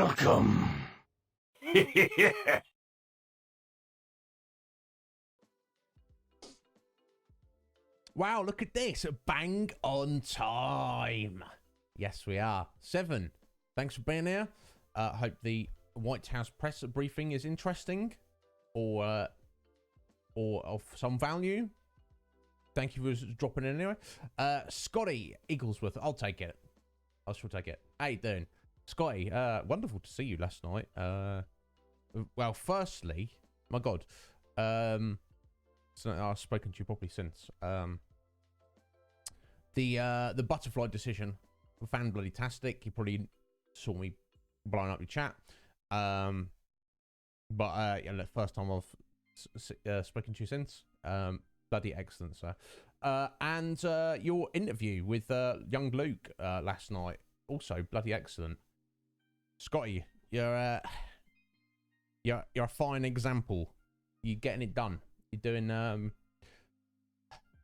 Welcome. Wow, look at this. Bang on time. Yes, we are. 7. Thanks for being here. Hope the White House press briefing is interesting or of some value. Thank you for dropping in anyway. Scotty Eaglesworth, I'll take it. I shall take it. How you doing? Scotty, wonderful to see you last night. Well, firstly, my God, so I've spoken to you properly since. The butterfly decision, fan bloody tastic. You probably saw me blowing up your chat. But yeah, the first time I've spoken to you since. Bloody excellent, sir. And your interview with young Luke last night, also bloody excellent. Scotty, you're a fine example. You're getting it done. You're doing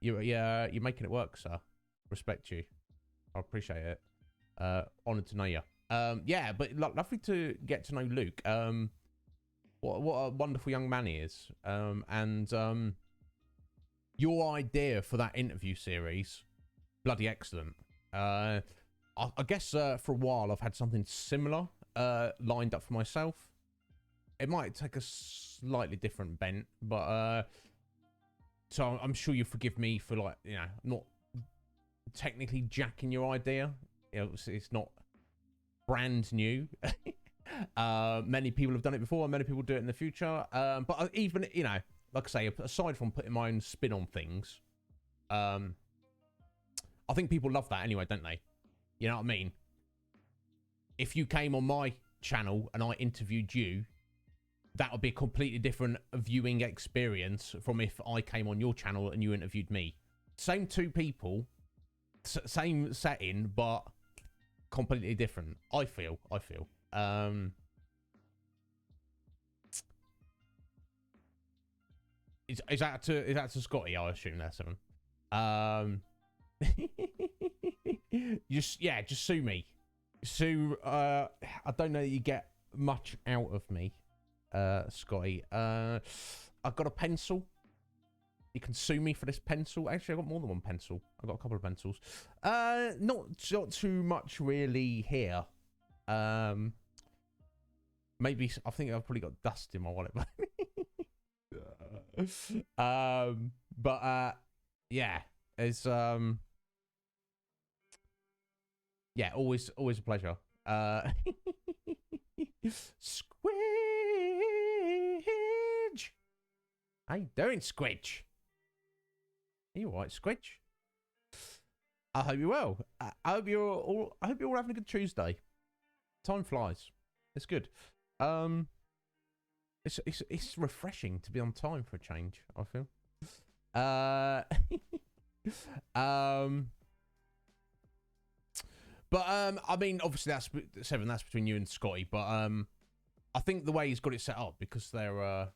you're making it work, sir. Respect you. I appreciate it. Honored to know you. Yeah, but lovely to get to know Luke. What a wonderful young man he is. And your idea for that interview series, bloody excellent. I guess for a while I've had something similar lined up for myself. It might take a slightly different bent, but so I'm sure you forgive me for, like, you know, not technically jacking your idea. You know, it's not brand new. Many people have done it before, and many people do it in the future. But even, you know, like I say, aside from putting my own spin on things, I think people love that anyway, don't they? You know what I mean? If you came on my channel and I interviewed you, that would be a completely different viewing experience from if I came on your channel and you interviewed me. Same two people, same setting, but completely different. I feel. Is that to Scotty? I assume that's 7. Just sue me. Sue. I don't know that you get much out of me, Scotty. I've got a pencil. You can sue me for this pencil. Actually, I've got more than one pencil. I've got a couple of pencils. Not too much really here. Maybe I think I've probably got dust in my wallet. Yeah, it's yeah, always a pleasure. Squidge, how you doing, Squidge? Are you alright, Squidge? I hope you're well. I hope you're all having a good Tuesday. Time flies. It's good. It's refreshing to be on time for a change, I feel. But I mean, obviously that's 7. That's between you and Scotty. But I think the way he's got it set up, because they're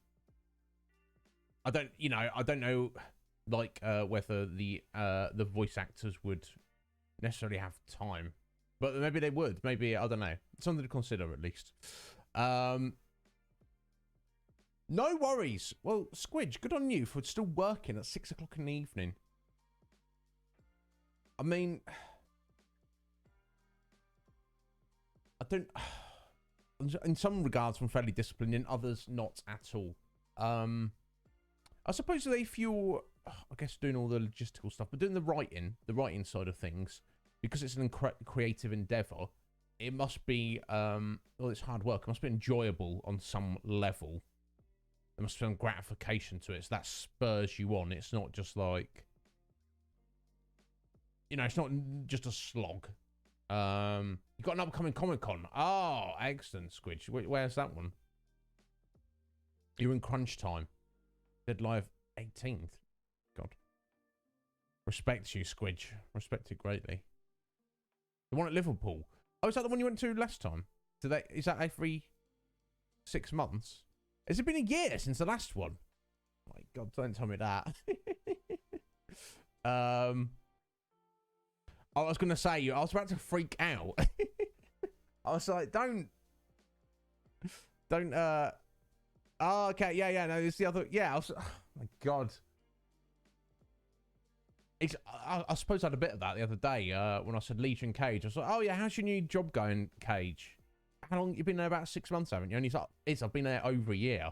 I don't know, like whether the voice actors would necessarily have time, but maybe they would. Maybe, I don't know. Something to consider at least. No worries. Well, Squidge, good on you for still working at 6 o'clock in the evening. I mean, I don't. In some regards, I'm fairly disciplined. In others, not at all. I suppose that if you're, I guess, doing all the logistical stuff, but doing the writing side of things, because it's an creative endeavor, it must be, well, it's hard work. It must be enjoyable on some level. There must be some gratification to it. So that spurs you on. It's not just like, you know, it's not just a slog. You've got an upcoming Comic-Con. Oh, excellent, Squidge. Where's that one? You're in crunch time. Dead live 18th. God. Respect you, Squidge. Respect it greatly. The one at Liverpool. Oh, is that the one you went to last time? Is that every 6 months? Has it been a year since the last one? Oh my God, don't tell me that. I was going to say, I was about to freak out. I was like, don't Don't, oh, okay, yeah, no, it's the other, yeah, oh my God. It's, I suppose I had a bit of that the other day when I said Legion Cage. I was like, oh yeah, how's your new job going, Cage? How long you been there? About 6 months, haven't you? And he's like, I've been there over a year.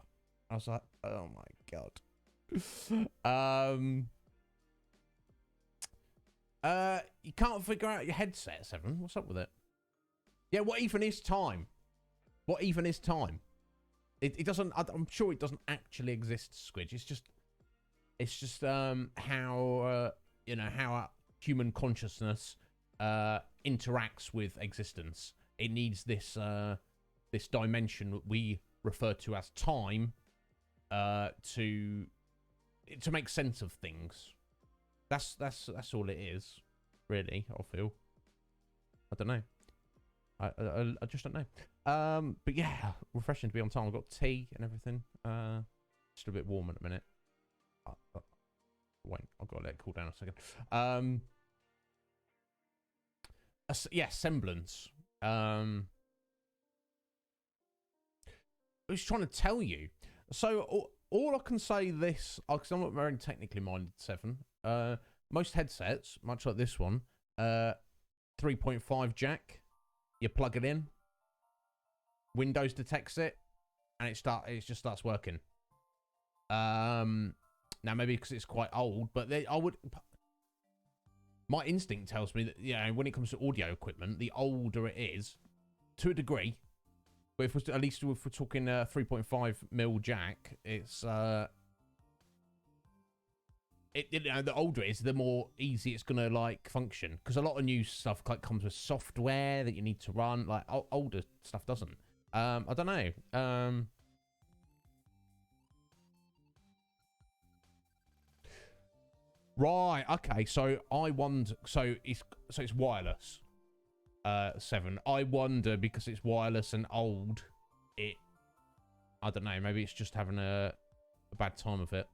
I was like, oh my God. You can't figure out your headset, Seven. What's up with it? Yeah, what even is time? What even is time? It doesn't. I'm sure it doesn't actually exist, Squidge. It's just how you know how human consciousness interacts with existence. It needs this this dimension that we refer to as time to make sense of things. That's all it is, really. I feel. I don't know. I just don't know. But yeah, refreshing to be on time. I've got tea and everything. Just a bit warm at the minute. Wait, I've got to let it cool down a second. Yeah, semblance. I was trying to tell you. So all I can say this, because I'm not very technically minded, Seven. Most headsets, much like this one, 3.5 jack. You plug it in. Windows detects it, and it just starts working. Now maybe because it's quite old, but my instinct tells me that when it comes to audio equipment, the older it is, to a degree. But if we're talking 3.5mm jack, it's the older it is, the more easy it's gonna like function. Because a lot of new stuff like comes with software that you need to run. Like older stuff doesn't. I don't know. Right. Okay. So I wonder. So it's wireless. Seven. I wonder because it's wireless and old. I don't know. Maybe it's just having a bad time of it.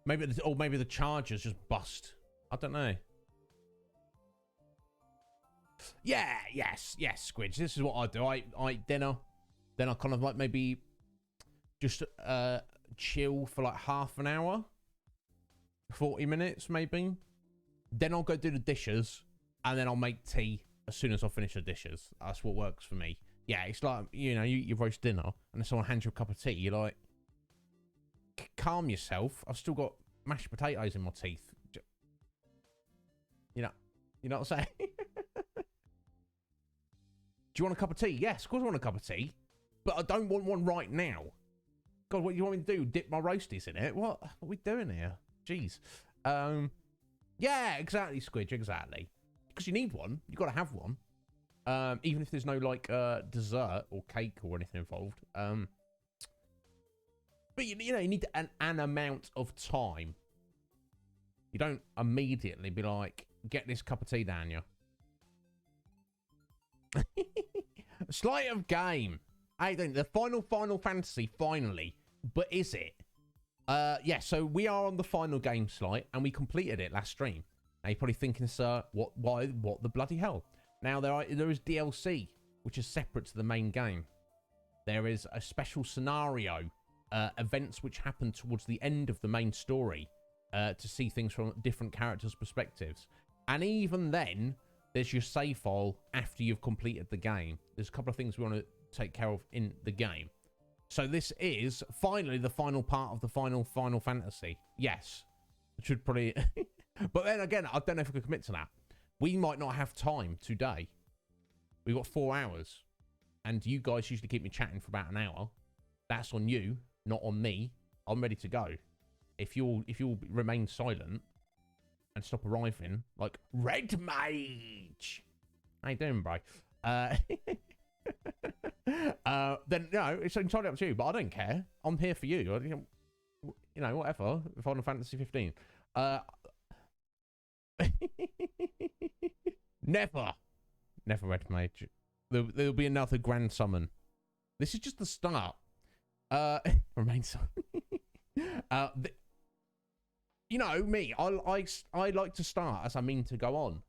Maybe the charger's just bust. I don't know. Yeah. Yes. Squidge. This is what I do. I eat dinner. Then I kind of like maybe just chill for like half an hour, 40 minutes maybe. Then I'll go do the dishes, and then I'll make tea as soon as I finish the dishes. That's what works for me. Yeah, it's like, you roast dinner, and then someone hands you a cup of tea. You're like, calm yourself. I've still got mashed potatoes in my teeth. You know what I'm saying? Do you want a cup of tea? Yes, of course I want a cup of tea, but I don't want one right now. God, what do you want me to do? Dip my roasties in it? What are we doing here? Jeez. Yeah, exactly, Squidge, exactly. Because you need one. You got to have one. Even if there's no, like, dessert or cake or anything involved. But, you need an amount of time. You don't immediately be like, get this cup of tea down you. Sleight of game. I think the Final Fantasy, finally. But is it? Yeah, so we are on the final game slate, and we completed it last stream. Now you're probably thinking, sir, what the bloody hell? Now there is DLC, which is separate to the main game. There is a special scenario, events which happen towards the end of the main story, to see things from different characters' perspectives. And even then, there's your save file after you've completed the game. There's a couple of things we want to take care of in the game. So this is finally the final part of the Final Fantasy. Yes. It should probably... But then again, I don't know if I could commit to that. We might not have time today. We've got 4 hours. And you guys usually keep me chatting for about an hour. That's on you, not on me. I'm ready to go. If you'll remain silent and stop arriving, like Red Mage. How you doing, bro? Then no, it's entirely up to you. But I don't care. I'm here for you. Whatever. Final Fantasy 15. Never Red Mage. There'll be another grand summon. This is just the start. Remain silent. Me. I like to start as I mean to go on.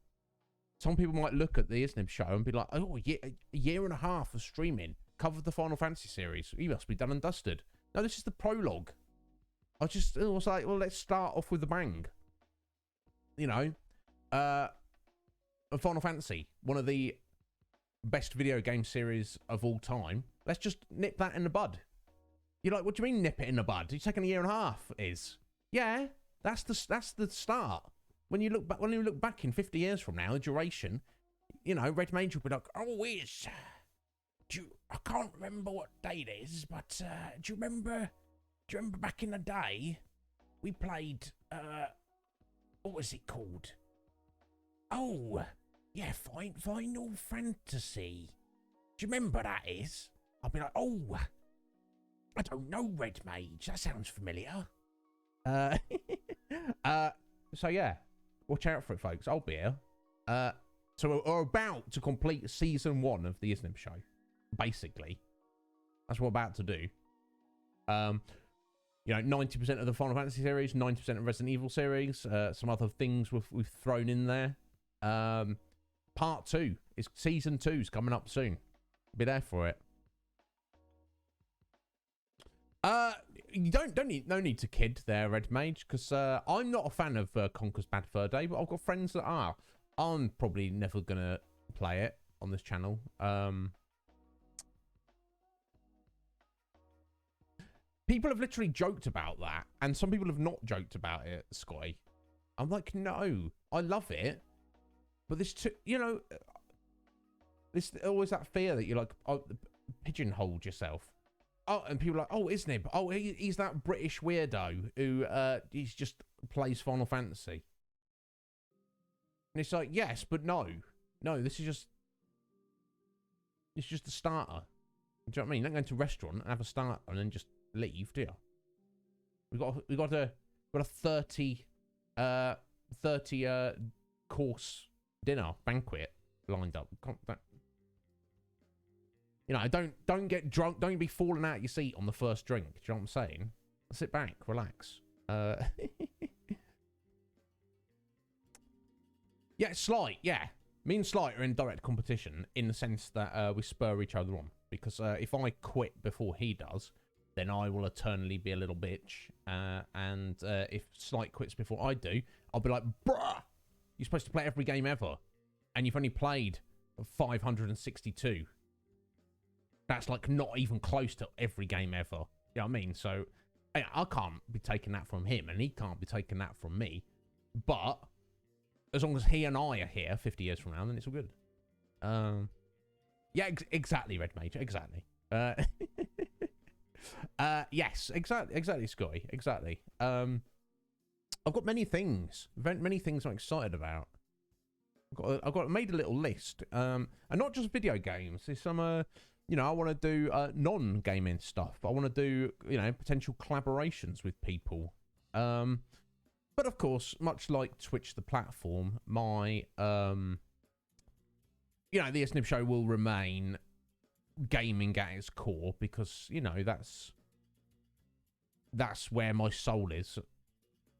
some people might look at the Iznib Show and be like, oh, a year and a half of streaming, covered the Final Fantasy series. You must be done and dusted. No, this is the prologue. I was like, well, let's start off with a bang. You know, Final Fantasy, one of the best video game series of all time. Let's just nip that in the bud. You're like, what do you mean nip it in the bud? It's taking a year and a half. Yeah, that's the start. When you look back in 50 years from now, the duration, you know, Red Mage will be like, oh, I can't remember what date it is, but do you remember back in the day we played what was it called? Oh, yeah, Final Fantasy. Do you remember that is? I'll be like, oh, I don't know, Red Mage. That sounds familiar. So yeah, watch out for it, folks. I'll be here. So we're about to complete season 1 of the Iznib Show. Basically, that's what we're about to do. You know, 90% of the Final Fantasy series, 90% of Resident Evil series, some other things we've thrown in there. Part 2 is season 2 is coming up soon. Be there for it. You no need to kid there, Red Mage, because I'm not a fan of Conker's Bad Fur Day, but I've got friends that are. I'm probably never gonna play it on this channel. People have literally joked about that, and some people have not joked about it, Scotty. I'm like, no, I love it, but this, you know, this always that fear that you're like, oh, pigeonholed yourself. Oh, and people are like, oh, Iznib, oh, he's that British weirdo who he's just plays Final Fantasy. And it's like, yes, but no, this is just a starter. Do you know what I mean? You don't go into a restaurant and have a starter and then just leave, do you? We got a 30 course dinner banquet lined up. You know, don't get drunk. Don't be falling out your seat on the first drink. Do you know what I'm saying? Sit back, relax. Yeah, Slight. Yeah, me and Slight are in direct competition in the sense that we spur each other on. Because if I quit before he does, then I will eternally be a little bitch. And if Slight quits before I do, I'll be like, bruh, you're supposed to play every game ever, and you've only played 562. That's like not even close to every game ever. You know what I mean? So I can't be taking that from him, and he can't be taking that from me. But as long as he and I are here 50 years from now, then it's all good. Yeah, exactly, Red Mage. Exactly. Yes, exactly, Scotty. Exactly. I've got many things I'm excited about. I've made a little list. And not just video games. There's some, you know, I want to do non-gaming stuff. But I want to do, you know, potential collaborations with people. But of course, much like Twitch, the platform, my, you know, the Iznib Show will remain gaming at its core because, you know, that's where my soul is.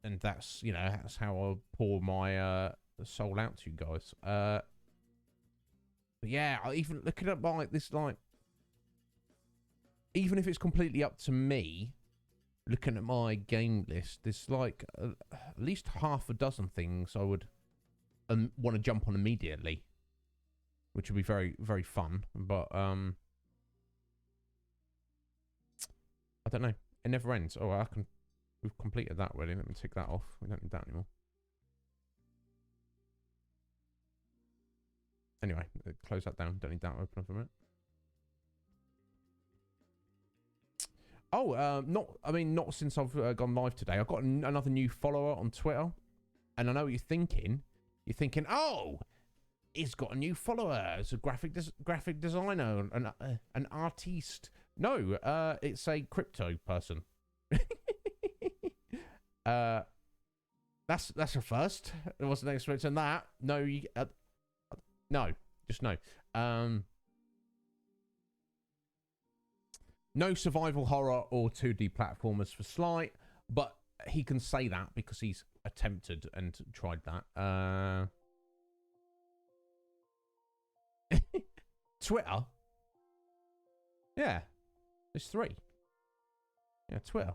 And that's, you know, that's how I pour my soul out to you guys. But yeah, I even looking at like this, like, even if it's completely up to me, looking at my game list, there's like at least half a dozen things I would want to jump on immediately, which would be very, very fun. But I don't know. It never ends. Oh, we've completed that already. Let me take that off. We don't need that anymore. Anyway, close that down. Don't need that open up a minute. Oh, not since I've gone live today. I've got another new follower on Twitter, and I know what you're thinking. You're thinking, oh, he's got a new follower. It's a graphic designer, an artiste. No, it's a crypto person. That's a first. There wasn't expecting that. No, no, just no. No survival horror or 2D platformers for Slight, but he can say that because he's attempted and tried that. Twitter? Yeah. There's 3. Yeah, Twitter.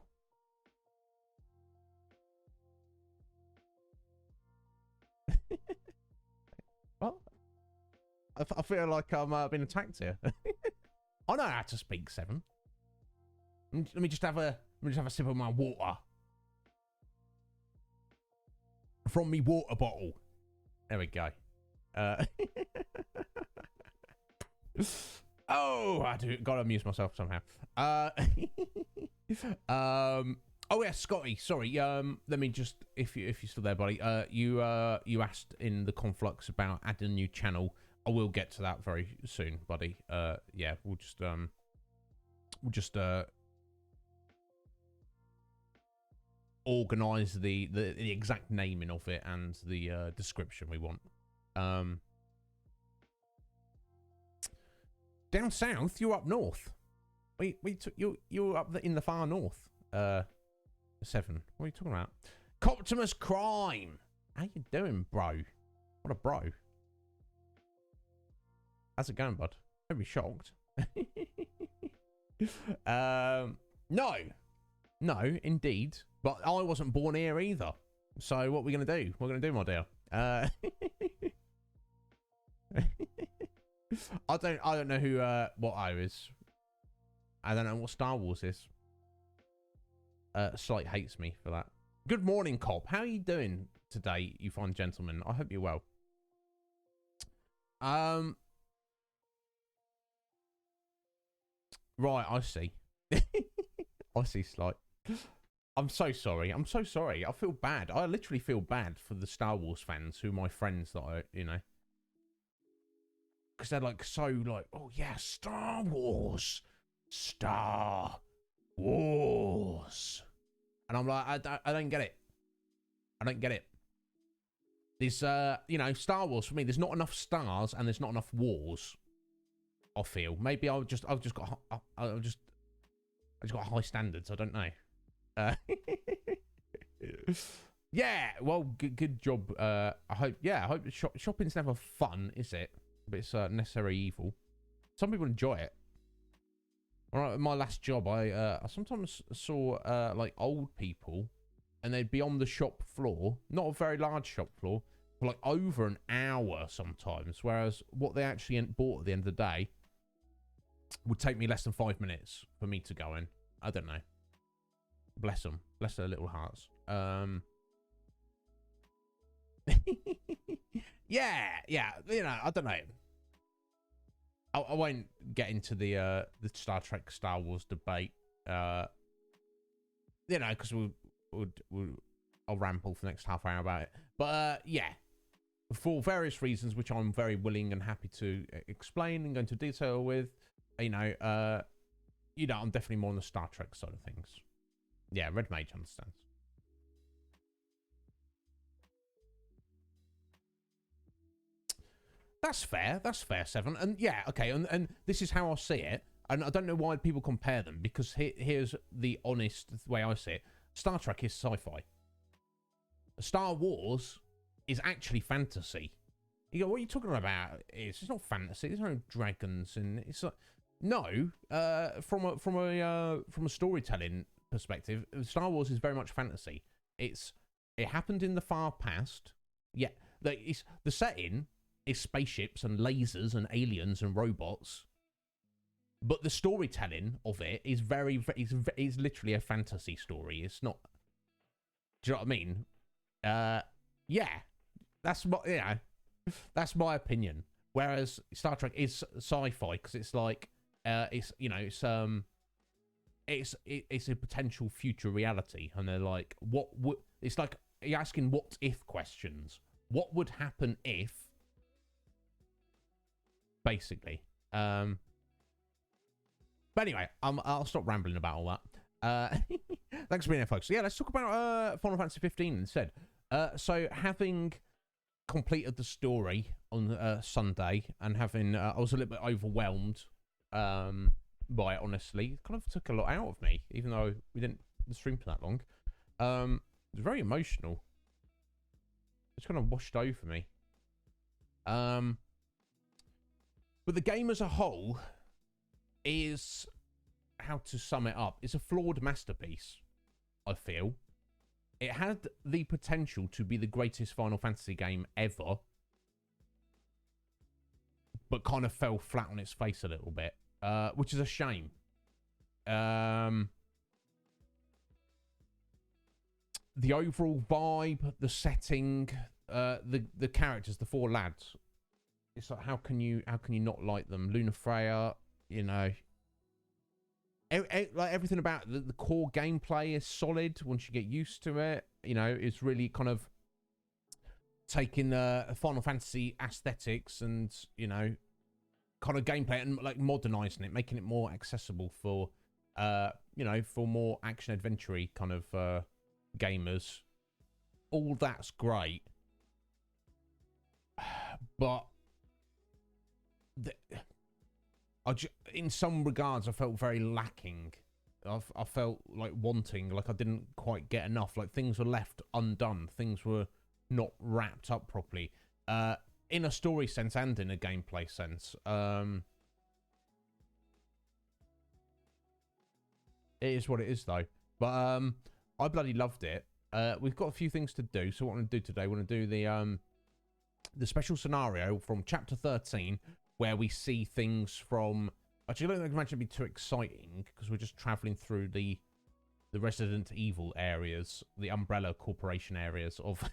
Well, I feel like I'm being attacked here. I know how to speak, 7. Let me just have a sip of my water from me water bottle. There we go. Oh, I do gotta amuse myself somehow. Oh yeah, Scotty. Sorry. Let me just, if you're still there, buddy. You asked in the conflux about adding a new channel. I will get to that very soon, buddy. Yeah, we'll just organize the exact naming of it and the description we want. Down south, you're up north. You're up in the far north. 7. What are you talking about? Coptimus Crime. How you doing, bro? What a bro. How's it going, bud? Don't be shocked. No, indeed. But I wasn't born here either. So what are we gonna do? What are we gonna do, my dear? I don't know who what O is. I don't know what Star Wars is. Slight hates me for that. Good morning, Cop. How are you doing today, you fine gentlemen? I hope you're well. Right, I see. I see, Slight. I'm so sorry. I'm so sorry. I feel bad. I literally feel bad for the Star Wars fans who are my friends that I, you know. Because they're like, so like, oh yeah, Star Wars. Star Wars. And I'm like, I don't get it. I don't get it. There's, you know, Star Wars for me, there's not enough stars and there's not enough wars. I feel. Maybe I've just got high standards. I don't know. Yeah, well, good job. I hope shopping's never fun, is it? But it's necessary evil. Some people enjoy it. All right, my last job, I sometimes saw like old people, and they'd be on the shop floor, not a very large shop floor, for like over an hour sometimes. Whereas what they actually bought at the end of the day would take me less than 5 minutes for me to go in. I don't know. Bless them. Bless their little hearts. Yeah. You know, I don't know. I won't get into the Star Trek, Star Wars debate. You know, because I'll ramble for the next half hour about it. But yeah, for various reasons, which I'm very willing and happy to explain and go into detail with. You know, I'm definitely more on the Star Trek side of things. Yeah, Red Mage understands. That's fair. That's fair, 7. And yeah, okay. And this is how I see it. And I don't know why people compare them, because here's the honest way I see it. Star Trek is sci-fi. Star Wars is actually fantasy. You go, what are you talking about? It's not fantasy. There's no dragons, and it's like, no. From a storytelling perspective, Star Wars is very much fantasy. It happened in the far past. Yeah, the setting is spaceships and lasers and aliens and robots, but the storytelling of it is is literally a fantasy story. It's not. Do you know what I mean? Yeah, that's that's my opinion. Whereas Star Trek is sci-fi because it's like it's a potential future reality, and they're like, what would, it's like you're asking what if questions. What would happen if? Basically. But anyway, I'll stop rambling about all that. Thanks for being here, folks. So yeah, let's talk about Final Fantasy 15 instead. So having completed the story on Sunday and having, I was a little bit overwhelmed by it, honestly. It kind of took a lot out of me, even though we didn't stream for that long. It was very emotional. It's kind of washed over me. But the game as a whole is, how to sum it up, it's a flawed masterpiece, I feel. It had the potential to be the greatest Final Fantasy game ever, but kind of fell flat on its face a little bit, which is a shame. The overall vibe, the setting, the characters, the 4 lads. It's like, how can you not like them? Luna Freya, you know, like everything about the core gameplay is solid once you get used to it. You know, it's really kind of taking Final Fantasy aesthetics and, you know, kind of gameplay and like modernizing it, making it more accessible for, you know, for more action adventure-y kind of gamers. All that's great, but in some regards, I felt very lacking. I felt like wanting, like I didn't quite get enough. Like things were left undone. Things were not wrapped up properly, in a story sense and in a gameplay sense. It is what it is, though. But I bloody loved it. We've got a few things to do. So what I'm going to do today, we're going to do the special scenario from Chapter 13, where we see things from... Actually, I don't imagine it'd be too exciting, because we're just travelling through the Resident Evil areas, the Umbrella Corporation areas of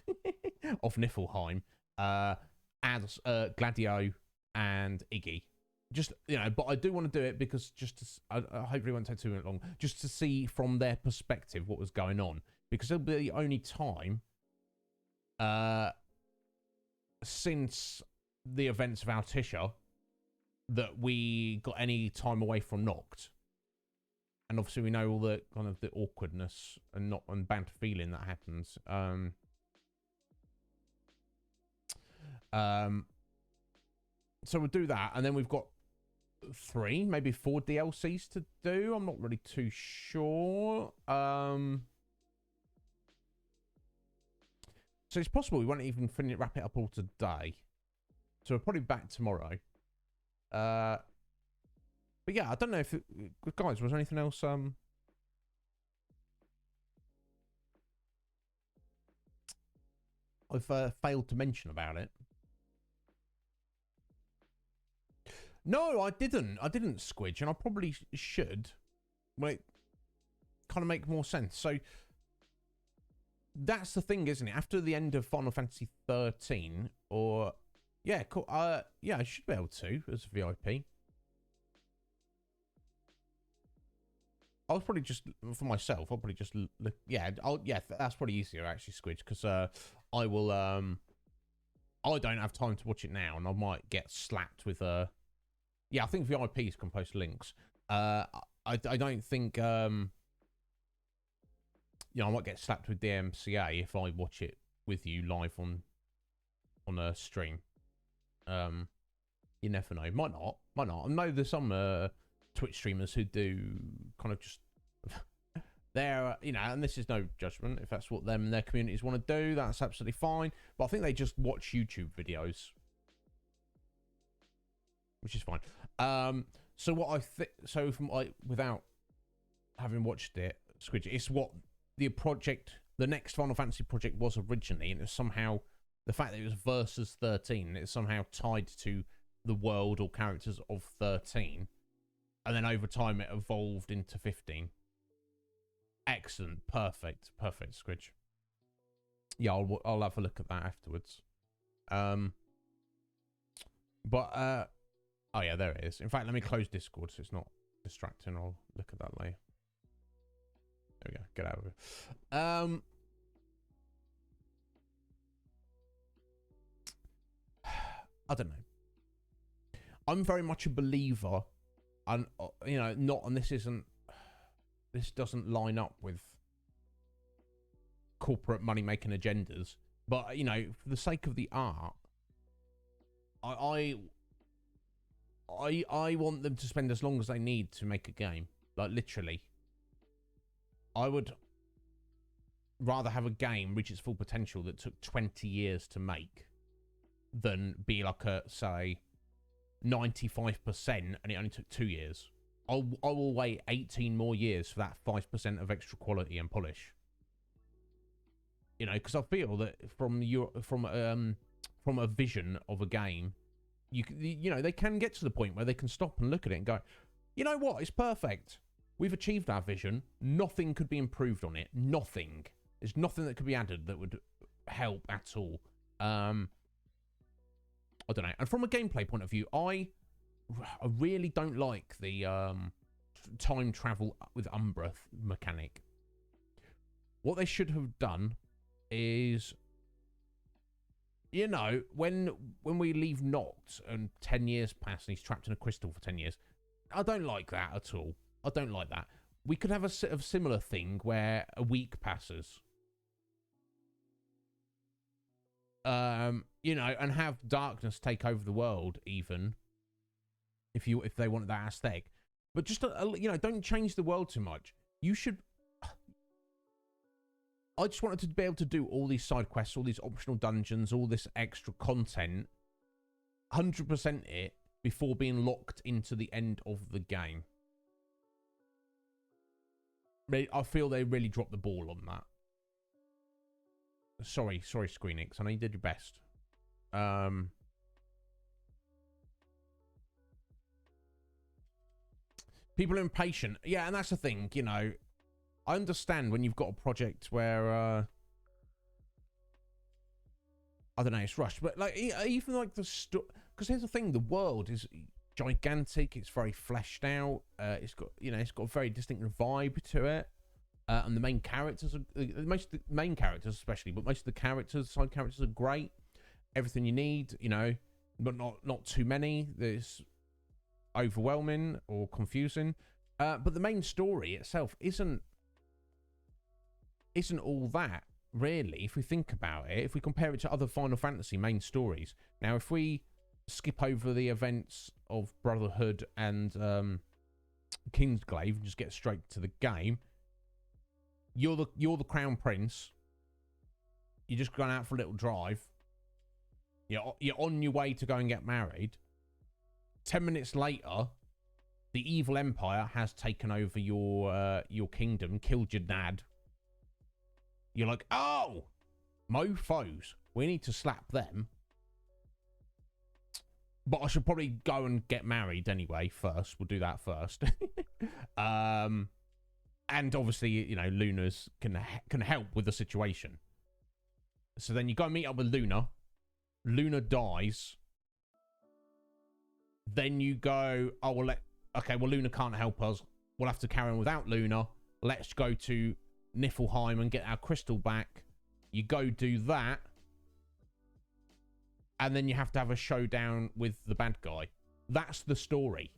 of Niflheim, as Gladio and Iggy. Just, you know, but I do want to do it because I hopefully it won't take too long, just to see from their perspective what was going on. Because it'll be the only time since the events of Altisha that we got any time away from Noct. And obviously we know all the kind of the awkwardness and bad feeling that happens. So we'll do that, and then we've got 3, maybe 4 DLCs to do. I'm not really too sure. So it's possible we won't even wrap it up all today. So we're probably back tomorrow. But yeah, I don't know if guys, was there anything else I've failed to mention about it? No, I didn't. I didn't, Squidge, and I probably should. Well, it kind of make more sense. So that's the thing, isn't it? After the end of Final Fantasy 13, or yeah, cool. Yeah, I should be able to as a VIP. I'll probably just for myself. I'll probably just look. Yeah, that's probably easier actually, Squidge, because I will. I don't have time to watch it now, and I might get slapped with Yeah, I think VIPs can post links. I don't think you know, I might get slapped with DMCA if I watch it with you live on a stream. You never know. Might not. I know there's some Twitch streamers who do kind of just they're you know, and this is no judgment. If that's what them and their communities want to do, that's absolutely fine. But I think they just watch YouTube videos, which is fine. So what I think, so from without having watched it, Squidge, it's what the next Final Fantasy project was originally, and it's somehow the fact that it was versus 13, it's somehow tied to the world or characters of 13, and then over time it evolved into 15. Excellent, perfect, Squidge. Yeah, I'll have a look at that afterwards. But oh yeah, there it is. In fact, let me close Discord so it's not distracting. I'll look at that later. There we go. Get out of it. I don't know. I'm very much a believer, and you know, this doesn't line up with corporate money making agendas. But you know, for the sake of the art, I want them to spend as long as they need to make a game. Like, literally. I would rather have a game reach its full potential that took 20 years to make than be like a, say, 95% and it only took 2 years. I will wait 18 more years for that 5% of extra quality and polish. You know, because I feel that from a vision of a game, you know, they can get to the point where they can stop and look at it and go, you know what, it's perfect. We've achieved our vision. Nothing could be improved on it. Nothing. There's nothing that could be added that would help at all. I don't know. And from a gameplay point of view, I really don't like the time travel with Umbra mechanic. What they should have done is, you know, when we leave Noct and 10 years pass and he's trapped in a crystal for 10 years, I don't like that at all. I don't like that. We could have a sort of similar thing where a week passes. You know, and have darkness take over the world, even if they want that aesthetic. But just you know, don't change the world too much. You should. I just wanted to be able to do all these side quests, all these optional dungeons, all this extra content, 100% it before being locked into the end of the game. I feel they really dropped the ball on that. Sorry, Squeenix. I know you did your best. People are impatient. Yeah, and that's the thing, you know. I understand when you've got a project where, I don't know, it's rushed. But, like, even like the because here's the thing, the world is gigantic. It's very fleshed out. It's got, you know, it's got a very distinct vibe to it. And the main characters are, most of the main characters especially, but most of the characters, side characters are great. Everything you need, you know, but not too many. There's overwhelming or confusing. But the main story itself isn't all that, really, if we think about it. If we compare it to other Final Fantasy main stories. Now, if we skip over the events of Brotherhood and Kingsglaive and just get straight to the game, you're the Crown Prince. You're just going out for a little drive. You're on your way to go and get married. 10 minutes later, the evil empire has taken over your kingdom, killed your dad. You're like, oh, mofos. We need to slap them. But I should probably go and get married anyway first. We'll do that first. And obviously, you know, Luna's can help with the situation. So then you go and meet up with Luna. Luna dies. Then you go, oh, well, Luna can't help us. We'll have to carry on without Luna. Let's go to Niflheim and get our crystal back. You go do that. And then you have to have a showdown with the bad guy. That's the story.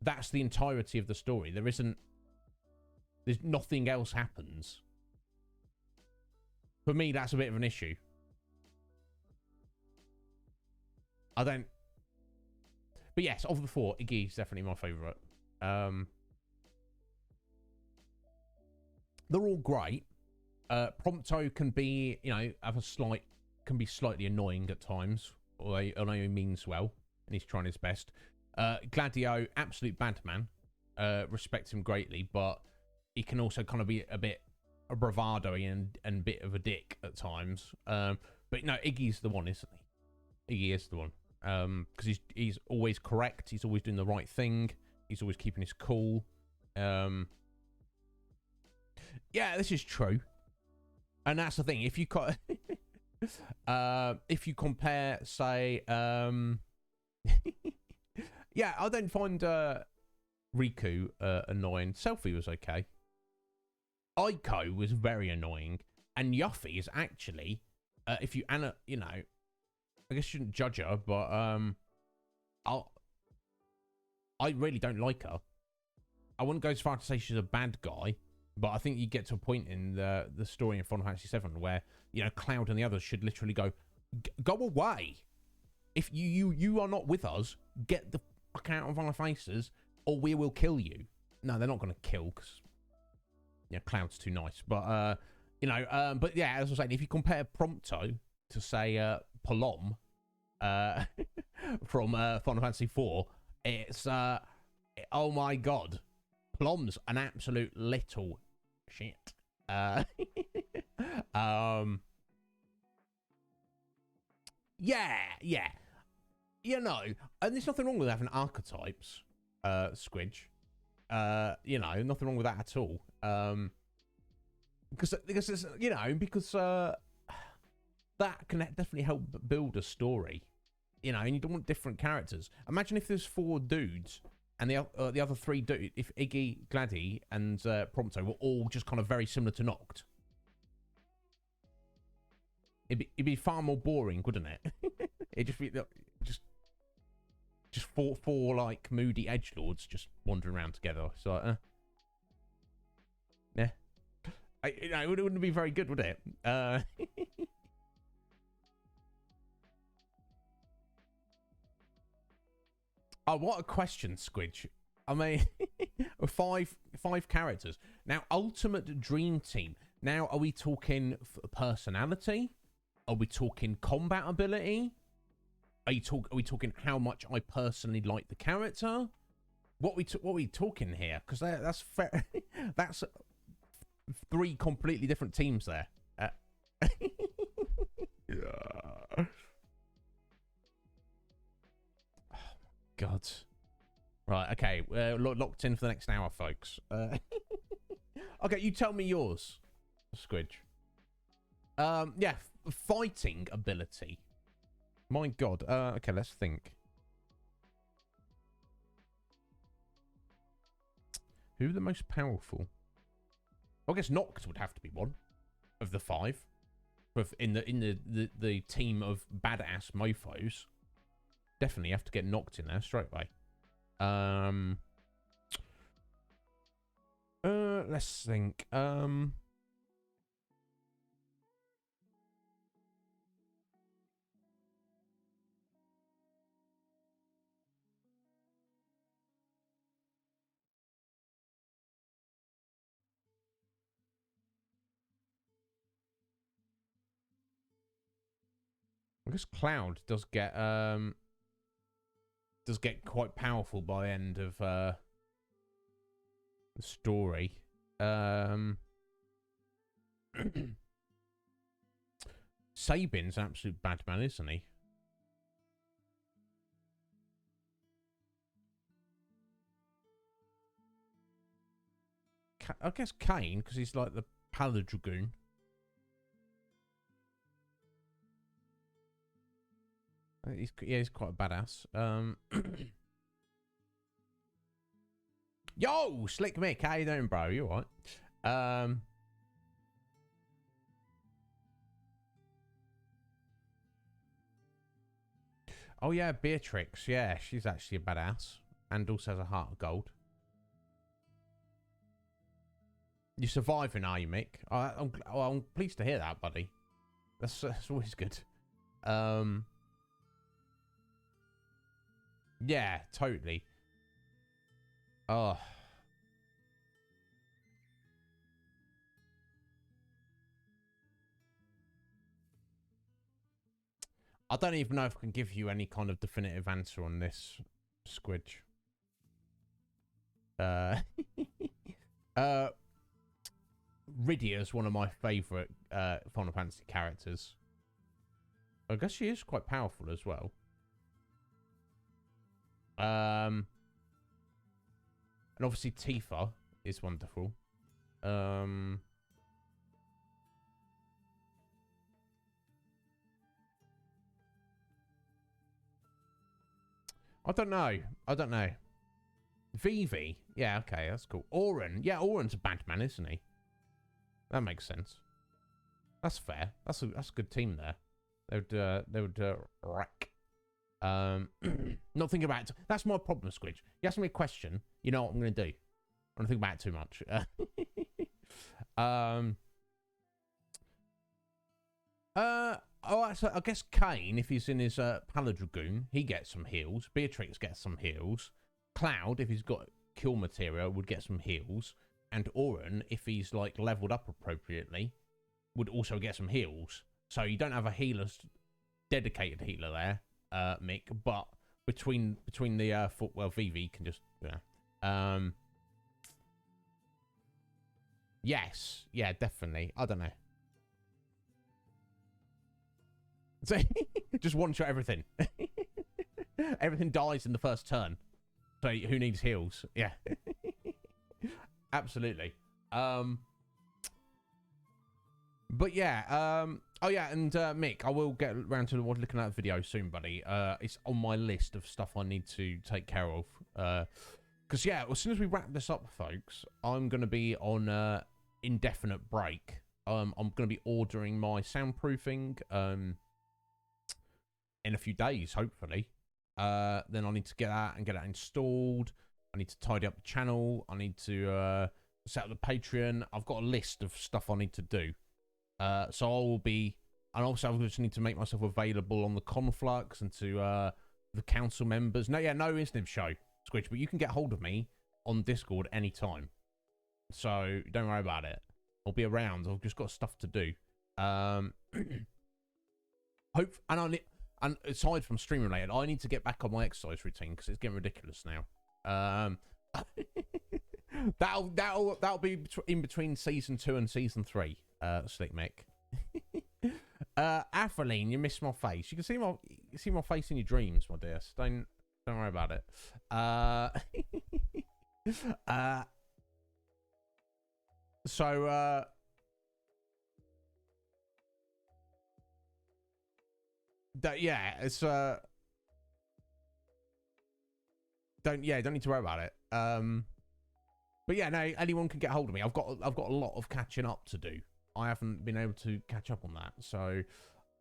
That's the entirety of the story. There's nothing else happens. For me, that's a bit of an issue. But yes, of the four, Iggy's definitely my favourite. They're all great. Prompto can be, you know, can be slightly annoying at times. Although he means well, and he's trying his best. Gladio, absolute bad man. Respect him greatly, but he can also kind of be a bit bravado-y and a bit of a dick at times. But no, Iggy's the one, isn't he? Iggy is the one. Because he's always correct. He's always doing the right thing. He's always keeping his cool. Yeah, this is true. And that's the thing. If you compare, say, yeah, I don't find Riku annoying. Selphie was okay. Aiko was very annoying, and Yuffie is actually, if you you know, I guess you shouldn't judge her, but I really don't like her. I wouldn't go as far to say she's a bad guy, but I think you get to a point in the story in Final Fantasy VII where, you know, Cloud and the others should literally go away. If you are not with us, get the fuck out of our faces, or we will kill you. No, they're not going to kill because, yeah, Cloud's too nice. But you know, but yeah, as I was saying, if you compare Prompto to say Palom, from Final Fantasy IV. It's oh my god, Plom's an absolute little shit. Yeah. You know, and there's nothing wrong with having archetypes, Squidge. You know, nothing wrong with that at all. Because it's, you know, because that can definitely help build a story. You know, and you don't want different characters. Imagine if there's 4 dudes and the other 3 dudes, if Iggy, Gladdy, and Prompto were all just kind of very similar to Noct. It'd be far more boring, wouldn't it? It'd just be just four like moody edgelords just wandering around together. So yeah, it wouldn't be very good, would it? Oh, what a question, Squidge. I mean, five characters. Now, ultimate dream team. Now, are we talking personality? Are we talking combat ability? Are we talking how much I personally like the character? What are we talking here? Because that's fair. That's 3 completely different teams there. Yeah. God. Right, okay. Locked in for the next hour, folks. Okay, you tell me yours, Squidge. Yeah, fighting ability. My God. Okay, let's think. Who are the most powerful? Well, I guess Noct would have to be one of the 5. In the team of badass mofos. Definitely have to get Noct in there straight away. Let's think. I guess Cloud does get quite powerful by the end of the story. Sabin's an absolute bad man, isn't he? I guess Kane, because he's like the Paladragoon. He's quite a badass. Yo, Slick Mick, how you doing, bro? You all right? Oh yeah, Beatrix. Yeah, she's actually a badass and also has a heart of gold. You're surviving, are you, Mick? I'm pleased to hear that, buddy. That's always good. Yeah, totally. Oh. I don't even know if I can give you any kind of definitive answer on this, Squidge. Rydia's one of my favourite Final Fantasy characters. I guess she is quite powerful as well. And obviously Tifa is wonderful. I don't know. Vivi. Yeah, okay, that's cool. Auron. Yeah, Auron's a bad man, isn't he? That makes sense. That's fair. That's a good team there. They would wreck. Not thinking about it. That's my problem, Squidge. You ask me a question, you know what I'm going to do. I don't think about it too much. So I guess Kane, if he's in his Paladragoon, he gets some heals. Beatrix gets some heals. Cloud, if he's got kill material, would get some heals. And Auron, if he's like leveled up appropriately, would also get some heals. So you don't have a dedicated healer there, Mick, but between the well, VV can just yes, yeah, definitely. I don't know. So, just one shot everything. Everything dies in the first turn. So who needs heals? Yeah. Absolutely. But yeah, oh yeah, and Mick, I will get around to looking at the video soon, buddy. It's on my list of stuff I need to take care of. Because yeah, as soon as we wrap this up, folks, I'm going to be on indefinite break. I'm going to be ordering my soundproofing in a few days, hopefully. Then I need to get that and get that installed. I need to tidy up the channel. I need to set up the Patreon. I've got a list of stuff I need to do. So I will be, and also I just need to make myself available on the Conflux and to the council members. No, yeah, no Iznib Show, Squidge, but you can get hold of me on Discord anytime. So don't worry about it. I'll be around. I've just got stuff to do. And aside from stream related, I need to get back on my exercise routine because it's getting ridiculous now. That'll be in between season 2 and season 3. Slick Mick. Athaline, you missed my face. You can see my face in your dreams, my dear. So don't worry about it. Yeah, it's don't need to worry about it. But yeah, no, anyone can get hold of me. I've got a lot of catching up to do. I haven't been able to catch up on that, so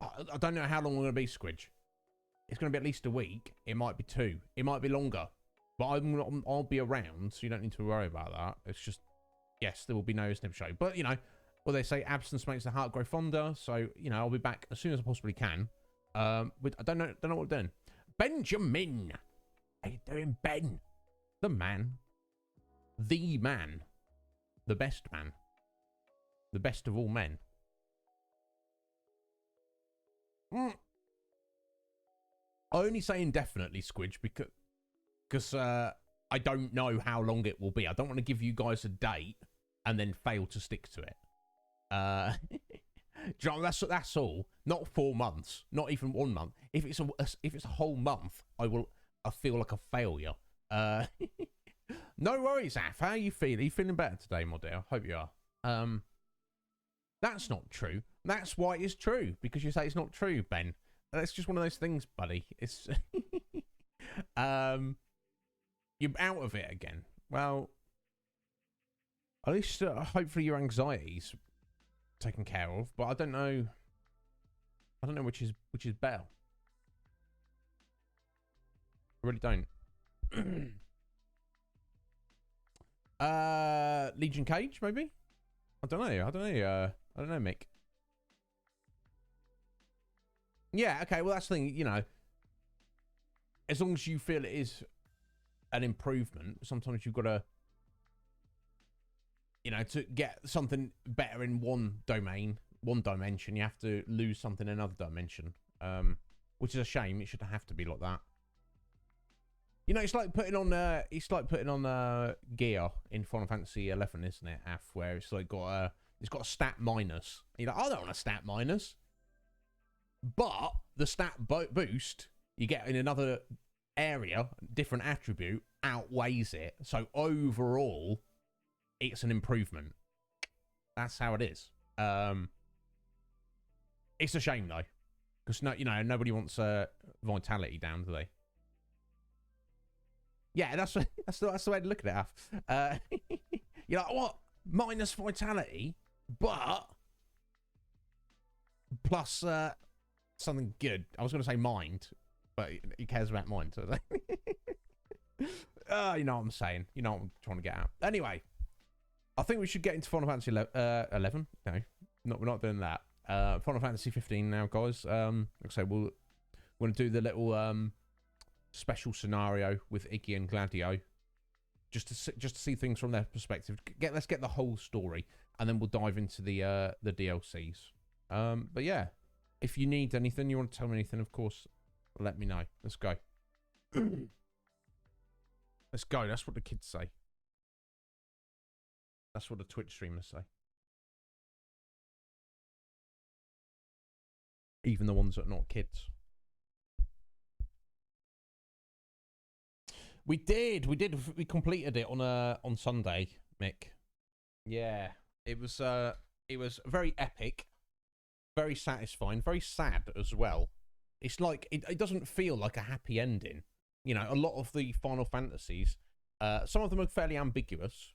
I don't know how long we're going to be, Squidge. It's going to be at least a week. It might be 2. It might be longer. But I'll be around, so you don't need to worry about that. It's just, yes, there will be no Iznib Show. But, you know, well, they say absence makes the heart grow fonder, so, you know, I'll be back as soon as I possibly can. I don't know what we're doing. Benjamin! How you doing, Ben? The man. The man. The best man. The best of all men. I only say indefinitely, Squidge, because I don't know how long it will be. I don't want to give you guys a date and then fail to stick to it. Do you know, that's all. Not 4 months. Not even 1 month. If it's a whole month, I feel like a failure. No worries, Af. How are you feeling? Are you feeling better today, my dear? I hope you are. That's not true. That's why it's true, because you say it's not true, Ben. That's just one of those things, buddy. It's you're out of it again. Well, at least hopefully your anxiety's taken care of. But I don't know which is better. I really don't. Legion Cage, maybe? I don't know, Mick. Yeah, okay, well, that's the thing, you know. As long as you feel it is an improvement, sometimes you've got to, you know, to get something better in one dimension, you have to lose something in another dimension. Which is a shame. It shouldn't have to be like that. You know, it's like putting on gear in Final Fantasy 11, isn't it? Af, where it's like it's got a stat minus. You're like, I don't want a stat minus, but the stat boost you get in another area, different attribute, outweighs it. So overall, it's an improvement. That's how it is. It's a shame though, because nobody wants vitality down, do they? Yeah, that's the way to look at it. You're like, what? Minus vitality, but plus something good. I was going to say mind, but he cares about mind. So you know what I'm saying. You know what I'm trying to get at. Anyway, I think we should get into Final Fantasy 11. No, we're not doing that. Final Fantasy 15 now, guys. Like I say, we're going to do the little special scenario with Iggy and Gladio, just to see things from their perspective. Let's get the whole story, and then we'll dive into the DLCs. But yeah, if you need anything, you want to tell me anything, of course, let me know. Let's go. Let's go. That's what the kids say. That's what the Twitch streamers say. Even the ones that are not kids. We did. We completed it on Sunday, Mick. Yeah. It was very epic, very satisfying, very sad as well. It's like it doesn't feel like a happy ending. You know, a lot of the Final Fantasies, some of them are fairly ambiguous.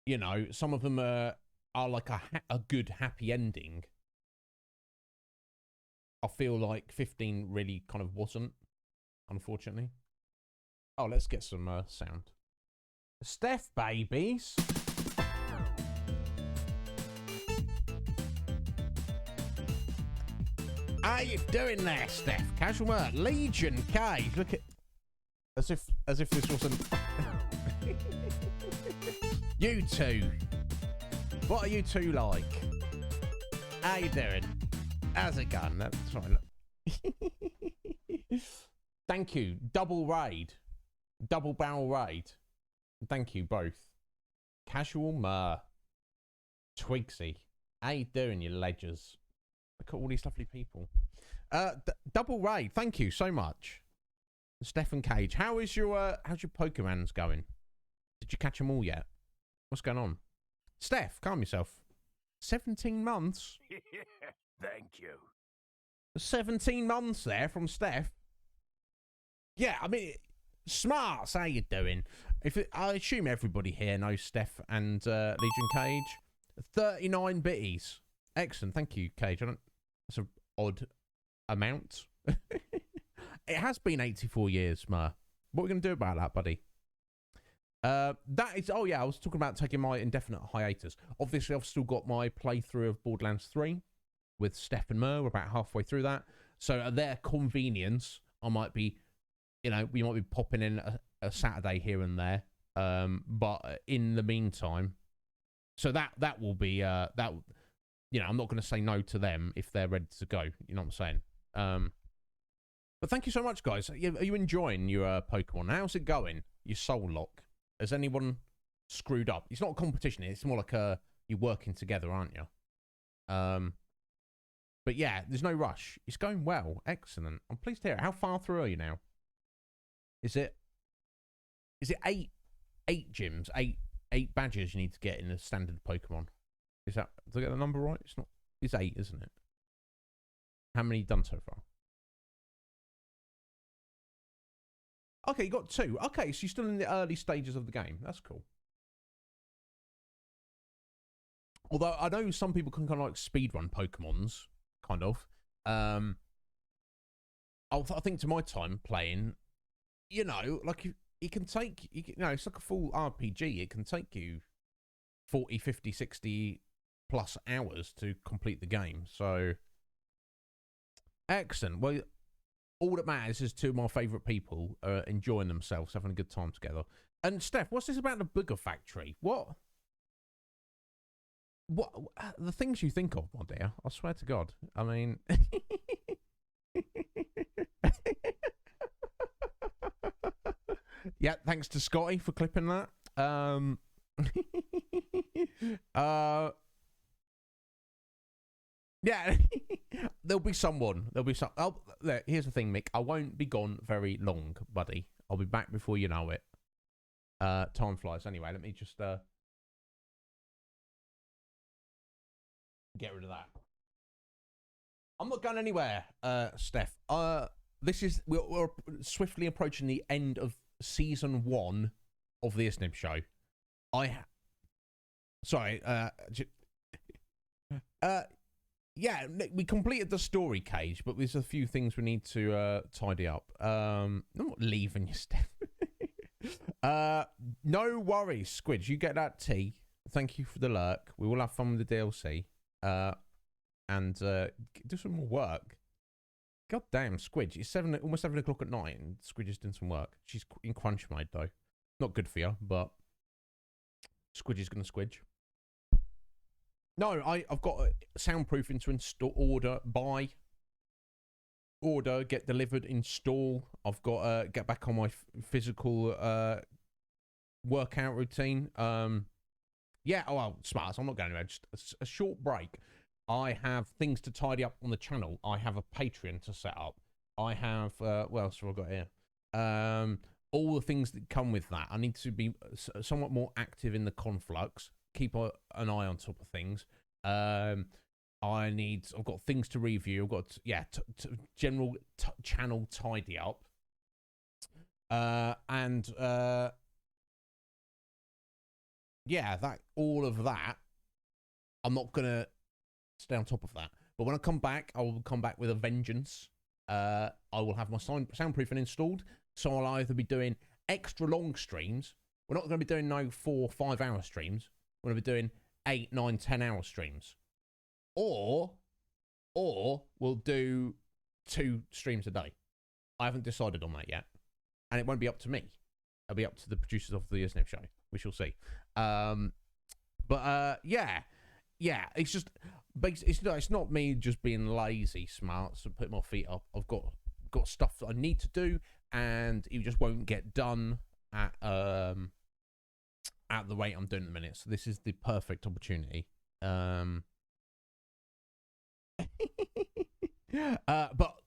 You know, some of them are like a good happy ending. I feel like 15 really kind of wasn't, unfortunately. Oh, let's get some sound. Steph, babies. How you doing there, Steph? Casual work. Legion Cage. Look at, as if this wasn't. You two. What are you two like? How you doing? How's it going? That's fine. Thank you. Double raid. Double barrel raid. Thank you both. Casual Mer. Twigsy. How you doing, you ledgers? Look at all these lovely people. Double raid. Thank you so much. Stephen Cage. How's your Pokemons going? Did you catch them all yet? What's going on? Steph, calm yourself. 17 months? Thank you. 17 months there from Steph. Yeah, I mean, smarts, how you doing? I assume everybody here knows Steph and Legion Cage. 39 bitties. Excellent, thank you, Cage. That's an odd amount. It has been 84 years, Ma. What are we going to do about that, buddy? That is, oh yeah, I was talking about taking my indefinite hiatus. Obviously, I've still got my playthrough of Borderlands 3 with Steph and Mer. We're about halfway through that. So at their convenience, I might be, you know, we might be popping in a Saturday here and there. But in the meantime, so that will be, that, you know, I'm not going to say no to them if they're ready to go. You know what I'm saying? But thank you so much, guys. Are you enjoying your Pokemon? How's it going? Your Soul Lock? Has anyone screwed up? It's not a competition. It's more like you're working together, aren't you? But yeah, there's no rush. It's going well. Excellent. I'm pleased to hear it. How far through are you now? Is it 8 gyms, 8 badges you need to get in a standard Pokemon? Is that, did I get the number right? It's 8, isn't it? How many you done so far? Okay, you got 2. Okay, so you're still in the early stages of the game. That's cool. Although I know some people can kind of like speedrun Pokemons, kind of. I think to my time playing, you know, like it can take, you know, it's like a full RPG. It can take you 40, 50, 60 plus hours to complete the game. So, excellent. Well, all that matters is 2 of my favourite people are enjoying themselves, having a good time together. And Steph, what's this about the Booger Factory? What the things you think of, my dear? I swear to God. I mean, yeah. Thanks to Scotty for clipping that. Yeah, there'll be someone. There'll be some. Oh, there, here's the thing, Mick. I won't be gone very long, buddy. I'll be back before you know it. Time flies. Anyway, let me just get rid of that. I'm not going anywhere, Steph. This is we're swiftly approaching the end of season 1 of the Iznib Show. Yeah, we completed the story, Cage, but there's a few things we need to tidy up. I'm not leaving you, Steph. No worries, Squidge. You get that tea. Thank you for the lurk. We will have fun with the DLC. And do some more work. God damn, Squidge. It's almost 7 o'clock at night, and Squidge is doing some work. She's in crunch mode, though. Not good for you, but Squidge is going to squidge. No, I've got soundproofing to install, order, buy. order, get delivered, install. I've got to get back on my physical workout routine. Yeah, oh, well, smart. So I'm not going anywhere. Just a short break. I have things to tidy up on the channel. I have a Patreon to set up. I have, what else have I got here? All the things that come with that. I need to be somewhat more active in the conflux. Keep an eye on top of things. I've got things to review. I've got, general channel tidy up. All of that, I'm not going to stay on top of that. But when I come back, I will come back with a vengeance. I will have my soundproofing installed. So I'll either be doing extra long streams. We're not going to be doing no 4 or 5 hour streams. We're going to be doing 8, 9, 10 hour streams. Or we'll do 2 streams a day. I haven't decided on that yet. And it won't be up to me. It'll be up to the producers of the Iznib Show. We shall see. Yeah, it's just, it's not me just being lazy, smart, so put my feet up. I've got stuff that I need to do, and it just won't get done at the rate I'm doing at the minute. So this is the perfect opportunity. But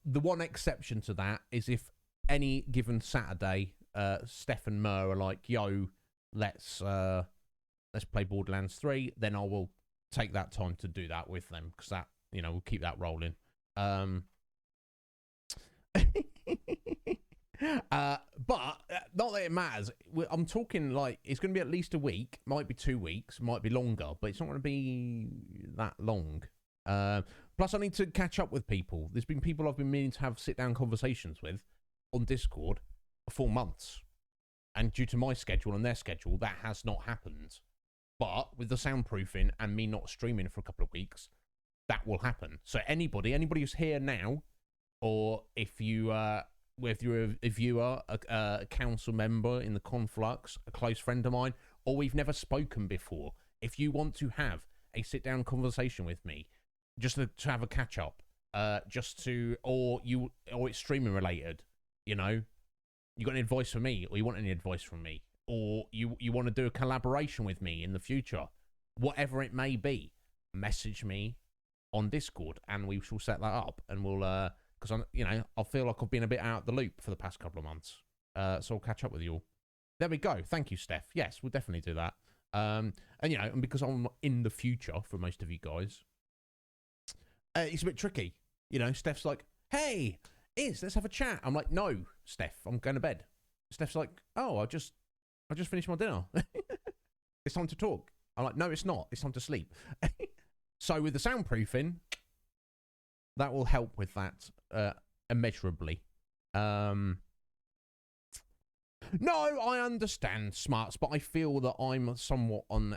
the one exception to that is if any given Saturday, Steph and Mer are like, yo, let's play Borderlands 3, then I will take that time to do that with them, because that, we'll keep that rolling. But not that it matters. I'm talking like it's going to be at least a week, might be 2 weeks, might be longer, but it's not going to be that long. Plus, I need to catch up with people. There's been people I've been meaning to have sit-down conversations with on Discord for months. And due to my schedule and their schedule, that has not happened. But with the soundproofing and me not streaming for a couple of weeks, that will happen. So anybody who's here now, or if you're a viewer, a council member in the Conflux, a close friend of mine, or we've never spoken before, if you want to have a sit-down conversation with me, just to have a catch-up, or it's streaming related, you got any advice for me, or you want any advice from me, or you want to do a collaboration with me in the future, whatever it may be, message me on Discord, and we shall set that up, and we'll, because I feel like I've been a bit out of the loop for the past couple of months, so I'll catch up with you all. There we go. Thank you, Steph. Yes, we'll definitely do that. And because I'm in the future for most of you guys, it's a bit tricky. Steph's like, hey, let's have a chat. I'm like, no, Steph, I'm going to bed. Steph's like, oh, I just finished my dinner. It's time to talk. I'm like, no, it's not. It's time to sleep. So with the soundproofing, that will help with that immeasurably. No, I understand, Smarts, but I feel that I'm somewhat on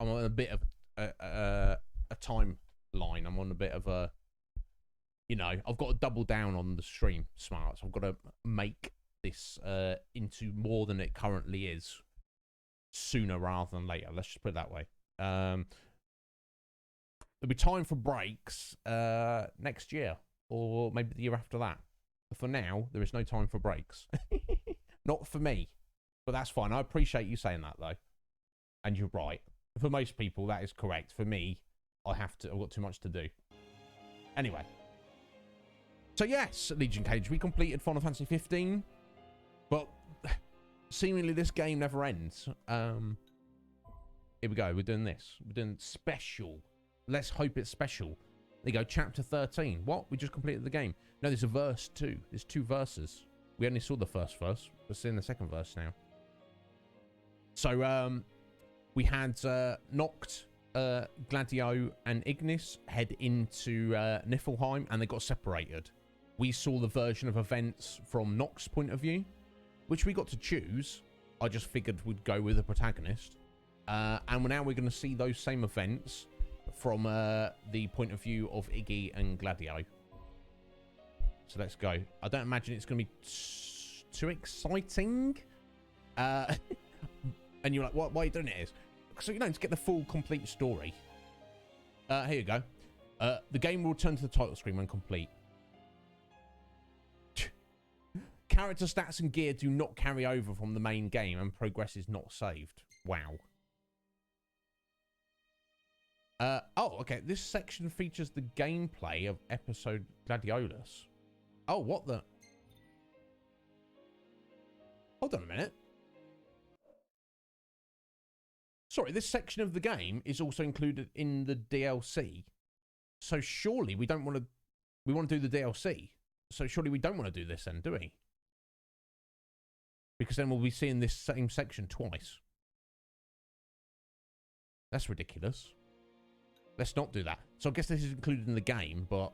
a bit of a timeline. I'm on a bit of a, I've got to double down on the stream, Smarts. I've got to make this into more than it currently is sooner rather than later. Let's just put it that way. There'll be time for breaks next year, or maybe the year after that. But for now, there is no time for breaks. Not for me, but that's fine. I appreciate you saying that, though. And you're right. For most people, that is correct. For me, I've got too much to do. Anyway. So yes, Legion Cage, we completed Final Fantasy 15, but seemingly this game never ends. Here we go. We're doing this. We're doing special. Let's hope it's special. There you go, chapter 13. What? We just completed the game. No, there's a verse too. There's 2 verses. We only saw the first verse. We're seeing the second verse now. So, we had Noct, Gladio, and Ignis head into Niflheim, and they got separated. We saw the version of events from Noct's point of view, which we got to choose. I just figured we'd go with the protagonist. And now we're going to see those same events from the point of view of Iggy and Gladio. So let's go. I don't imagine it's going to be too exciting. And you're like, why are you doing it? So, to get the full, complete story. Here you go. The game will return to the title screen when complete. Character stats and gear do not carry over from the main game, and progress is not saved. Wow. Oh, okay. This section features the gameplay of episode Gladiolus. Oh, what the? Hold on a minute. Sorry, this section of the game is also included in the DLC. So surely we don't want to... We want to do the DLC. So surely we don't want to do this then, do we? Because then we'll be seeing this same section twice. That's ridiculous. Let's not do that. So I guess this is included in the game, but...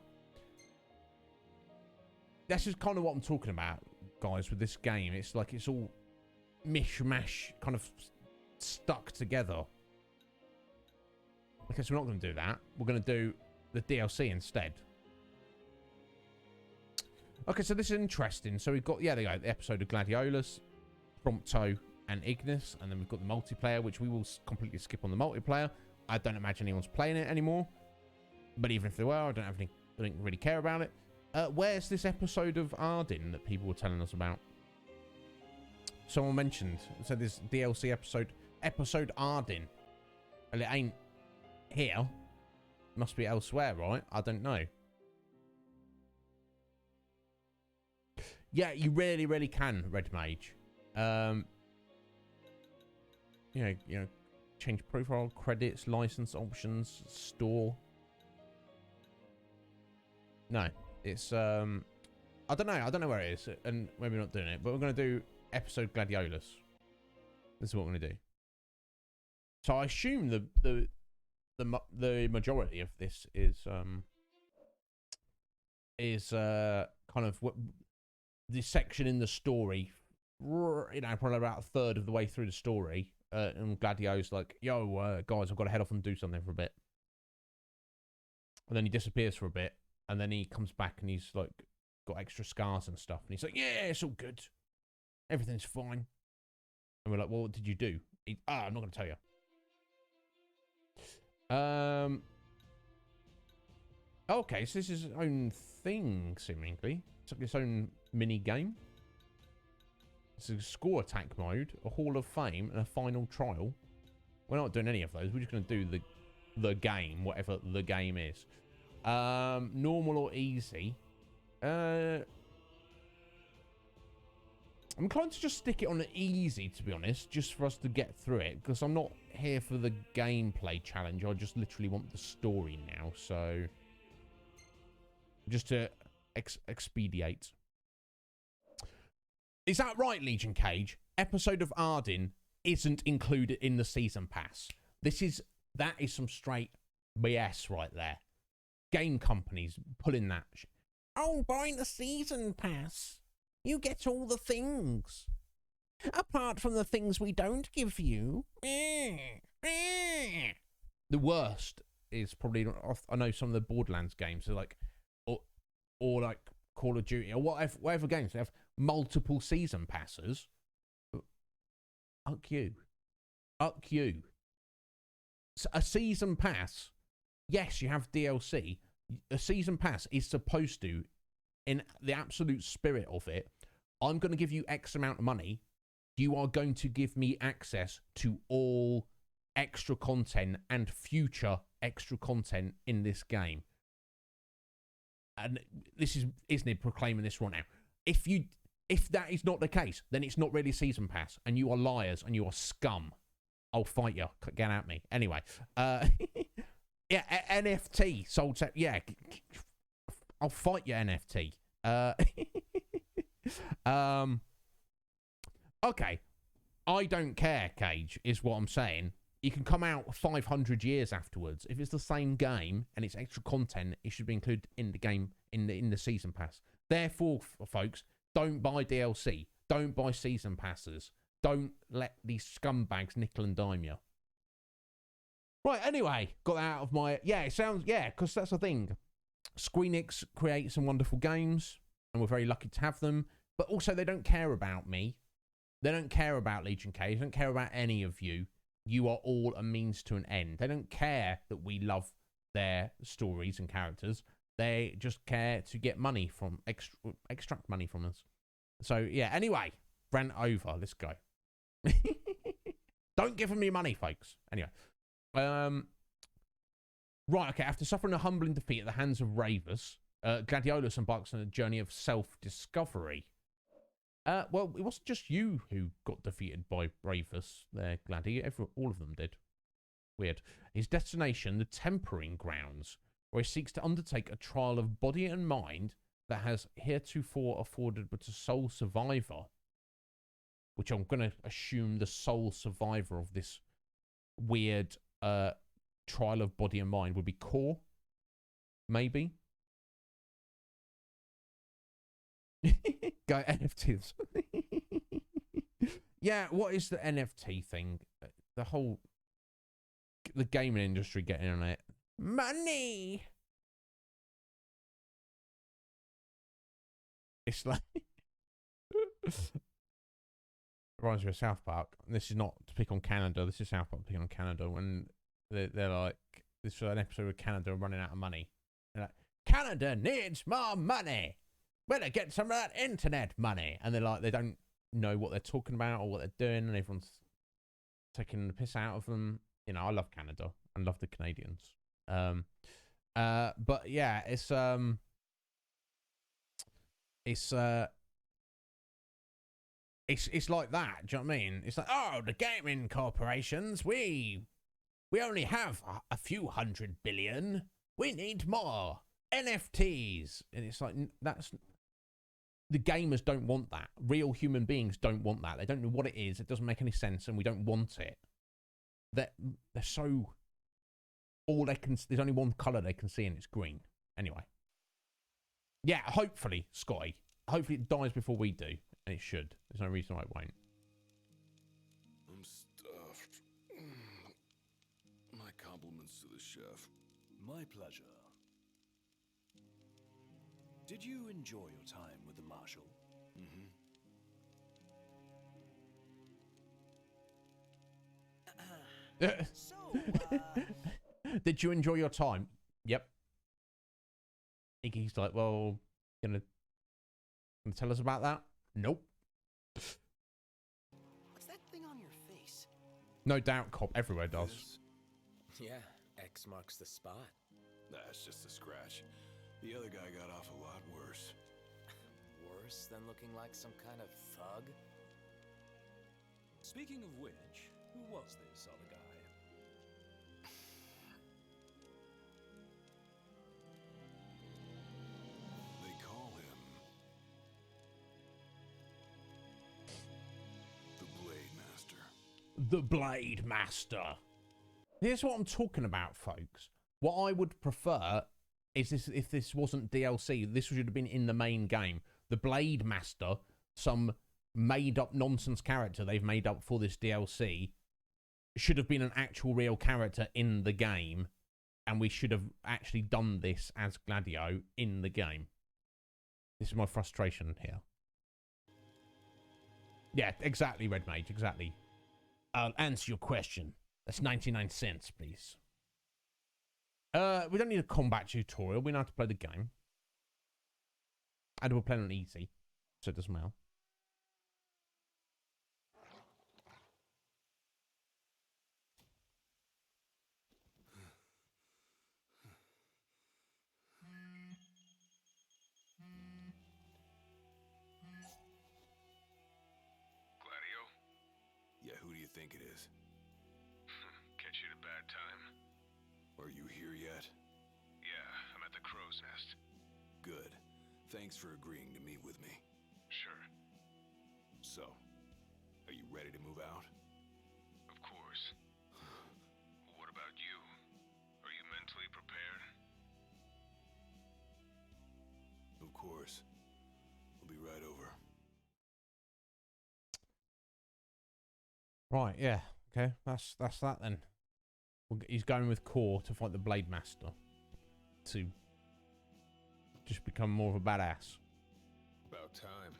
This is kind of what I'm talking about, guys, with this game. It's like it's all mishmash, kind of stuck together. Okay, so we're not going to do that. We're going to do the DLC instead. Okay, so this is interesting. So we've got, yeah, there you go, the episode of Gladiolus, Prompto, and Ignis. And then we've got the multiplayer, which we will completely skip on the multiplayer. I don't imagine anyone's playing it anymore. But even if they were, I don't really care about it. Where's this episode of Arden that people were telling us about? Someone mentioned. So this DLC episode Arden. Well, it ain't here. It must be elsewhere, right? I don't know. Yeah, you really can, Red Mage. You know, change profile, credits, license options, store. No, it's I don't know where it is, and maybe we're not doing it, but we're gonna do episode Gladiolus. This is what we're gonna do. So I assume the majority of this is kind of what this section in the story, you know, probably about a third of the way through the story, and Gladio's like, yo, guys, I've got to head off and do something for a bit. And then he disappears for a bit, and then he comes back and he's like got extra scars and stuff, and he's like, yeah, it's all good. Everything's fine. And we're like, well, what did you do? I'm not going to tell you. Okay, so this is its own thing, seemingly. It's like its own mini game. It's a score attack mode, a Hall of Fame, and a final trial. We're not doing any of those. We're just going to do the game, whatever the game is. Normal or easy. I'm inclined to just stick it on easy, to be honest, just for us to get through it, because I'm not here for the gameplay challenge. I just literally want the story now, so just to expedite. Is that right, Legion Cage? Episode of Arden isn't included in the season pass. That is some straight BS right there. Game companies pulling that. Oh, buy the season pass. You get all the things. Apart from the things we don't give you. The worst is probably, I know some of the Borderlands games are like, or like Call of Duty, or whatever games, they have multiple season passes. Up you. A season pass, yes, you have DLC. A season pass is supposed to, in the absolute spirit of it, I'm going to give you X amount of money. You are going to give me access to all extra content and future extra content in this game. And this is Iznib proclaiming this right now. If that is not the case, then it's not really a season pass, and you are liars and you are scum. I'll fight you. Get at me. Anyway, yeah, NFT sold. Yeah, I'll fight you, NFT. Okay, I don't care, Cage, is what I'm saying. You can come out 500 years afterwards. If it's the same game and it's extra content, it should be included in the game, in the season pass. Therefore, folks, don't buy DLC. Don't buy season passes. Don't let these scumbags nickel and dime you. Right, anyway, got that out of my... Yeah, it sounds... Yeah, because that's the thing. Squeenix create some wonderful games, and we're very lucky to have them. But also, they don't care about me. They don't care about Legion K. They don't care about any of you. You are all a means to an end. They don't care that we love their stories and characters. They just care to get money from... extract money from us. So yeah. Anyway, rant over. Let's go. Don't give them your money, folks. Anyway, right. Okay. After suffering a humbling defeat at the hands of Ravus, Gladiolus embarks on a journey of self-discovery. Well, it wasn't just you who got defeated by Ravus there, Gladi. All of them did. Weird. His destination, the Tempering Grounds, where he seeks to undertake a trial of body and mind that has heretofore afforded but a sole survivor, which I'm going to assume the sole survivor of this weird trial of body and mind would be Core, maybe. Go NFTs. Yeah, what is the NFT thing? The gaming industry getting on it. Money. It's like reminds me of South Park. This is not to pick on Canada. This is South Park picking on Canada when they're like, this is an episode of Canada running out of money. They're like, Canada needs more money. Better get some of that internet money. And they're like, they don't know what they're talking about or what they're doing, and everyone's taking the piss out of them. You know, I love Canada and love the Canadians. But yeah, it's like that. Do you know what I mean? It's like, oh, the gaming corporations, we only have a few 100 billion. We need more NFTs, and it's like that's. The gamers don't want that. Real human beings don't want that. They don't know what it is. It doesn't make any sense, and we don't want it. They're so... All they can... There's only one colour they can see, and it's green. Anyway. Yeah, hopefully, Scotty. Hopefully it dies before we do. And it should. There's no reason why it won't. I'm stuffed. My compliments to the chef. My pleasure. Did you enjoy your time with the Marshal? Mm-hmm. Did you enjoy your time? Yep. Iggy's like, well, gonna tell us about that? Nope. What's that thing on your face? No doubt, cop. Everywhere does. This? Yeah, X marks the spot. That's just a scratch. The other guy got off a lot worse. Worse than looking like some kind of thug? Speaking of which, who was this other guy? They call him the Blade Master. The Blade Master. Here's what I'm talking about, folks. What I would prefer is this: if this wasn't DLC, this should have been in the main game. The Blade Master, some made-up nonsense character they've made up for this DLC, should have been an actual real character in the game, and we should have actually done this as Gladio in the game. This is my frustration here. Yeah, exactly, Red Mage, exactly. I'll answer your question. That's 99 cents, please. We don't need a combat tutorial. We know how to play the game. And we're playing on easy, so it doesn't matter. Gladio? Yeah, who do you think it is? Catch you at a bad time. Are you here yet? Yeah, I'm at the crow's nest. Good. Thanks for agreeing to meet with me. Sure. So, are you ready to move out? Of course. What about you? Are you mentally prepared? Of course. We'll be right over. Right, yeah. Okay, that's that then. He's going with Core to fight the Blade Master. To just become more of a badass. About time.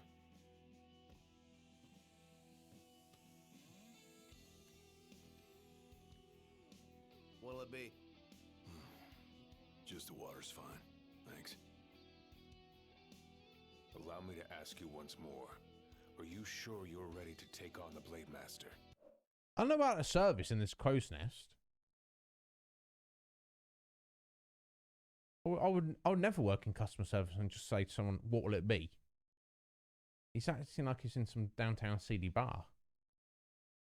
What'll it be? Just the water's fine. Thanks. Allow Allow me to ask you once more. Are you sure you're ready to take on the Blade Master? I don't know about the service in this crow's nest. I would never work in customer service and just say to someone, what will it be? He's acting like he's in some downtown seedy bar.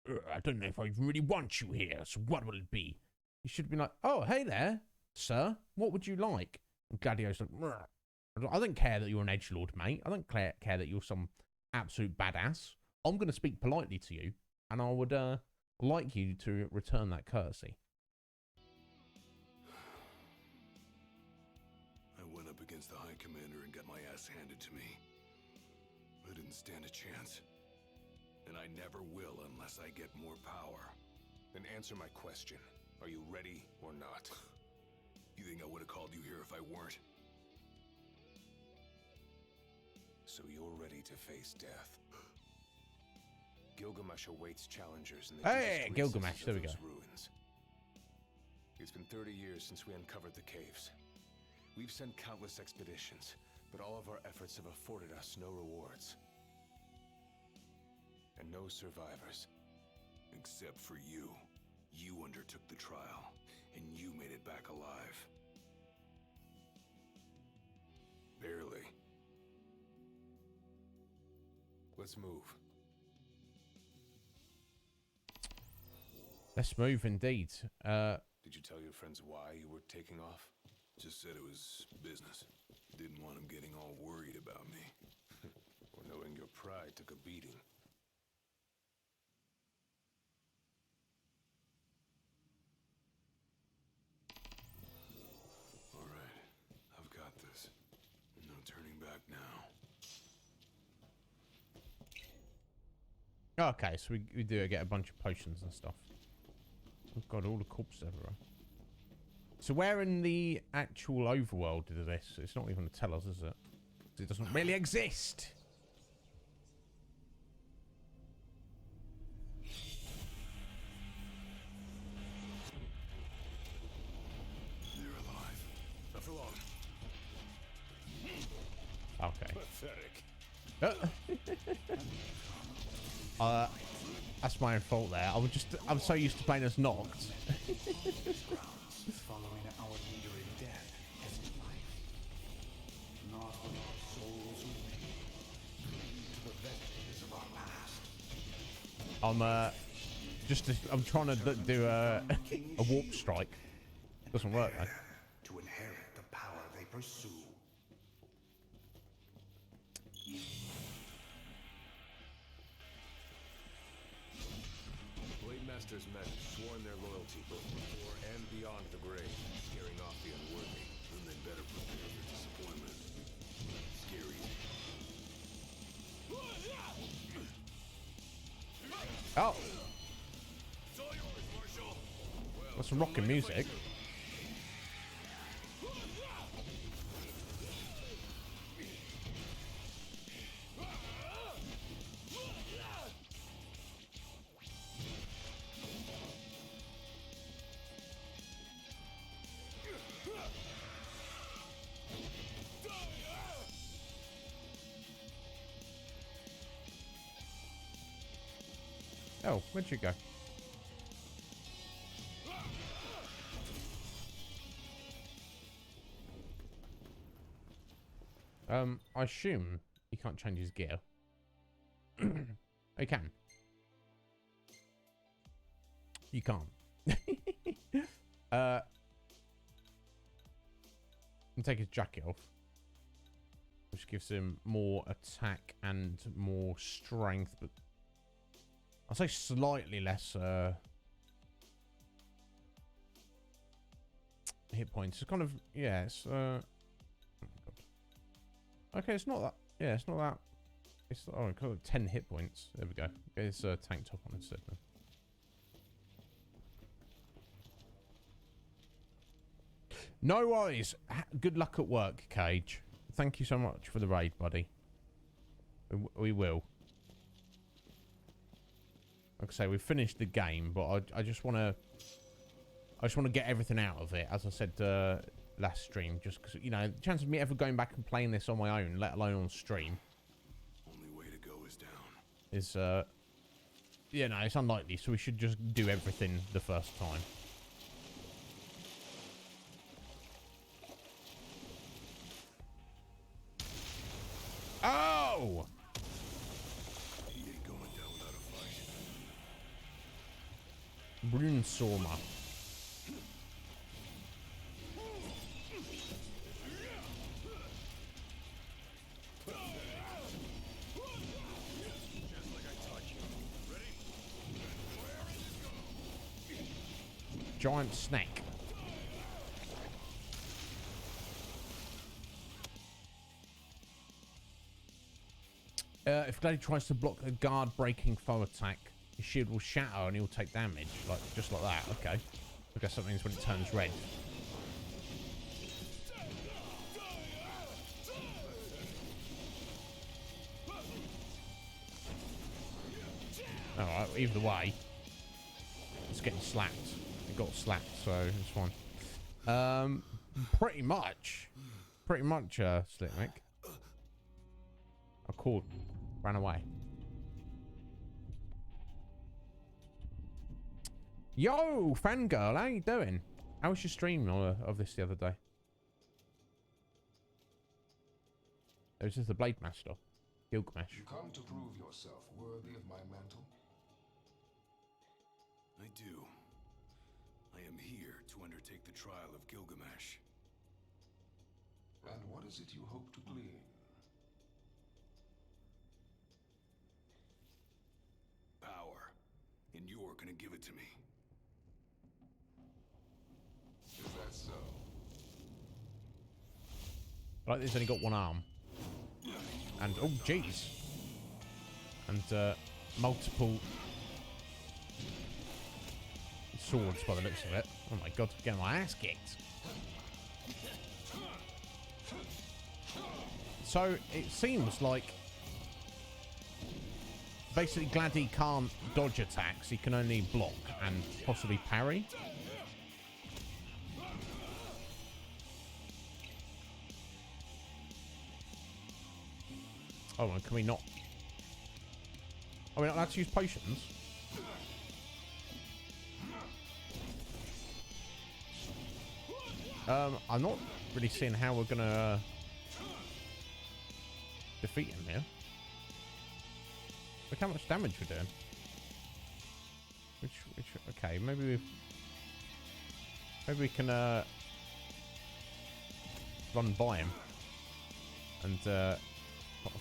I don't know if I really want you here, so what will it be? You should be like, oh, hey there, sir. What would you like? And Gladio's like, I don't care that you're an edgelord, mate. I don't care that you're some absolute badass. I'm going to speak politely to you, and I would like you to return that courtesy. I went up against the High Commander and got my ass handed to me. I didn't stand a chance. And I never will unless I get more power. Then answer my question. Are you ready or not? You think I would have called you here if I weren't? So you're ready to face death. Gilgamesh awaits challengers in the Hey, Gilgamesh, there we go. Ruins. It's been 30 years since we uncovered the caves. We've sent countless expeditions, but all of our efforts have afforded us no rewards. And no survivors. Except for you. You undertook the trial, and you made it back alive. Barely. Let's move. Let's move indeed. Did you tell your friends why you were taking off? Just said it was business. Didn't want them getting all worried about me. Or knowing your pride took a beating. All right, I've got this. No turning back now. Okay, so we do get a bunch of potions and stuff. Oh god, all the corpses everywhere. So where in the actual overworld is this? It's not even going to tell us, is it? 'Cause it doesn't really exist. They're alive. Not for long. Okay. Pathetic. That's my own fault there. I'm so used to playing as Noct. Following our leader in death as in life. Not when our souls remain to the vestiges of our past. I'm trying to do a warp strike. Doesn't work though. To inherit the power they pursue. Blade Masters men have sworn their loyalty both before and beyond the grave, scaring off the unworthy. Then they better prepare for disappointment. Scary. Oh. That's some rocking music. Oh, where'd you go? I assume he can't change his gear. He can. You can't. And take his jacket off, which gives him more attack and more strength, but I'll say slightly less hit points. It's kind of, yeah, it's oh God. Okay, it's not that, yeah, it's not that, it's, oh, I call it 10 hit points. There we go. Get his tank top on instead then. No worries. Good luck at work, Cage. Thank you so much for the raid, buddy. We will. Like I say, we've finished the game, but I just want to get everything out of it, as I said last stream, just because, you know, the chance of me ever going back and playing this on my own, let alone on stream, is down. is, you know, it's unlikely, so we should just do everything the first time. Oh! He ain't going down without a fight. Runestormer. Giant snake. If Glady tries to block a guard-breaking foe attack, his shield will shatter and he'll take damage, like just like that. Okay, I guess that means when it turns red. All right, either way, it's getting slapped. It got slapped, so it's fine. Pretty much, Slick Mick. I called, ran away. Yo, fangirl, how you doing? How was your stream of this the other day? It was just the Blade Master, Gilgamesh. You come to prove yourself worthy of my mantle? I do. I am here to undertake the trial of Gilgamesh. And what is it you hope to glean? Power. And you're gonna give it to me. Is that so? Like this, only got one arm. And, oh, jeez. And, multiple swords by the looks of it. Oh my god, getting my ass kicked. So, it seems like basically Glady can't dodge attacks, he can only block and possibly parry. Oh, and can we not? Are we not allowed to use potions? I'm not really seeing how we're gonna defeat him here. Look how much damage we're doing. Okay, maybe we can run by him and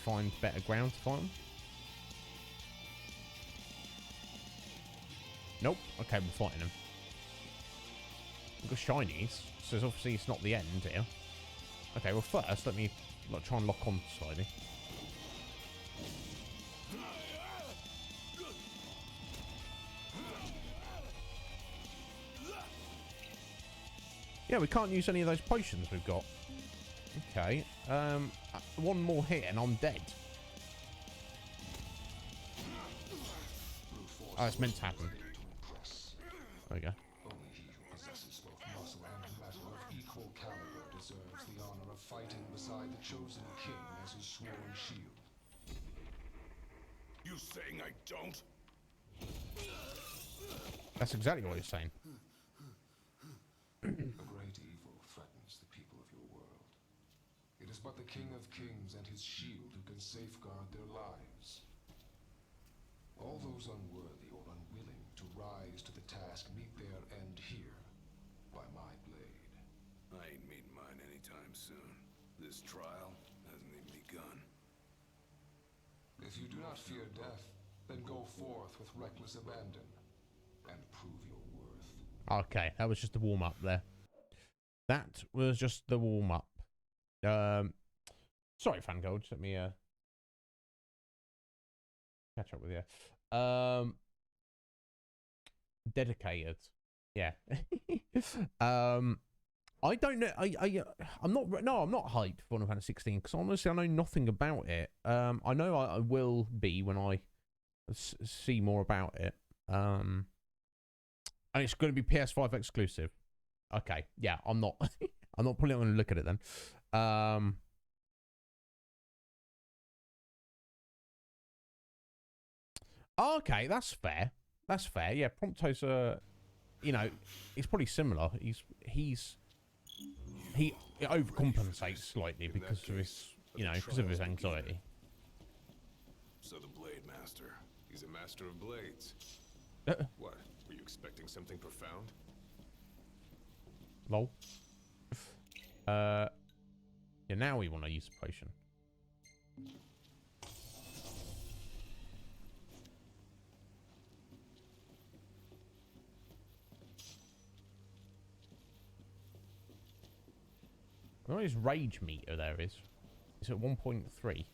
find better ground to fight him. Nope. Okay, we're fighting him. We've got shinies, so obviously it's not the end here. Okay, well first let me try and lock on slightly. Yeah, we can't use any of those potions we've got. Okay, one more hit and I'm dead. Oh, it's meant to happen. There we go. Only he who possesses both muscle and metal of equal caliber deserves the honor of fighting beside the chosen king as his sworn shield. You saying I don't? That's exactly what he's saying. A great evil threatens the people of your world. It is but the King of Kings and his shield who can safeguard their lives. All those unworthy or unwilling to rise to the task meet their end here, by my blade. I ain't meeting mine anytime soon. This trial hasn't even begun. If you do not fear death, then go forth with reckless abandon and prove your worth. Okay, that was just the warm up there. That was just the warm up. Sorry, Fangirl, just let me catch up with you. Dedicated, yeah. I don't know. I'm not hyped for Final Fantasy 16 because honestly I know nothing about it. I know I will be when I see more about it. And it's going to be PS5 exclusive. Okay, yeah, I'm not. I'm not probably going to look at it then. Oh, okay, that's fair. That's fair. Yeah, Prompto's you know, he's probably similar. He overcompensates slightly because of his, you know, because of his anxiety. So the Blade Master, he's a master of blades. What? Were you expecting something profound? Lol. Yeah, now we want to use the potion. What his rage meter there is? It's at 1.3.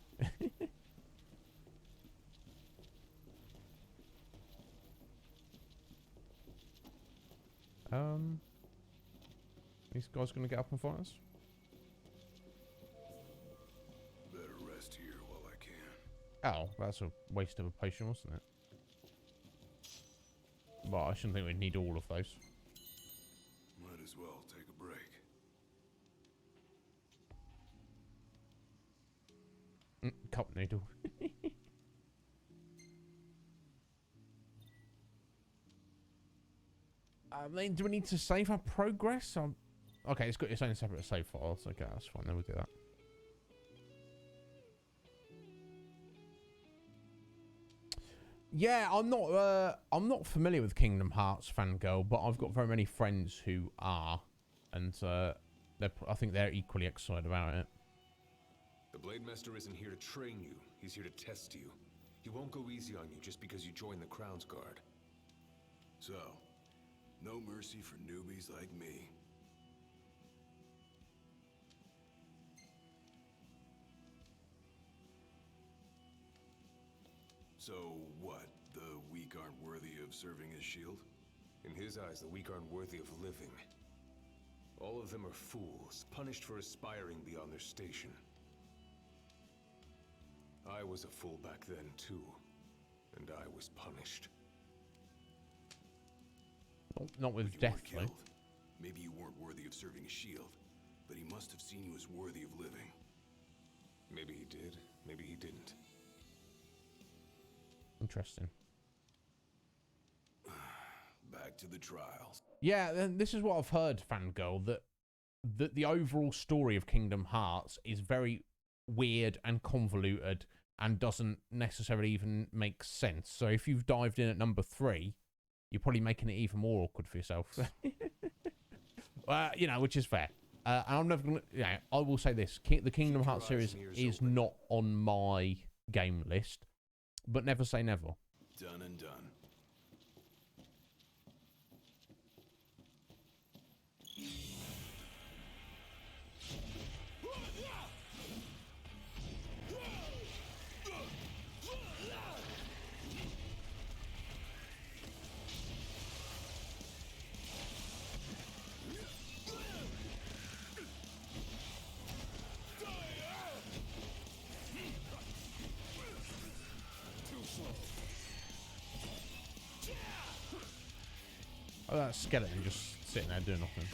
These guys gonna get up and fight us? Better rest here while I can. Oh, that's a waste of a potion, wasn't it? Well, I shouldn't think we'd need all of those. Might as well take a break. Cup noodle. I mean, do we need to save our progress? Okay, it's got its own separate save files. Okay, that's fine. Then we'll do that. Yeah, I'm not familiar with Kingdom Hearts, fangirl, but I've got very many friends who are, and I think they're equally excited about it. The Blade Master isn't here to train you. He's here to test you. He won't go easy on you just because you join the Crown's Guard. So, no mercy for newbies like me. So what? The weak aren't worthy of serving as shield? In his eyes, the weak aren't worthy of living. All of them are fools, punished for aspiring beyond their station. I was a fool back then, too. And I was punished. Not with You death, weren't though. killed. Maybe you weren't worthy of serving a shield, but he must have seen you as worthy of living. Maybe he did, maybe he didn't. Interesting. Back to the trials. Yeah, then this is what I've heard, fangirl, that the overall story of Kingdom Hearts is very weird and convoluted and doesn't necessarily even make sense. So if you've dived in at number 3, you're probably making it even more awkward for yourself. You know, which is fair. And I'm never gonna. Yeah, I will say this: the Kingdom Hearts series is not on my game list, but never say never. Done and done. Oh, that skeleton just sitting there doing nothing.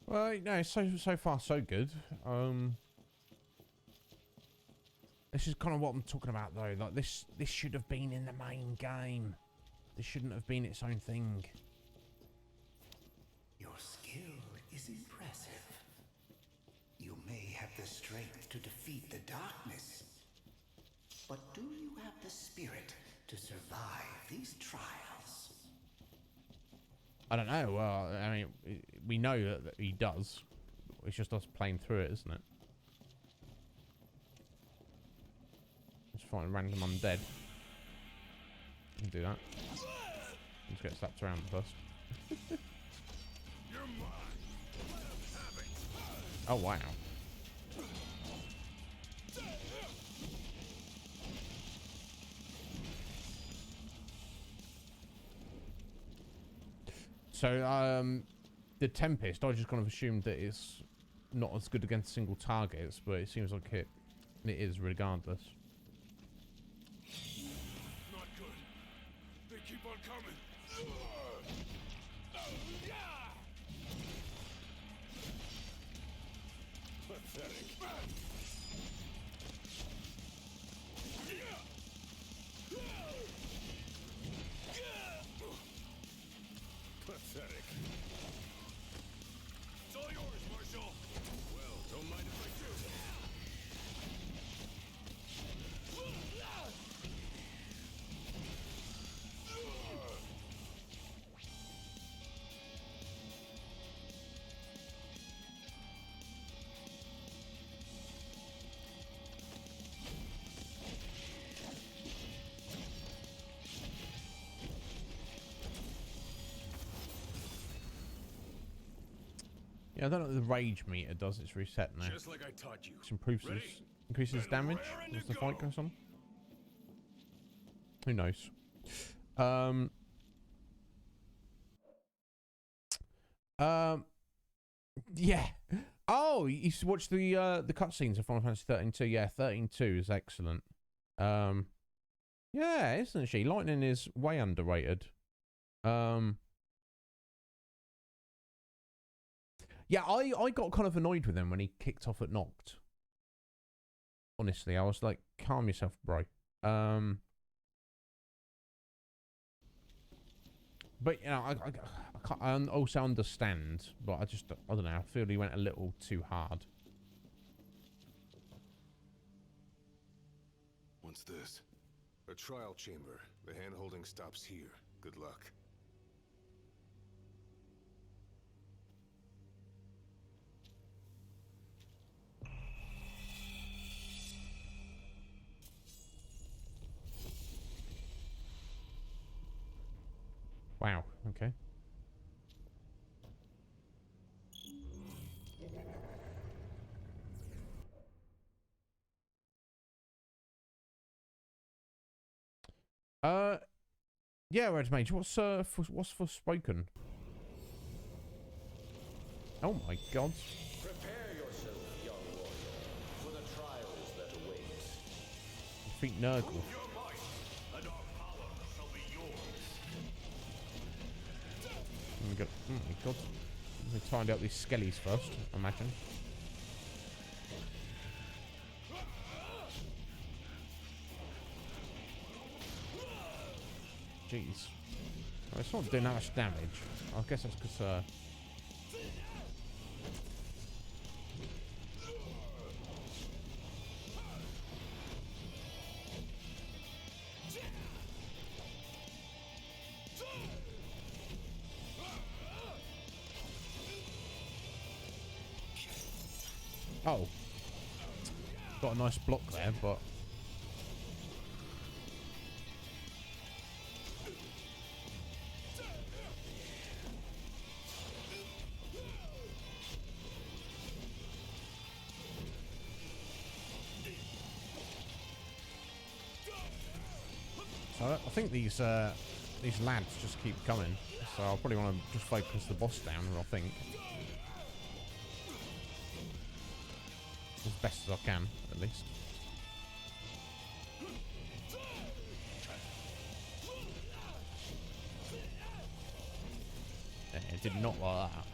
Well, no, so far so good. This is kind of what I'm talking about, though. Like this should have been in the main game. This shouldn't have been its own thing. Your skill is impressive. You may have the strength to defeat the darkness, but do you have the spirit to survive these trials? I don't know. Well, I mean, we know that he does. It's just us playing through it, isn't it? Just find random undead. You can do that. Let's get slapped around first. Oh, wow. So, the Tempest, I just kind of assumed that it's not as good against single targets, but it seems like it is regardless. Not good. They keep on coming. Pathetic. Pathetic. It's all yours, Marshal. Well, don't mind if I do. Yeah, I don't know what the rage meter does. It's reset now. Just like I taught you. It improves Ready? increases And damage raring as to the fight go. goes on. Who knows? Yeah. Oh, you should watch the cutscenes of Final Fantasy 13 too. Yeah, 13-2 is excellent. Yeah, isn't she? Lightning is way underrated. Yeah, I got kind of annoyed with him when he kicked off at Noct. Honestly, I was like, calm yourself, bro. But, you know, I also understand, but I don't know, I feel he went a little too hard. What's this? A trial chamber. The hand-holding stops here. Good luck. Wow, okay. Yeah, Red Mage, what's Forspoken? Oh my god. Prepare yourself, young warrior, for the trials that await. Defeat Nurgle. Your might, and our power shall be yours. Oh my god. We tied out these skellies first, I imagine. Jeez. Well, it's not doing that much damage. I guess that's because oh. Got a nice block there, but so I think these lads just keep coming. So I'll probably want to just focus the boss down, I think. As best as I can, at least. Yeah, it did not like that.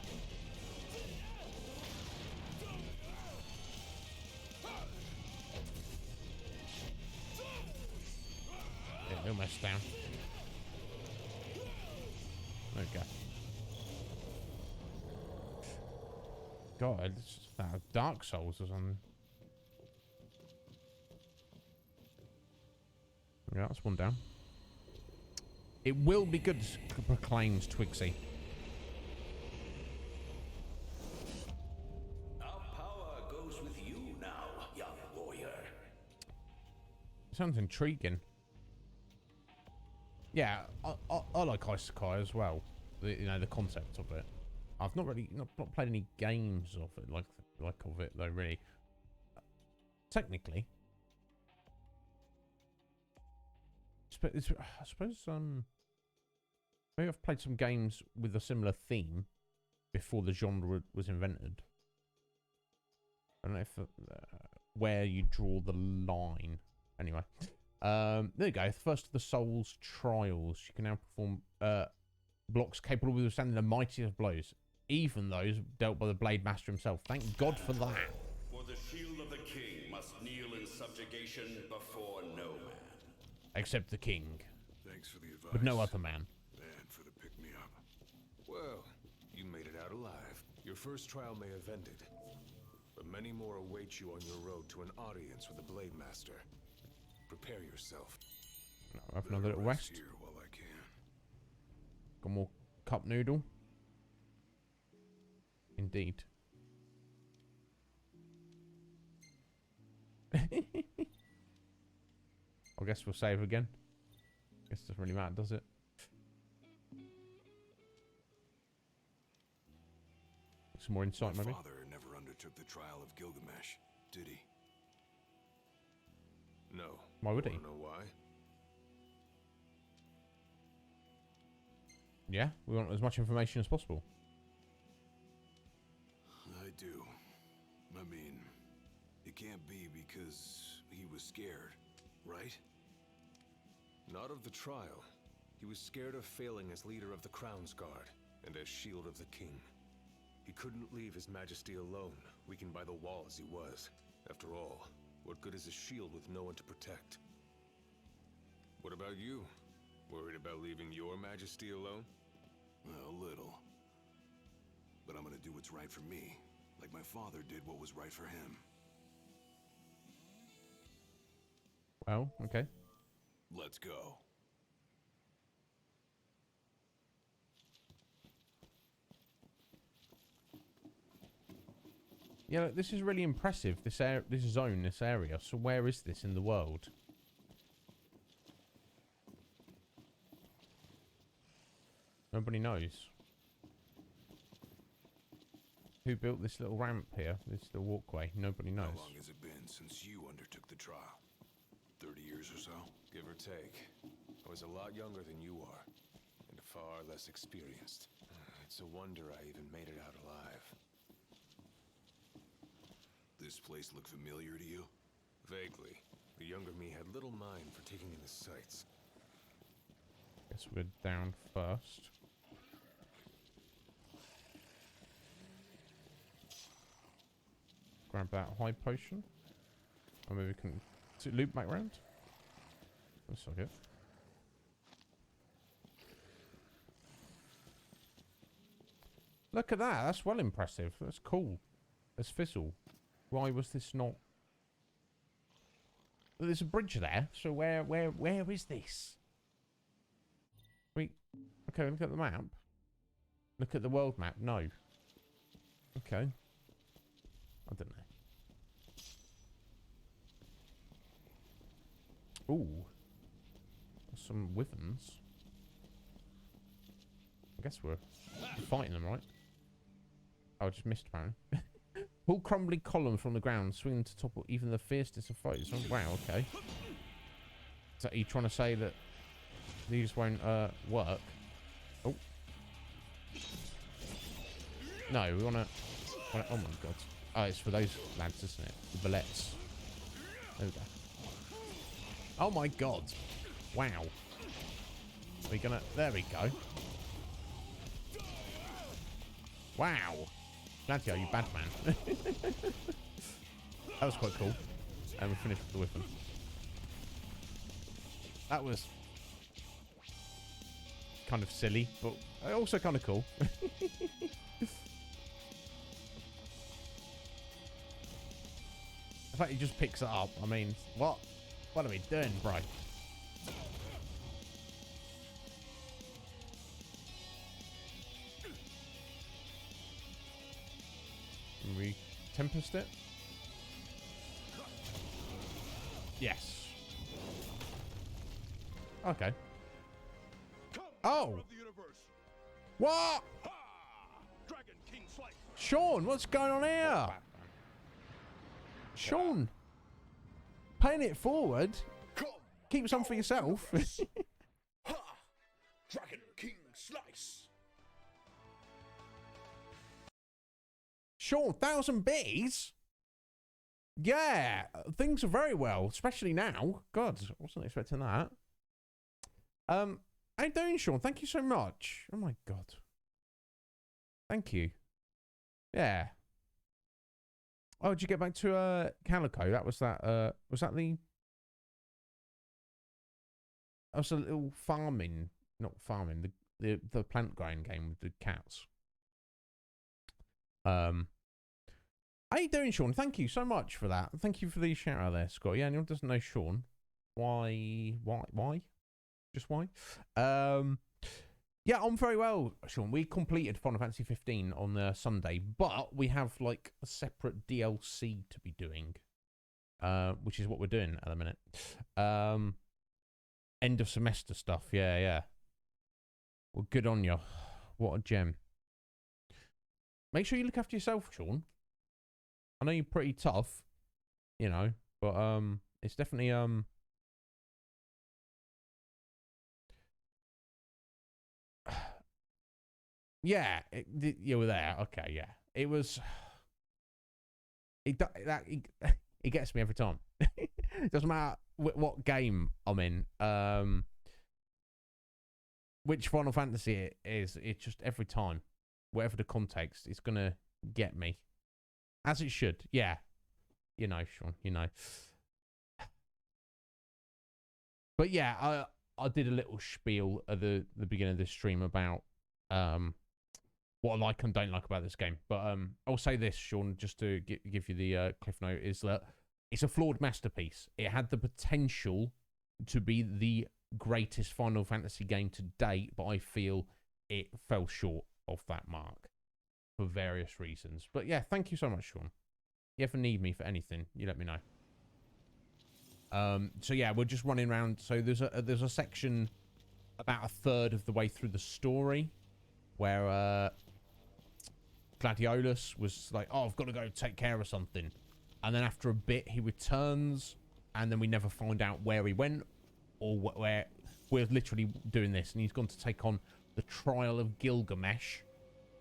Yeah, almost down. There we go. God, it's that Dark Souls or something. Yeah, that's one down. It will be good, proclaims Twixie. Our power goes with you now, young warrior. Sounds intriguing. Yeah, I like Isekai as well. You know, the concept of it. I've not really not played any games of it like of it though. Really, technically, I suppose Maybe I've played some games with a similar theme before the genre was invented. I don't know if where you draw the line. Anyway, there you go. First of the Souls trials. You can now perform blocks capable of withstanding the mightiest blows, even those dealt by the Blade Master himself. Thank God for that. For the shield of the king must kneel in subjugation before no man. Except the king. Thanks for the advice. But no other man. And for the pick-me-up. Well, you made it out alive. Your first trial may have ended, but many more await you on your road to an audience with the Blade Master. Prepare yourself. Have another little rest. Here while I can. Got more cup noodle. Indeed. I guess we'll save again. Guess it doesn't really matter, does it? Some more insight, My maybe? father never undertook the Trial of Gilgamesh, did he? No. Why would he? Wanna know why? Yeah, we want as much information as possible. I do. I mean, it can't be because he was scared, right? Not of the trial. He was scared of failing as leader of the Crown's Guard and as shield of the king. He couldn't leave his majesty alone, weakened by the wall as he was. After all, what good is a shield with no one to protect? What about you? Worried about leaving your majesty alone? Well, a little. But I'm gonna do what's right for me, like my father did what was right for him. Well, okay. Let's go. Yeah, look, this is really impressive. This zone, this area. So where is this in the world? Nobody knows. Who built this little ramp here? This little walkway? Nobody knows. How long has it been since you undertook the trial? 30 years or so? Give or take. I was a lot younger than you are, and far less experienced. It's a wonder I even made it out alive. This place look familiar to you? Vaguely. The younger me had little mind for taking in the sights. Guess we're down first. Grab that high potion. Or maybe we can loop back round. Looks like it. Look at that. That's well impressive. That's cool. That's fizzle. Why was this not? There's a bridge there. So where is this? Okay, look at the map. Look at the world map. No. Okay. I don't know. Ooh. Some wyverns. I guess we're fighting them, right? Oh, I just missed, apparently. Pull crumbling column from the ground, swing to topple even the fiercest of foes. Oh, wow, okay. Is that you trying to say that these won't work? Oh. No, we want to... Oh my god. Oh, it's for those lads, isn't it? The bullets. There we go. Oh my god. Wow. Are we gonna... There we go. Wow. Bloody hell, you bad man. That was quite cool. And we finished with the weapon. That was kind of silly, but also kind of cool. The fact he just picks it up, I mean, what? What are we doing, bro? Can we tempest it? Yes. Okay. Oh! What? Sean, what's going on here? Sean, paying it forward. Keep some for yourself. Dragon King Sean, 1,000 bits? Yeah, things are very well, especially now. God, I wasn't expecting that. How you doing, Sean? Thank you so much. Oh my God. Thank you. Yeah. Oh, did you get back to Calico? That was that the that was a little farming, not farming, the plant growing game with the cats. How you doing, Sean? Thank you so much for that. Thank you for the shout out there, Scott. Yeah, anyone doesn't know Sean? Why? Just why? Yeah, I'm very well, Sean. We completed Final Fantasy 15 on Sunday, but we have like a separate DLC to be doing, which is what we're doing at the minute. End of semester stuff. Yeah. Well, good on you. What a gem. Make sure you look after yourself, Sean. I know you're pretty tough, you know, but it's definitely yeah, you were there. Okay, yeah, it was. It gets me every time. It doesn't matter what game I'm in, which Final Fantasy it is. It's just every time, whatever the context, it's gonna get me. As it should, yeah. You know, Sean, you know. But yeah, I did a little spiel at the beginning of this stream about what I like and don't like about this game. But I'll say this, Sean, just to give you the cliff note, is that it's a flawed masterpiece. It had the potential to be the greatest Final Fantasy game to date, but I feel it fell short of that mark. For various reasons. But yeah, thank you so much, Sean. You ever need me for anything, you let me know. So yeah, we're just running around. So there's a section about a third of the way through the story where Gladiolus was like, oh, I've got to go take care of something. And then after a bit, he returns, and then we never find out where he went or where. We're literally doing this, and he's gone to take on the Trial of Gilgamesh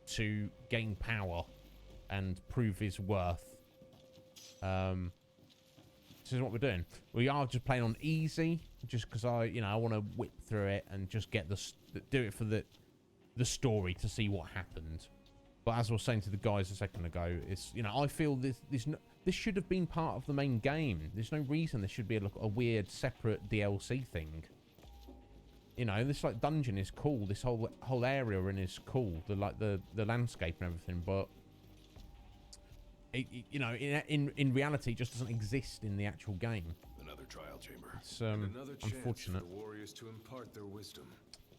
to gain power and prove his worth. This is what we're doing. We are just playing on easy, just because I want to whip through it and just get do it for the story to see what happened. But as I was saying to the guys a second ago, it's I feel this should have been part of the main game. There's no reason this should be a weird separate DLC thing. This like dungeon is cool. This whole area in is cool. The landscape and everything, but in reality, it just doesn't exist in the actual game. Another trial chamber. It's another unfortunate. For the warriors to impart their wisdom.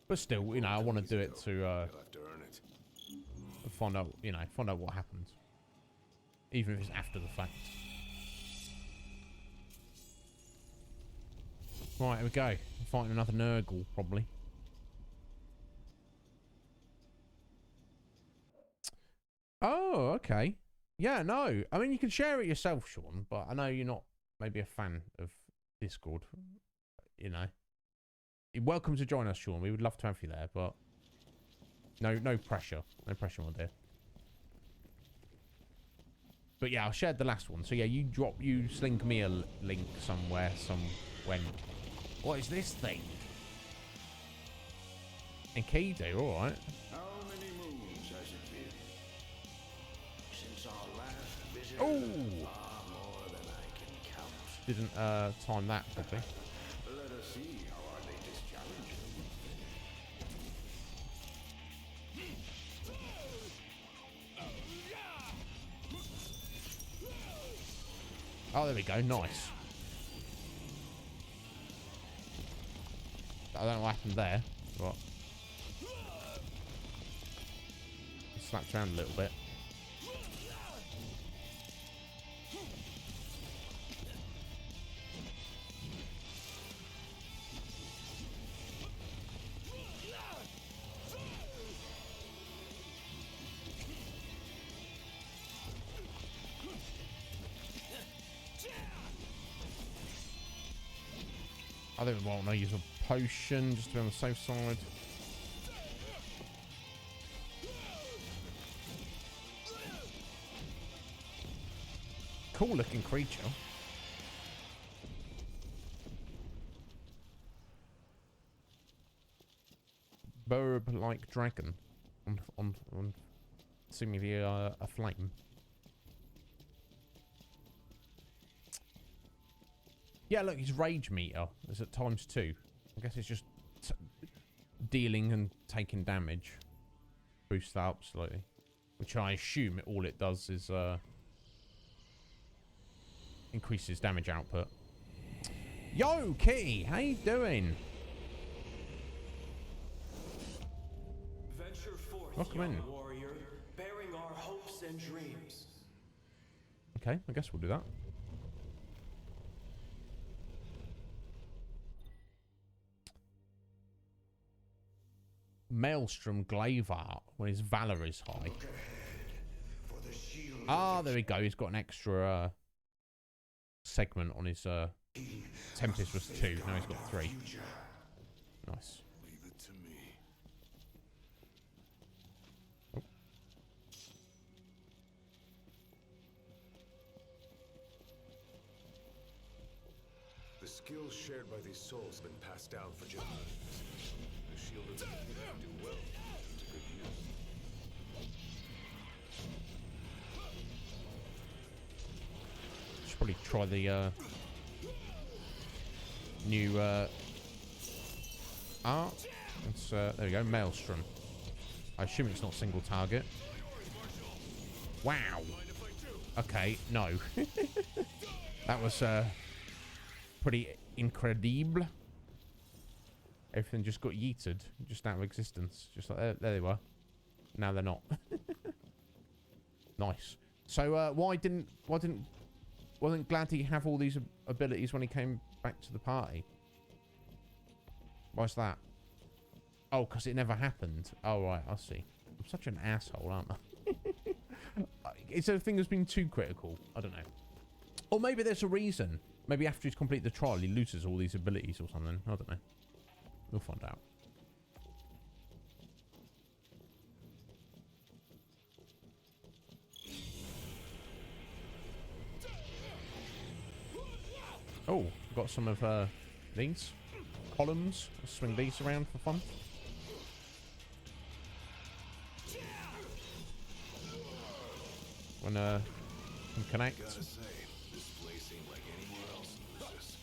But still, I want to do it to You'll have to earn it. find out what happened, even if it's after the fact. Right, here we go. Fighting another Nurgle, probably. Oh, okay. Yeah, no. I mean, you can share it yourself, Sean, but I know you're not maybe a fan of Discord. You're welcome to join us, Sean. We would love to have you there, but no pressure. No pressure, my dear. But yeah, I shared the last one. So yeah, you slink me a link somewhere, when. What is this thing? Enkidu, alright. How many moons has it been since our last visit? Oh! Far more than I can count. Didn't time that properly. Let us see how our latest challenge will finish. Oh, there we go. Nice. I don't know what happened there, but slapped around a little bit. I think we want to use a potion just to be on the safe side. Cool looking creature. Burb-like dragon on seemingly a flame. Yeah, look, his rage meter is at ×2. I guess it's just dealing and taking damage. Boost that up slightly. Which I assume all it does is increases damage output. Yo, Kitty, how you doing? Venture forth, Welcome in. warrior, bearing our hopes and dreams. Okay, I guess we'll do that. Maelstrom glaive art when his valor is high. Ah, there we go. He's got an extra segment on his Tempest was 2. Now he's got 3. Nice. Leave it to me. Oh. The skills shared by these souls have been passed down for generations. The shield of the king can do well. It's good use. Should probably try the new art. It's there we go, Maelstrom. I assume it's not single target. Wow. Okay, no. That was pretty incredible. Everything just got yeeted, just out of existence. Just like there they were. Now they're not. Nice. So wasn't Gladdy have all these abilities when he came back to the party? Why's that? Oh, because it never happened. Oh right, I see. I'm such an asshole, aren't I? It's a thing that's been too critical. I don't know. Or maybe there's a reason. Maybe after he's completed the trial, he loses all these abilities or something. I don't know. We'll find out. Oh, got some of these columns. Let's swing these around for fun. When can connect. Gotta say, this place seemed like anywhere else in Lucis.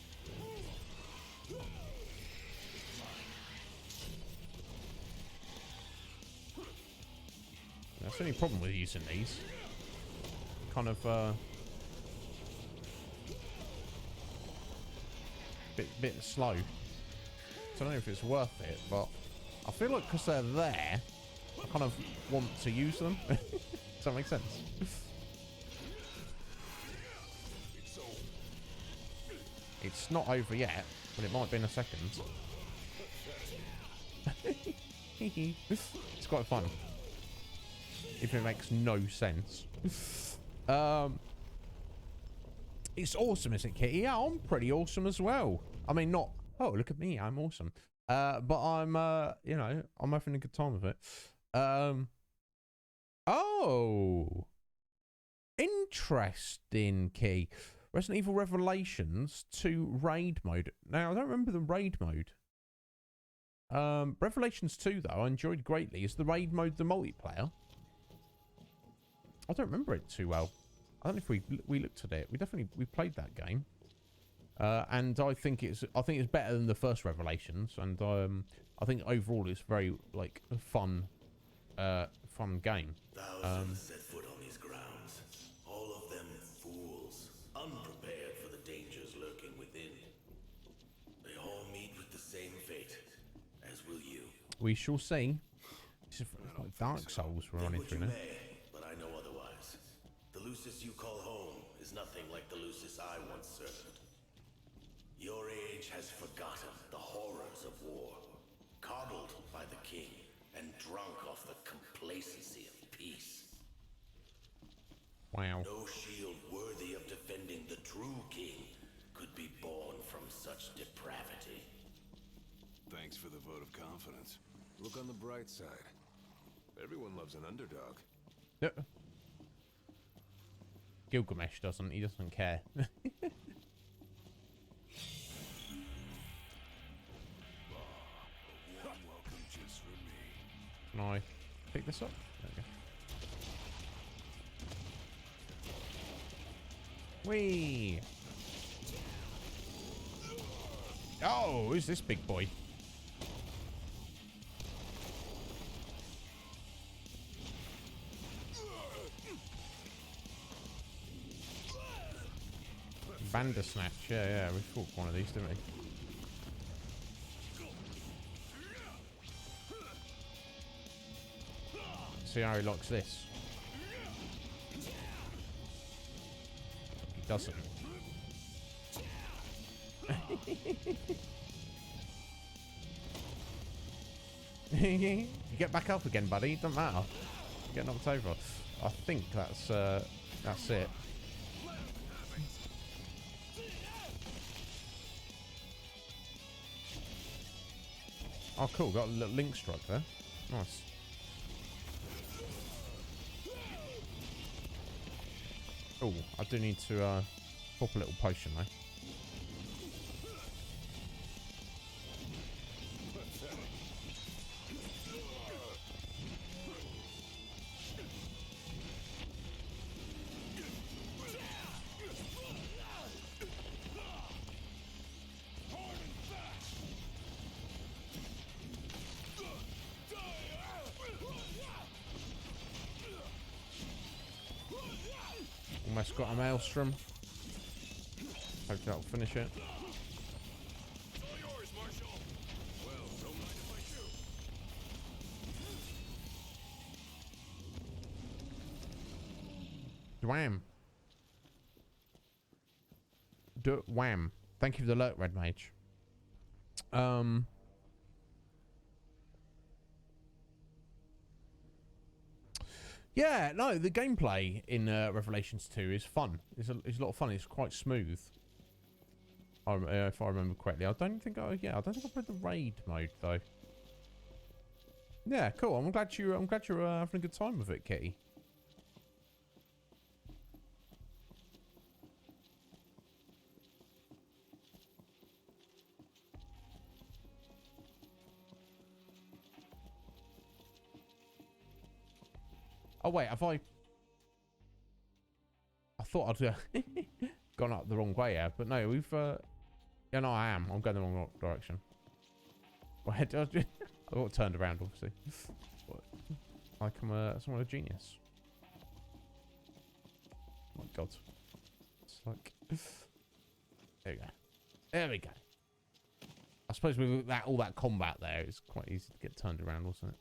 That's the only problem with using these. Kind of bit slow. So I don't know if it's worth it, but I feel like because they're there, I kind of want to use them. Does that make sense? It's not over yet, but it might be in a second. It's quite fun. If it makes no sense. It's awesome, isn't it, Kitty? Yeah, I'm pretty awesome as well. I mean, not, oh, look at me, I'm awesome. But I'm, you know, I'm having a good time with it. Oh. Interesting, Key. Resident Evil Revelations 2 raid mode. Now, I don't remember the raid mode. Revelations 2, though, I enjoyed greatly. Is the raid mode the multiplayer? I don't remember it too well. I don't know if we looked at it. We played that game. And I think it's better than the first Revelations, and I think overall it's very like a fun game. Thousands set foot on these grounds, all of them fools, unprepared for the dangers lurking within. They all meet with the same fate, as will you. We shall see. It's like Dark Souls we're running through now. But I know otherwise. The Lucis you call home is nothing like the Lucis I once served. Your age has forgotten the horrors of war, coddled by the king, and drunk off the complacency of peace. Wow. No shield worthy of defending the true king could be born from such depravity. Thanks for the vote of confidence. Look on the bright side. Everyone loves an underdog. Gilgamesh doesn't. He doesn't care. Can I pick this up? There we go. Whee! Oh, who's this big boy? Bandersnatch, yeah, we fought one of these, didn't we? See how he locks this. He doesn't. You get back up again, buddy. Doesn't matter. You get knocked over. I think that's it. Oh, cool. Got a little link strike there. Nice. Oh, I do need to pop a little potion though. Almost got a maelstrom. Hope that'll finish it. Dwam. Wham. Thank you for the alert, Red Mage. Yeah, no, the gameplay in Revelations 2 is fun. It's a lot of fun. It's quite smooth. If I remember correctly. I don't think I played the raid mode though. Yeah, cool. I'm glad you're having a good time with it, Kitty. Oh wait, have I thought I'd gone up the wrong way here, but no, we've yeah, no, I am. I'm going the wrong direction. Wait, I got turned around, obviously. Like I'm somewhat a genius. Oh my god. It's like there we go. There we go. I suppose with all that combat there, it's quite easy to get turned around, wasn't it?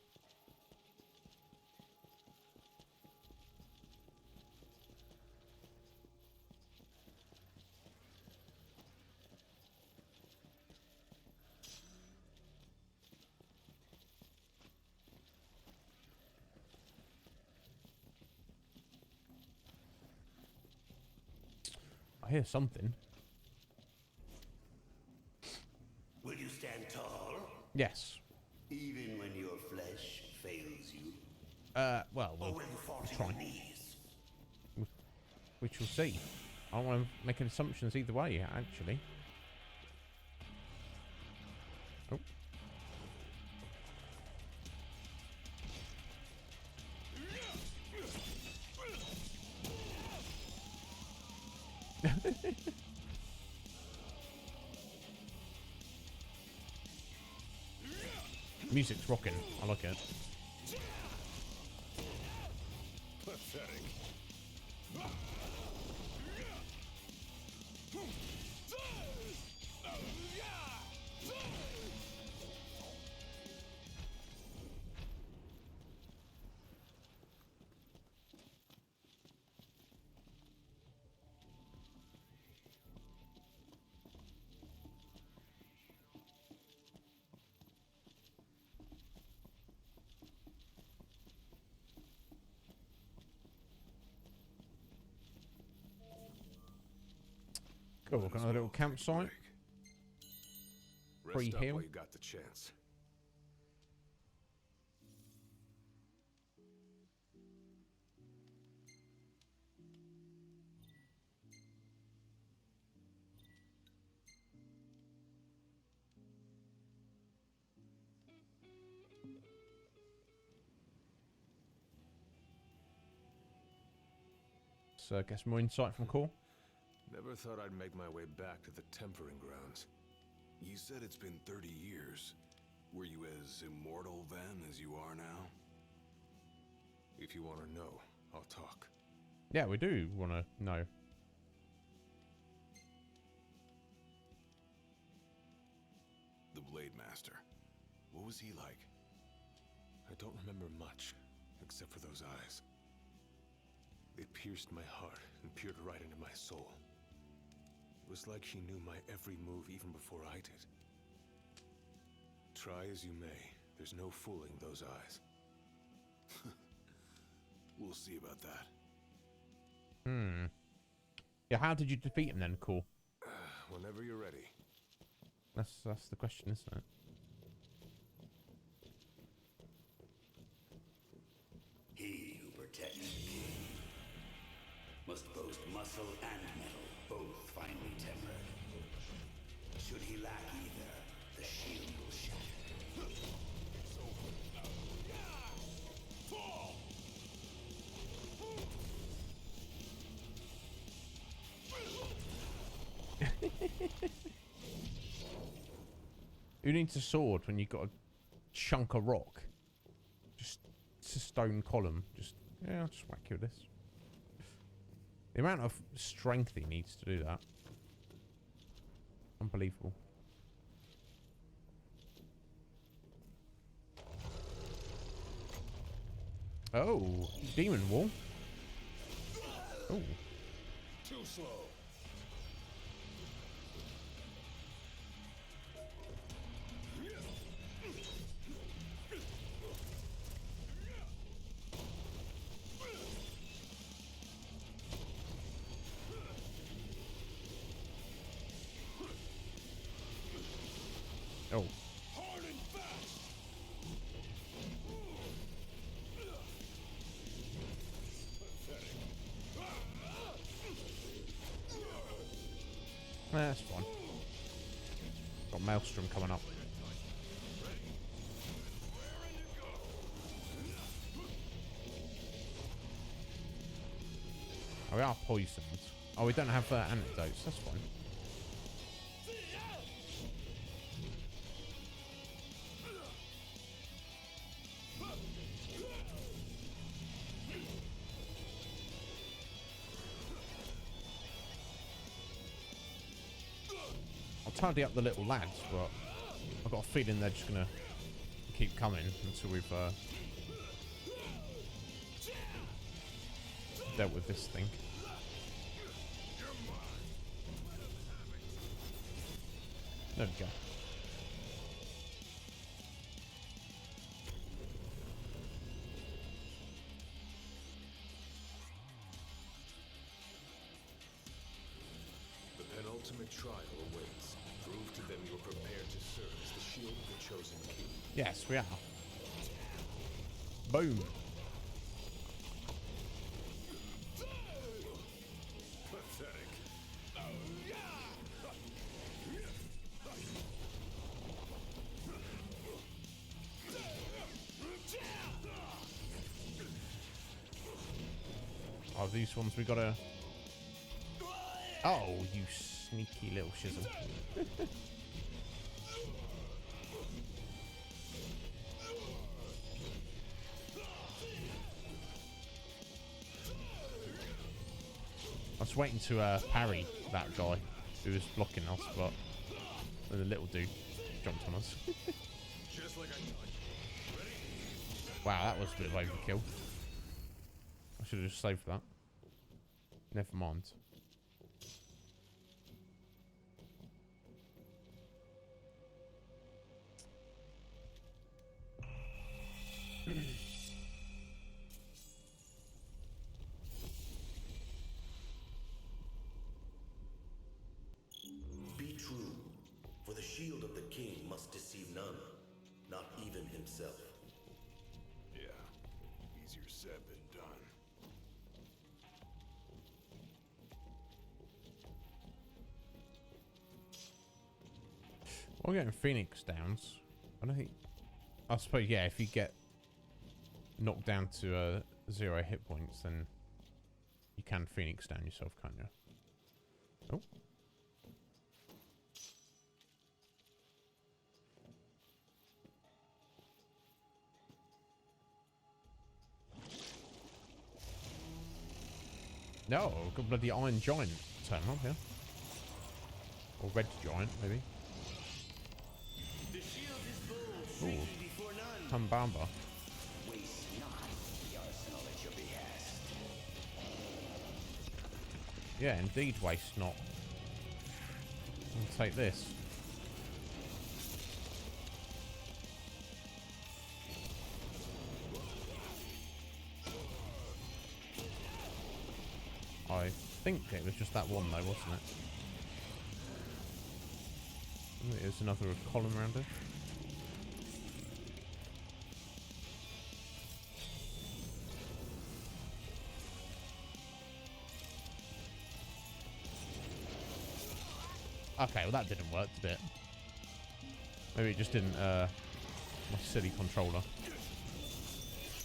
I hear something. Will you stand tall? Yes. Even when your flesh fails you? Well, Or will you fall to your knees? We shall see. I don't want to make any assumptions either way, actually. Oh. Music's rocking. I like it. Pathetic. Cool, we've got a little campsite. Rest Free up heal. while you got the chance. Let's get some more insight from Cole. Never thought I'd make my way back to the tempering grounds. You said it's been 30 years. Were you as immortal then as you are now? If you want to know, I'll talk. Yeah, we do want to know. The Blade Master. What was he like? I don't remember much, except for those eyes. They pierced my heart and peered right into my soul. It was like she knew my every move even before I did. Try as you may, there's no fooling those eyes. We'll see about that. Yeah, how did you defeat him then, Cole? Whenever you're ready. That's the question, isn't it? He who protects the king must boast muscle and metal, both finely tempered. Should he lack either, the shield will shatter. Who needs a sword when you've got a chunk of rock? Just it's a stone column. I'll just whack you with this. The amount of strength he needs to do that. Unbelievable. Oh, demon wall. Oh. Too slow. Oh. Hard and fast. That's fine. Got Maelstrom coming up. Oh, we are poisoned. Oh, we don't have antidotes. That's fine. I'll tidy up the little lads, but I've got a feeling they're just gonna keep coming until we've dealt with this thing. There we go. The penultimate trial awaits. Prove to them you're prepared to serve as the shield of the chosen king. Yes, we are. Boom. Pathetic. Oh, these ones we gotta... Oh, you sneaky little shizzle. I was waiting to parry that guy who was blocking us, but the little dude jumped on us. Just like I thought. Wow, that was a bit of overkill. I should have just saved that. Never mind. Be true, for the shield of the king must deceive none, not even himself. Yeah. Easier said than done. We're getting Phoenix Downs. I don't think... I suppose, yeah, if you get knocked down to 0 hit points, then You can Phoenix down yourself, can't you? Oh. No, got bloody Iron Giant turn on here. Or Red Giant, maybe. Ooh. Humbamba. Waste not the arsenal at your behest. Yeah, indeed, waste not. I'll take this. I think it was just that one though, wasn't it? There's another column around it. Okay, well that didn't work, did it? Maybe it just didn't, my silly controller.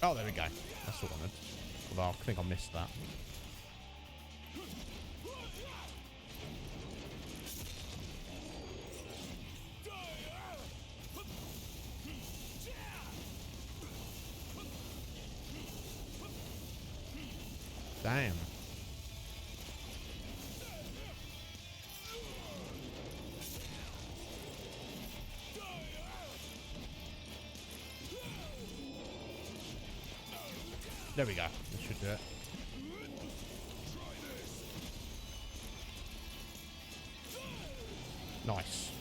Oh, there we go. That's what I meant. Although I think I missed that. Damn. There we go. This should do it. Nice.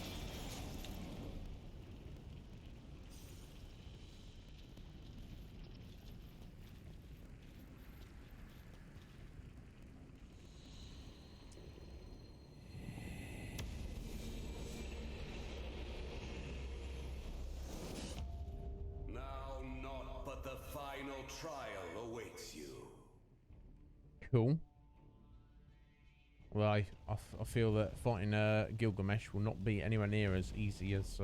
Now naught but the final trial awaits you. Cool. Well, I feel that fighting Gilgamesh will not be anywhere near as easy as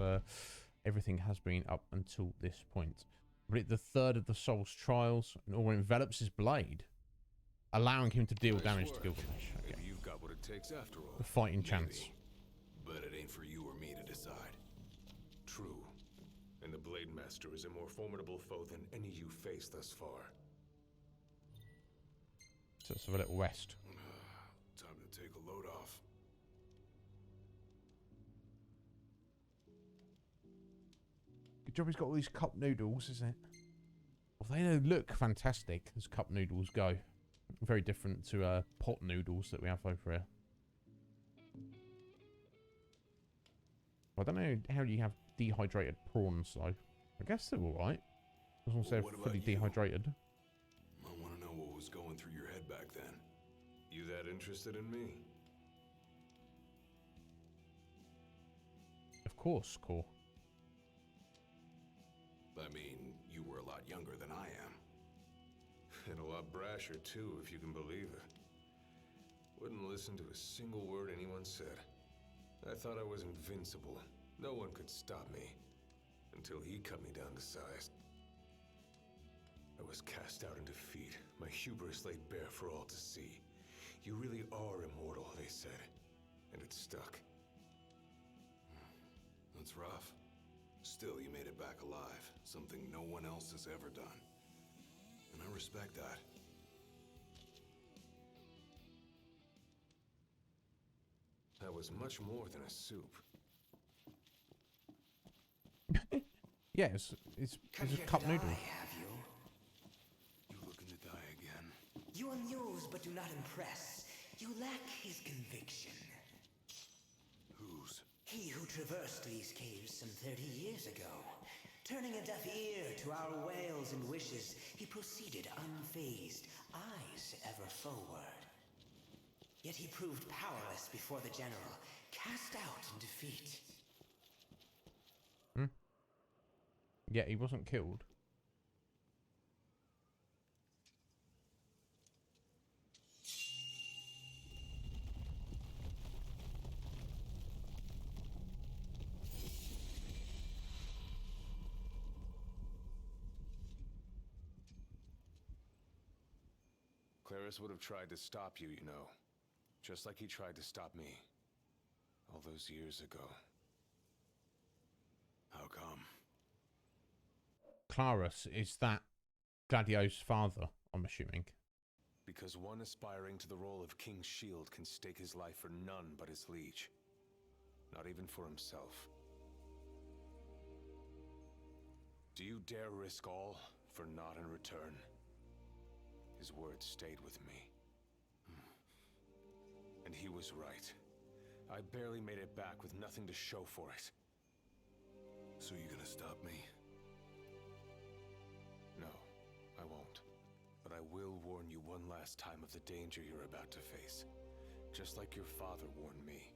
everything has been up until this point. Complete the third of the Soul's trials and all envelops his blade, allowing him to deal damage to Gilgamesh. Okay. Maybe you've got what it takes after all. The fighting Maybe. chance. But it ain't for you or me to decide. True. And the Blade Master is a more formidable foe than any you faced thus far. So let's have a little rest. Time to take a load off. Good job he's got all these cup noodles, isn't it? Well, they look fantastic as cup noodles go. Very different to pot noodles that we have over here. I don't know how you have dehydrated prawns, though. I guess they're alright. As long as they're fully dehydrated. I want to know what was going through your head back then. You that interested in me? Of course, Core. I mean, you were a lot younger than I am. And a lot brasher, too, if you can believe it. Wouldn't listen to a single word anyone said. I thought I was invincible. No one could stop me. Until he cut me down to size. I was cast out in defeat, my hubris laid bare for all to see. You really are immortal, they said. And it stuck. That's rough. Still, you made it back alive. Something no one else has ever done. And I respect that. That was much more than a soup. Yeah, it's a cup noodle. Have you? You looking to die again? You amuse but do not impress. You lack his conviction. Whose? He who traversed these caves some 30 years ago. Turning a deaf ear to our wails and wishes, he proceeded unfazed, eyes ever forward. Yet he proved powerless before the general, cast out in defeat. Yeah, he wasn't killed. Claris would have tried to stop you, you know. Just like he tried to stop me. All those years ago. How come? Claris, is that Gladio's father, I'm assuming? Because one aspiring to the role of King's Shield can stake his life for none but his liege. Not even for himself. Do you dare risk all for naught in return? His words stayed with me. And he was right. I barely made it back with nothing to show for it. So you gonna stop me? No, I won't. But I will warn you one last time of the danger you're about to face. Just like your father warned me.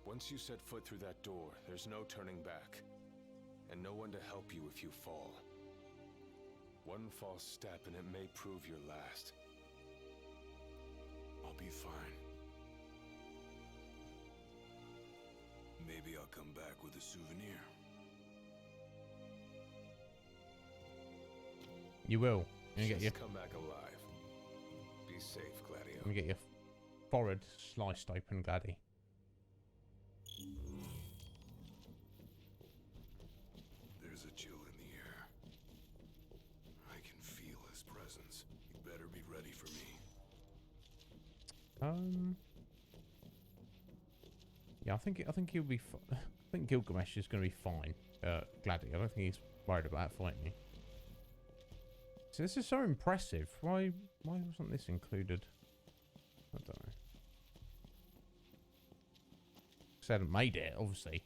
Once you set foot through that door, there's no turning back. And no one to help you if you fall. One false step and it may prove your last. I'll be fine. Maybe I'll come back with a souvenir. You will. You get your Just come back alive. Be safe, Gladio. you get your forehead sliced open, Gladdy. There's a chill in the air. I can feel his presence. You better be ready for me. Yeah, I think he'll be. I think Gilgamesh is going to be fine. Gladdy, I don't think he's worried about fighting you. So this is so impressive. Why wasn't this included? I don't know. Because they hadn't made it, obviously.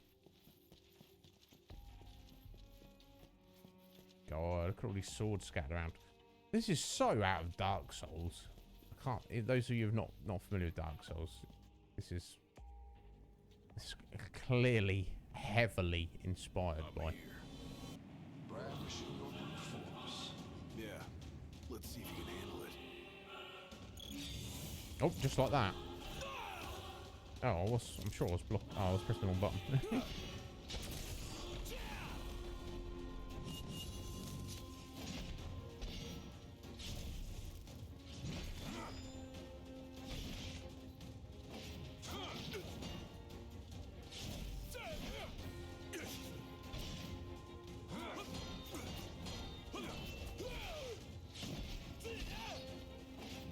God, look at all these swords scattered around. This is so out of Dark Souls. I can't. Those of you who are not familiar with Dark Souls, this is clearly heavily inspired by. Brandishing your brute force. Yeah, let's see if you can handle it. Oh, just like that. Oh, I'm sure I was I was pressing the wrong button.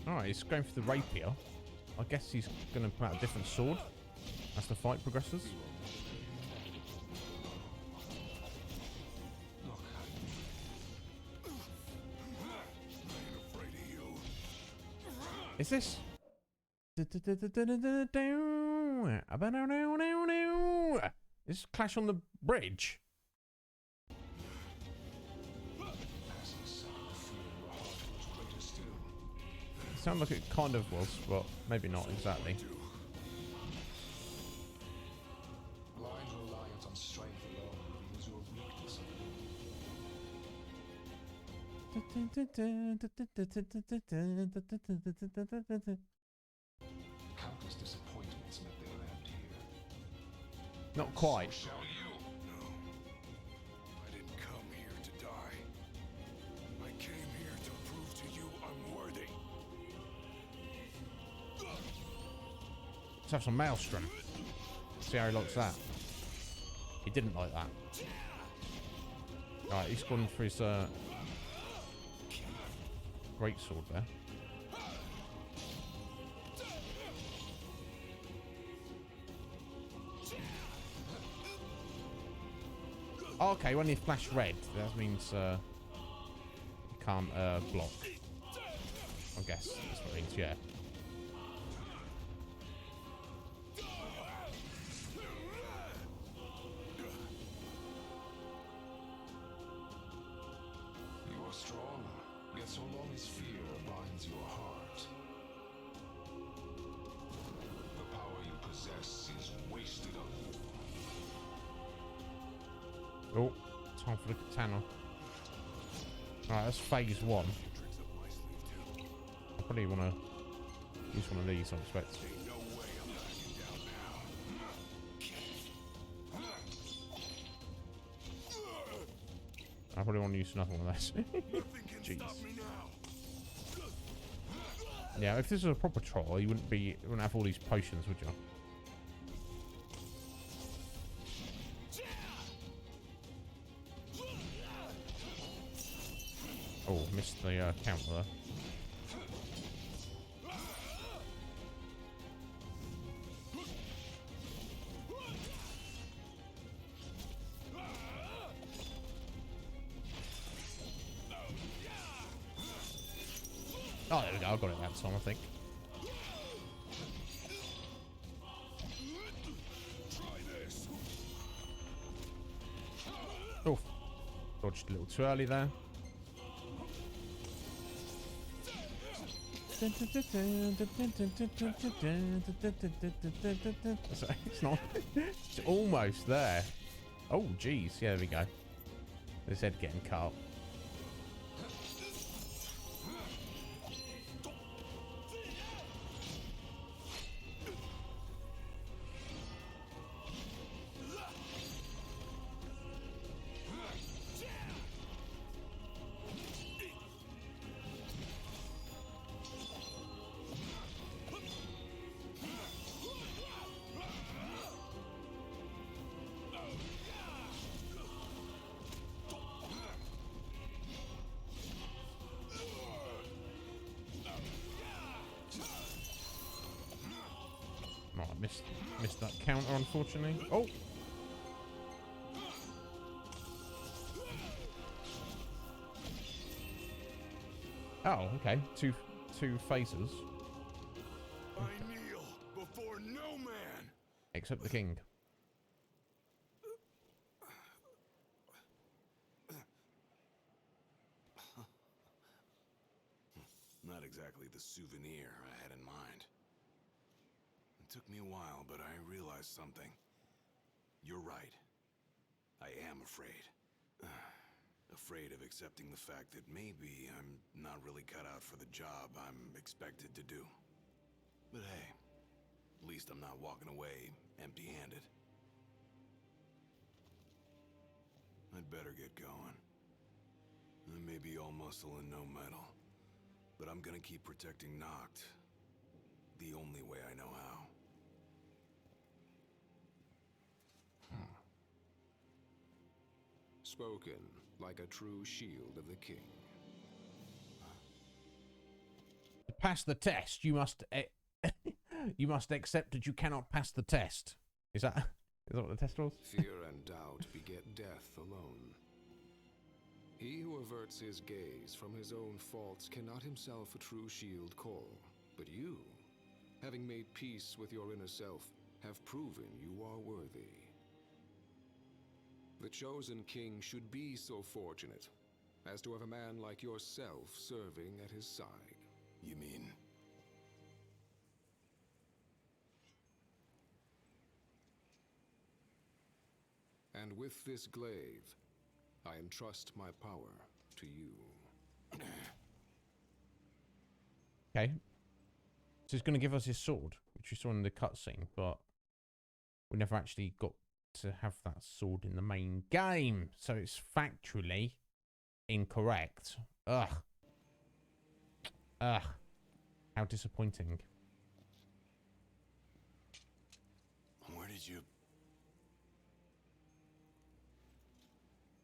Alright, he's going for the rapier. I guess he's going to put out a different sword as the fight progresses. Is this? Is this Clash on the Bridge? Sound like it kind of was, but maybe not exactly. Blind reliance on strength alone reveals your weakness. Countless disappointments met their end here. Not quite. So shall you. No, I didn't come here to die. I came here to prove to you I'm worthy. Let's have some Maelstrom. See how he likes that. He didn't like that. Alright, he's gone for his great sword there. Oh, okay, when he flash red, that means you can't block. I guess that's what it means, yeah. You are strong, yet so long as fear binds your heart, the power you possess is wasted on you. Oh, time for the katana. Alright, that's phase one. Tricks up my sleeve too. I probably want to use one of these, I expect. Ain't no way I'm backing down now. I probably want to use another one of those. Nothing can Jeez. stop me now. Yeah, if this was a proper troll, you wouldn't have all these potions, would you? Oh, missed the counter there. Oh, there we go. I got it that time, I think. Oh, dodged a little too early there. Sorry, it's not. It's almost there. Oh, geez. Yeah, there we go. His head getting cut up. Missed that counter, unfortunately. Oh! Oh, okay. Two phases. I kneel before no man. Except the king. Not exactly the souvenir I had in mind. It took me a while, but I realized something. You're right. I am afraid. Afraid of accepting the fact that maybe I'm not really cut out for the job I'm expected to do. But hey, at least I'm not walking away empty-handed. I'd better get going. I may be all muscle and no metal, but I'm gonna keep protecting Noct the only way I know how. Spoken like a true shield of the king. To pass the test, you must you must accept that you cannot pass the test. Is that what the test was? Fear and doubt beget death alone. He who averts his gaze from his own faults cannot himself a true shield call. But you, having made peace with your inner self, have proven you are worthy. The chosen king should be so fortunate as to have a man like yourself serving at his side. You mean? And with this glaive, I entrust my power to you. Okay. So he's going to give us his sword, which we saw in the cutscene, but we never actually got to have that sword in the main game. So it's factually incorrect. Ugh. Ugh. How disappointing. Where did you...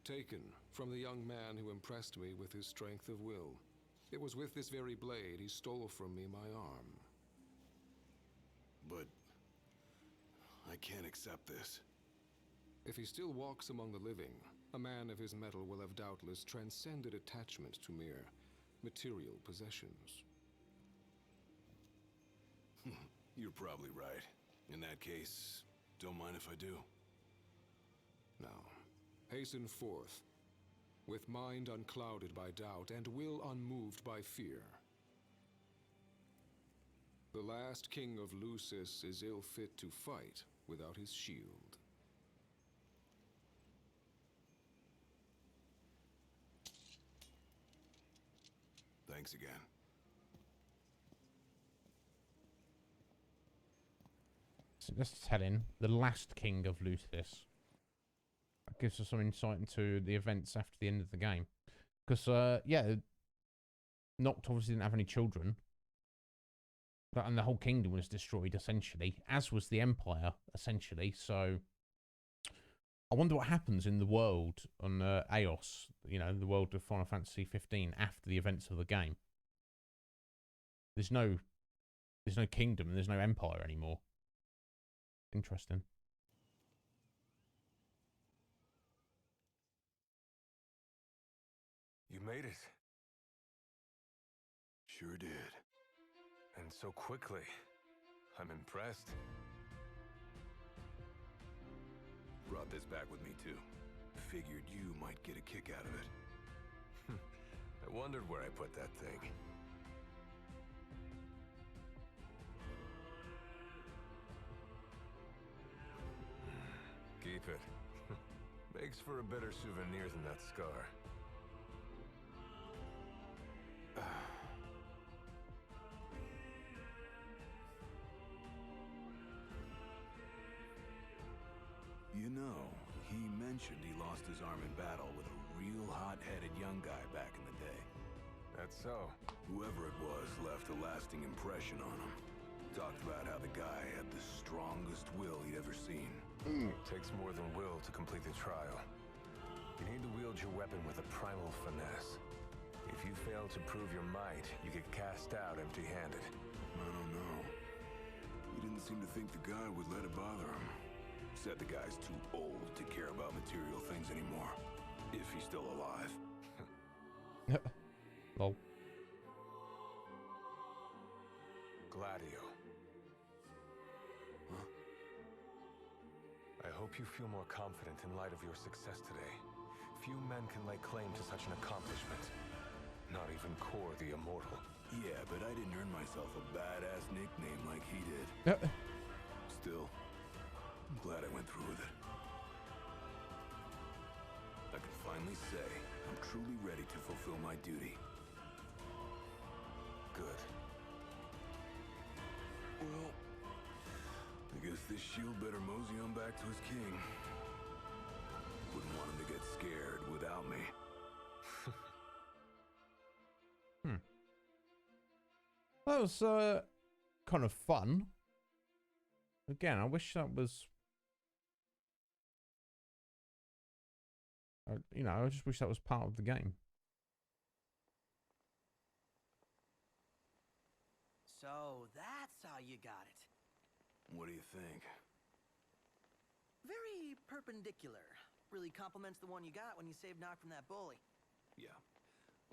Taken from the young man who impressed me with his strength of will. It was with this very blade he stole from me my arm. But... I can't accept this. If he still walks among the living, a man of his mettle will have doubtless transcended attachment to mere material possessions. You're probably right. In that case, don't mind if I do. Now, hasten forth, with mind unclouded by doubt and will unmoved by fear. The last king of Lucis is ill fit to fight without his shield. Thanks again. So let's tell him the last king of Lucis. That gives us some insight into the events after the end of the game. Because, yeah, Noct obviously didn't have any children. And the whole kingdom was destroyed, essentially, as was the Empire, essentially. So I wonder what happens in the world on Aeos, you know, the world of Final Fantasy 15 after the events of the game. There's no kingdom and there's no empire anymore. Interesting. You made it. Sure did. And so quickly. I'm impressed. Brought this back with me too. Figured you might get a kick out of it. I wondered where I put that thing. Keep it. Makes for a better souvenir than that scar. You know, he mentioned he lost his arm in battle with a real hot-headed young guy back in the day. That's so. Whoever it was left a lasting impression on him. Talked about how the guy had the strongest will he'd ever seen. Takes more than will to complete the trial. You need to wield your weapon with a primal finesse. If you fail to prove your might, you get cast out empty-handed. I don't know. He didn't seem to think the guy would let it bother him. Said the guy's too old to care about material things anymore. If he's still alive. Lol. Gladio. Huh? I hope you feel more confident in light of your success today. Few men can lay claim to such an accomplishment. Not even Kor the Immortal. Yeah, but I didn't earn myself a badass nickname like he did. Still, I'm glad I went through with it. I can finally say I'm truly ready to fulfill my duty. Good. Well, I guess this shield better mosey on back to his king. Wouldn't want him to get scared without me. That was kind of fun. Again, I wish that was... you know, I just wish that was part of the game. So that's how you got it. What do you think? Very perpendicular. Really complements the one you got when you saved Nock from that bully. Yeah.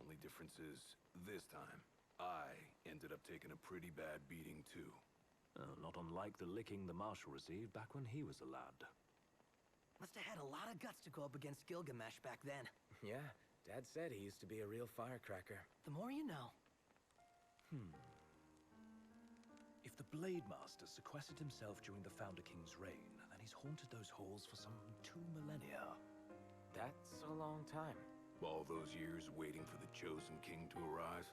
Only difference is, this time, I ended up taking a pretty bad beating too. Not unlike the licking the Marshal received back when he was a lad. Must have had a lot of guts to go up against Gilgamesh back then. Yeah, Dad said he used to be a real firecracker. The more you know. If the Blade Master sequestered himself during the Founder King's reign, then he's haunted those halls for some 2 millennia. That's a long time. All those years waiting for the chosen king to arrive.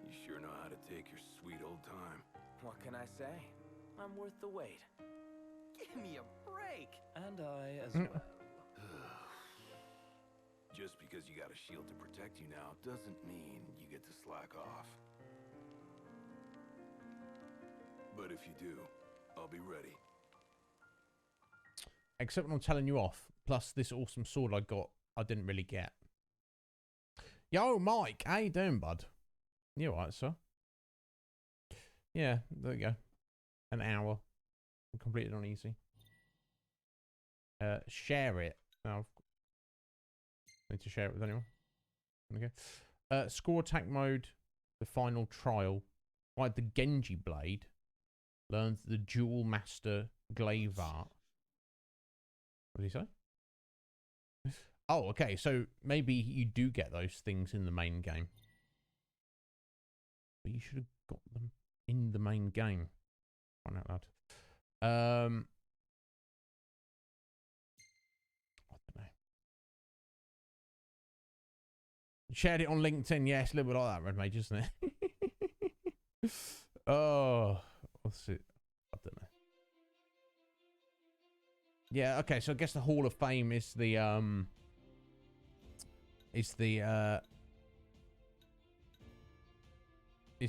You sure know how to take your sweet old time. What can I say? I'm worth the wait. Give me a break! And I as well. Just because you got a shield to protect you now doesn't mean you get to slack off. But if you do, I'll be ready. Except when I'm telling you off. Plus this awesome sword I got, I didn't really get. Yo, Mike, how you doing, bud? You alright, sir? Yeah, there you go. An hour. Completed on easy. Share it. Oh, need to share it with anyone. Okay. Score attack mode. The final trial. Fight the Genji blade. Learns the dual master glaive art. What did he say? Oh, okay. So maybe you do get those things in the main game. But you should have got them in the main game. Find out loud. I don't know. Shared it on LinkedIn. Yeah, it's a little bit like that, Red Mage, isn't it? Oh, what's it? I don't know. Yeah, okay, so I guess the Hall of Fame is the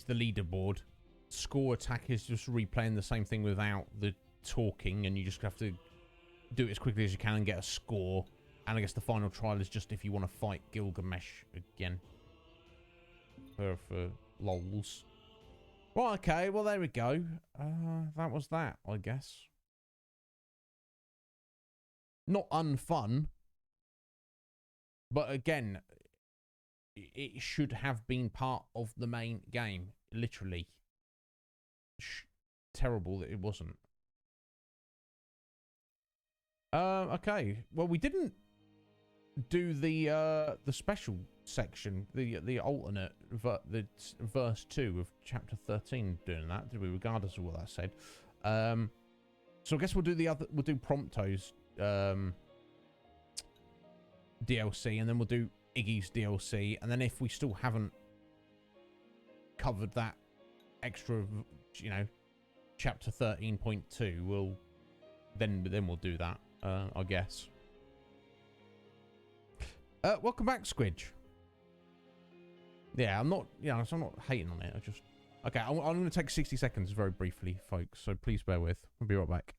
leaderboard. score attack is just replaying the same thing without the talking, and you just have to do it as quickly as you can and get a score. And I guess the final trial is just if you want to fight Gilgamesh again. For lols. Well, okay, well, there we go. That was that, I guess. Not unfun. But again, it should have been part of the main game. Literally. Terrible that it wasn't. Okay. Well, we didn't do the special section, the alternate, the verse 2 of chapter 13 doing that, did we, regardless of what that said. So I guess we'll do Prompto's DLC, and then we'll do Iggy's DLC, and then if we still haven't covered that extra, you know, chapter 13.2, we'll do that, I guess. Welcome back, Squidge. Yeah, I'm not hating on it. Okay, I'm going to take 60 seconds very briefly, folks, so please bear with. I'll be right back.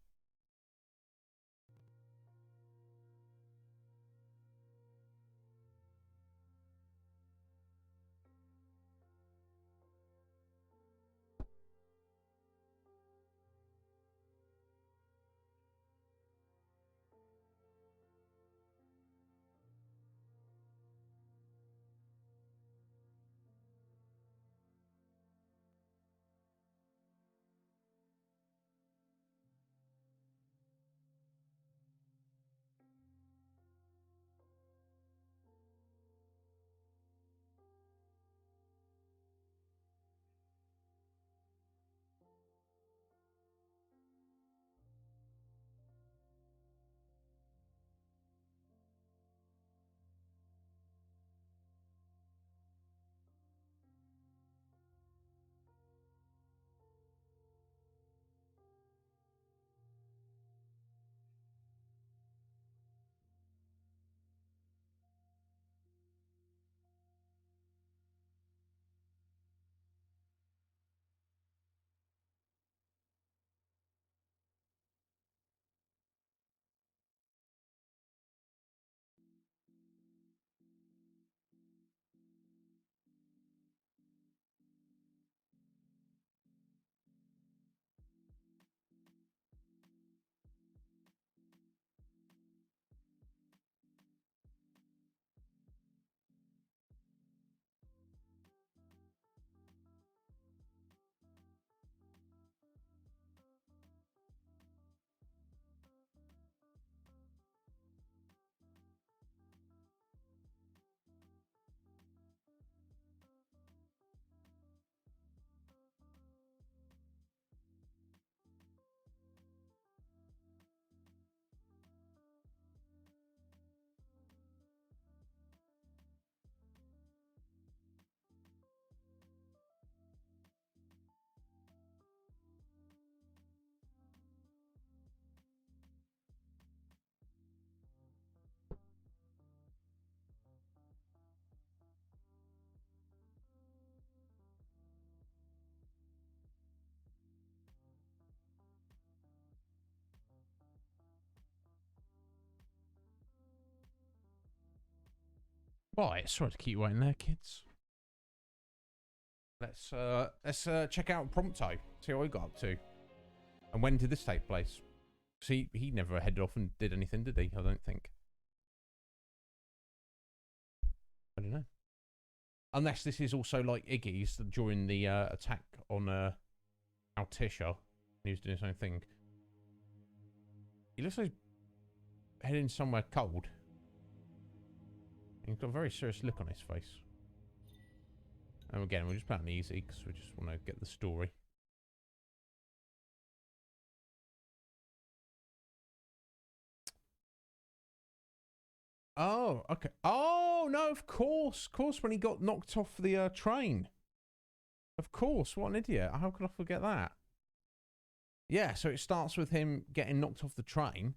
Right, sorry to keep you waiting there, kids. Let's check out Prompto, see what we got up to. And when did this take place? See, he never headed off and did anything, did he? I don't think. I don't know. Unless this is also like Iggy's during the attack on Altisha. He was doing his own thing. He looks like he's heading somewhere cold. He's got a very serious look on his face. And again, we're just playing easy because we just want to get the story. Oh, okay. Oh, no, of course. Of course, when he got knocked off the train. Of course, what an idiot. How could I forget that? Yeah, so it starts with him getting knocked off the train.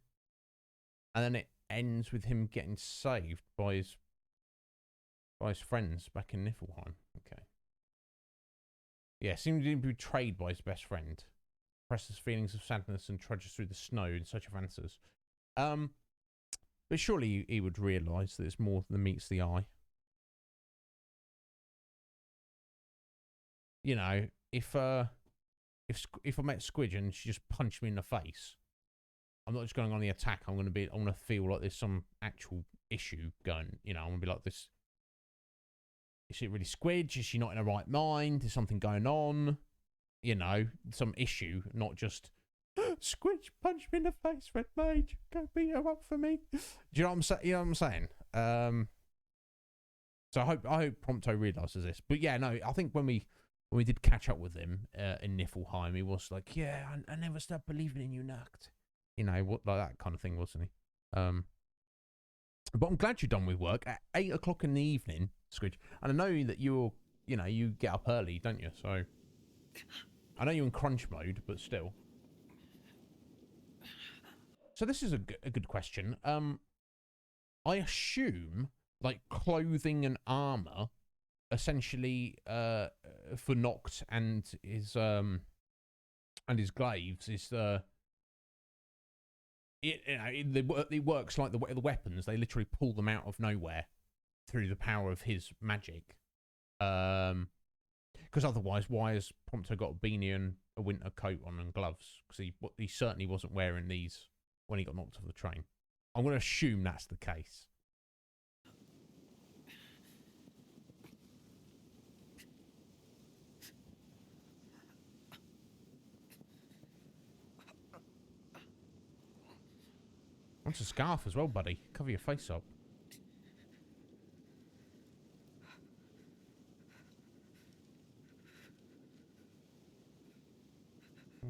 And then it ends with him getting saved by his friends back in Niflheim. Okay. Yeah, seems to be betrayed by his best friend. Presses feelings of sadness and trudges through the snow in search of answers. But surely he would realise that it's more than meets the eye. You know, if I met Squidge and she just punched me in the face, I'm not just going on the attack. I'm going to feel like there's some actual issue going. You know, I'm going to be like this. Is it really Squidge? Is she not in her right mind? Is something going on? You know, some issue, not just Squidge punched me in the face, Red Mage. Go beat her up for me. Do you know what I'm saying? You know what I'm saying? So I hope Prompto realises this. But yeah, no, I think when we did catch up with him in Niflheim, he was like, yeah, I never stopped believing in you, Nacht. You know, what, like that kind of thing, wasn't he? But I'm glad you're done with work at 8 o'clock in the evening, Squidge. And I know that you get up early, don't you? So I know you're in crunch mode, but still. So this is a good question. I assume like clothing and armor, essentially, for Noct and his glaives is it works like the weapons. They literally pull them out of nowhere through the power of his magic. Because otherwise, why has Prompto got a beanie and a winter coat on and gloves? Because he certainly wasn't wearing these when he got knocked off the train. I'm going to assume that's the case. Wants a scarf as well, buddy. Cover your face up.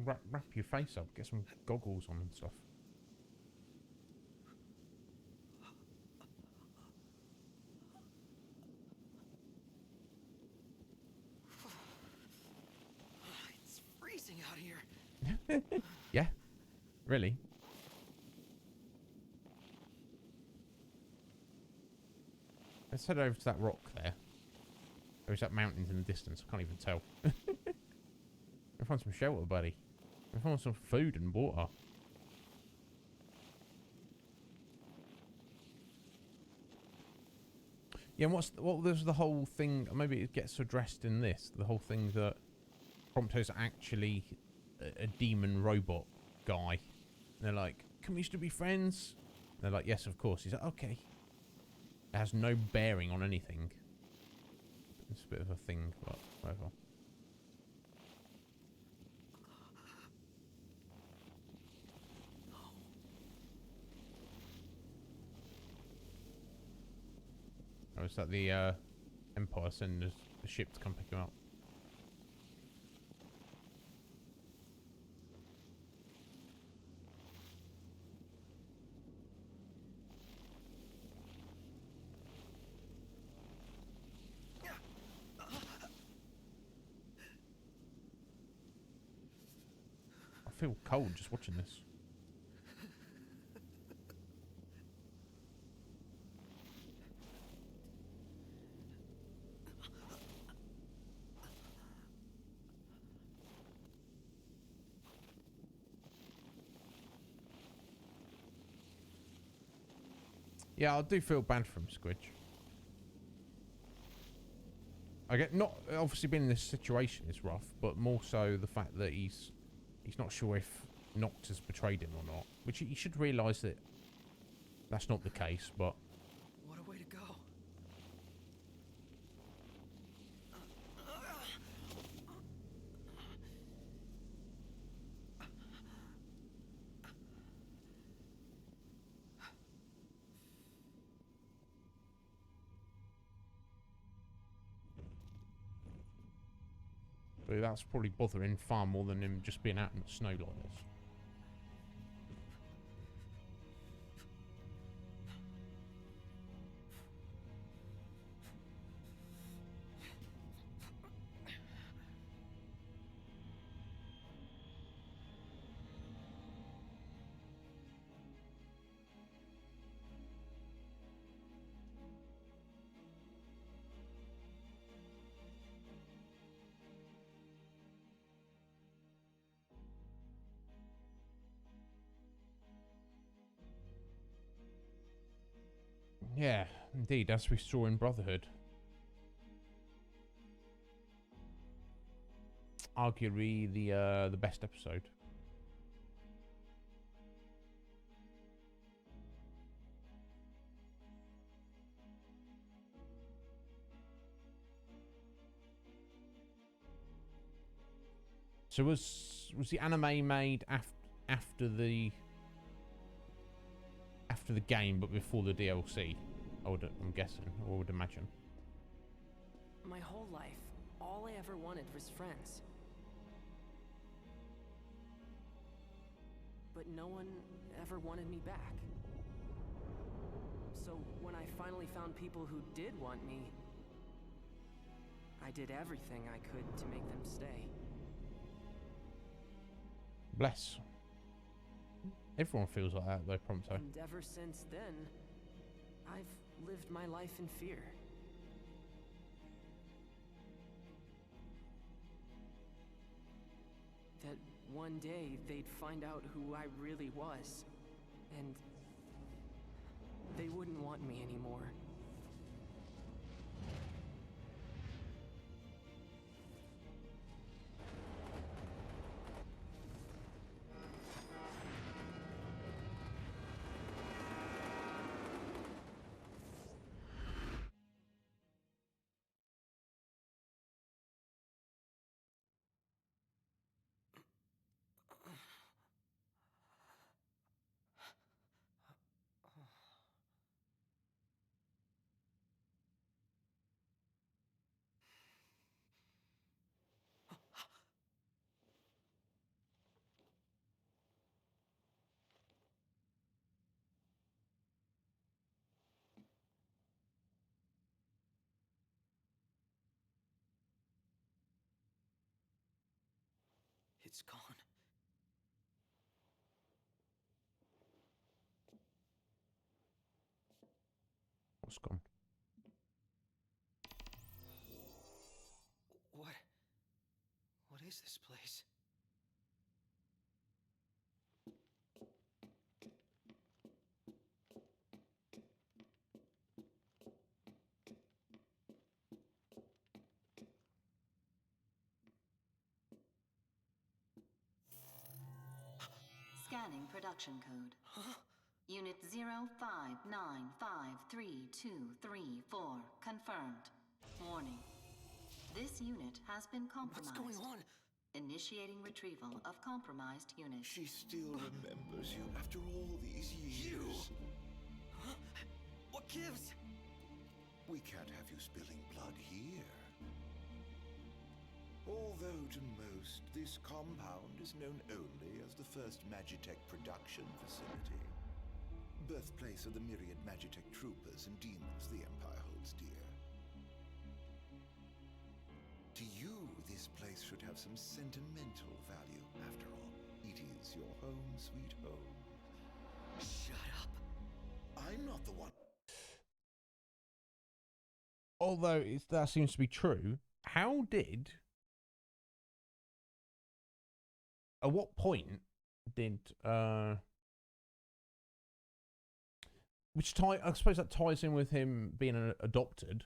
Wrap your face up. Get some goggles on and stuff. It's freezing out here. Yeah, really. Let's head over to that rock there. Or is that mountains in the distance? I can't even tell. I'll find some shelter, buddy. I'll find some food and water. Yeah, and what was the whole thing? Maybe it gets addressed in this. The whole thing that Prompto's actually a demon robot guy. And they're like, can we still be friends? And they're like, yes, of course. He's like, okay. It has no bearing on anything. It's a bit of a thing, but whatever. Oh, is that the Empire sending the ship to come pick him up? I feel cold just watching this. Yeah, I do feel bad for him, Squidge. I get not obviously being in this situation is rough, but more so the fact that he's not sure if Noct has betrayed him or not, which he should realise that that's not the case. But what a way to go! that's probably bothering far more than him just being out in the snow like this. Yeah, indeed, as we saw in Brotherhood. Arguably the best episode. So was the anime made after the game, but before the DLC? I'm guessing, or would imagine. My whole life, all I ever wanted was friends. But no one ever wanted me back. So when I finally found people who did want me, I did everything I could to make them stay. Bless. Everyone feels like that though, Prompto. And ever since then, I've lived my life in fear. That one day they'd find out who I really was, and they wouldn't want me anymore. It's gone. What's gone? What is this place? Scanning production code. Unit 05953234 confirmed. Warning. This unit has been compromised. What's going on? Initiating retrieval of compromised unit. She still remembers you after all these years. You? Huh? What gives? We can't have you spilling blood here. Although to most, this compound is known only as the first Magitech production facility. Birthplace of the myriad Magitech troopers and demons the Empire holds dear. To you, this place should have some sentimental value. After all, it is your home, sweet home. Shut up. I'm not the one. Although that seems to be true, how did... At what point did... I suppose that ties in with him being adopted.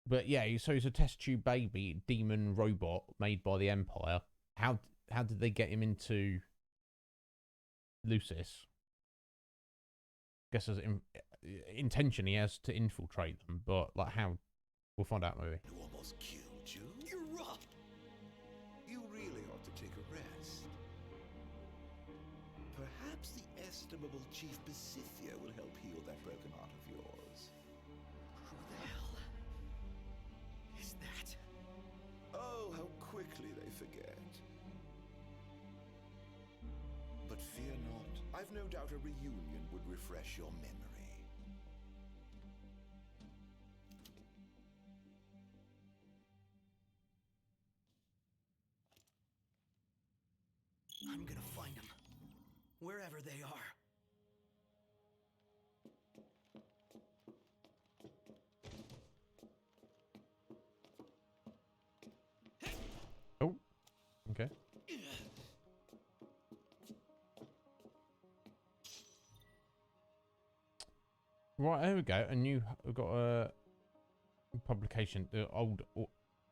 But yeah, so he's a test tube baby, demon robot made by the Empire. How did they get him into Lucis? Guess as intention he has to infiltrate them, but like how? We'll find out maybe. Who almost killed you? You're rough. You really ought to take a rest. Perhaps the estimable Chief Besithia will help heal that broken heart of yours. Who the hell is that? Oh, how quickly they forget. But fear not. I've no doubt a reunion would refresh your memory. I'm gonna find them, wherever they are. Oh, okay. Right, here we go. We've got a publication, the old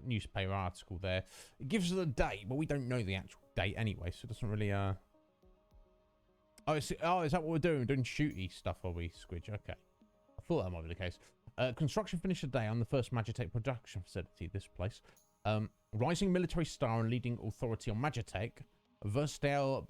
newspaper article there. It gives us a date, but we don't know the actual date anyway, so it doesn't really Oh, is that what we're doing? We're doing shooty stuff, are we, Squidge? Okay. I thought that might be the case. Construction finished today on the first Magitech production facility, this place. Rising military star and leading authority on Magitech, Versdale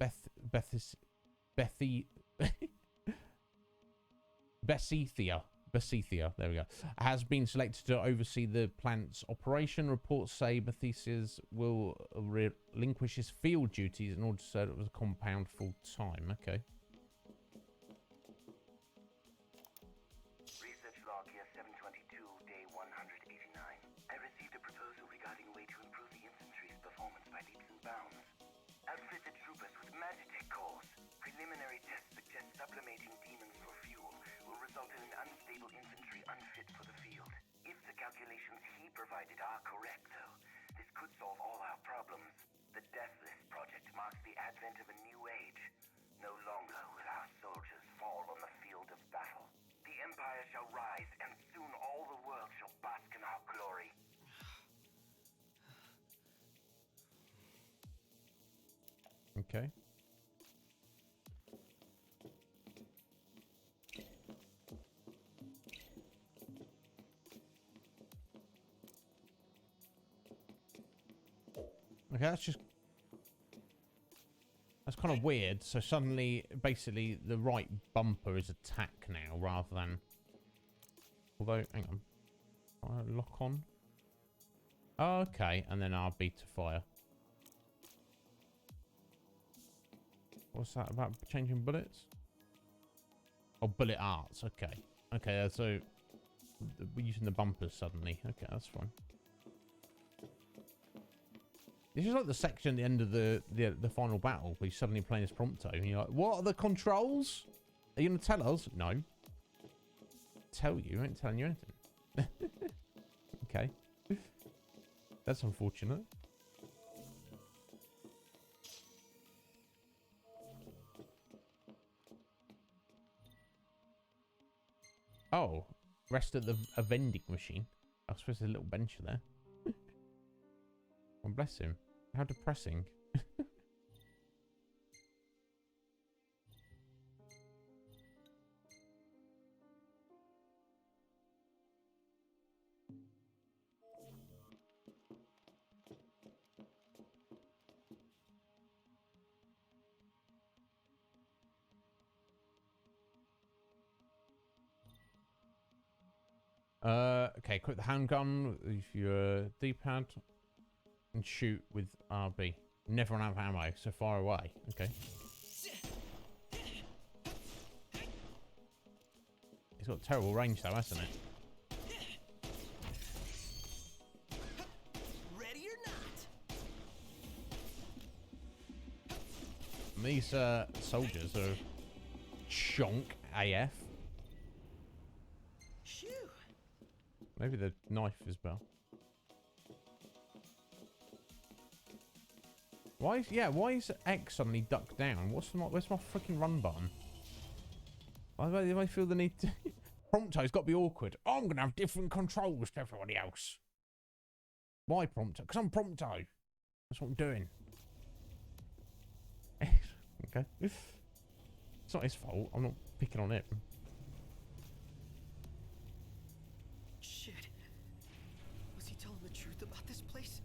Besethia, there we go, has been selected to oversee the plant's operation. Reports say Bethesius will relinquish his field duties in order to serve as a compound full time. Okay. Research log here 722, day 189. I received a proposal regarding a way to improve the infantry's performance by leaps and bounds. Outfit the troopers with Magitech cores. Preliminary tests suggest sublimating demons for fuel will result in an unstable infantry unfit for the field. If the calculations he provided are correct, though, this could solve all our problems. The Deathless Project marks the advent of a new age. No longer will our soldiers fall on the field of battle. The Empire shall rise, and soon all the world shall bask in our glory. Okay. Okay, that's kind of weird. So suddenly, basically, the right bumper is attack now, rather than. Although, hang on, lock on. Okay, and then RB to fire. What's that about changing bullets? Oh, bullet arts. Okay, okay. So we're using the bumpers suddenly. Okay, that's fine. This is like the section at the end of the final battle where you're suddenly playing as Prompto and you're like, what are the controls? Are you going to tell us? No. Tell you? I ain't telling you anything. Okay. That's unfortunate. Oh. Rest at a vending machine. I suppose there's a little bench there. Oh, bless him. How depressing. Okay, equip the handgun with your D-pad and shoot with RB. Never run out of ammo, so far away. Okay. It's got terrible range though, hasn't it? Ready or not? And these soldiers are chonk AF. Shoo. Maybe the knife is better. Why is X suddenly ducked down? Where's my freaking run button? Why do I feel the need to... Prompto's got to be awkward. Oh, I'm going to have different controls to everybody else. Why Prompto? Because I'm Prompto. That's what I'm doing. Okay. It's not his fault. I'm not picking on it. Shit. Was he telling the truth about this place?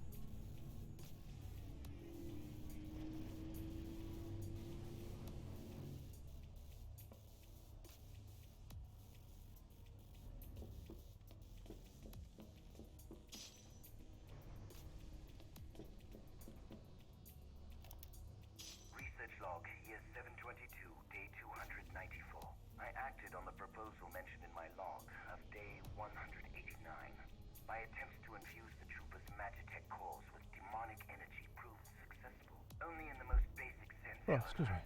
Research log, year 722, day 294. I acted on the proposal mentioned in my log of day 189. My attempts to infuse the troopers' Magitech cores with demonic energy proved successful. Only in the most basic sense. Oh, excuse me.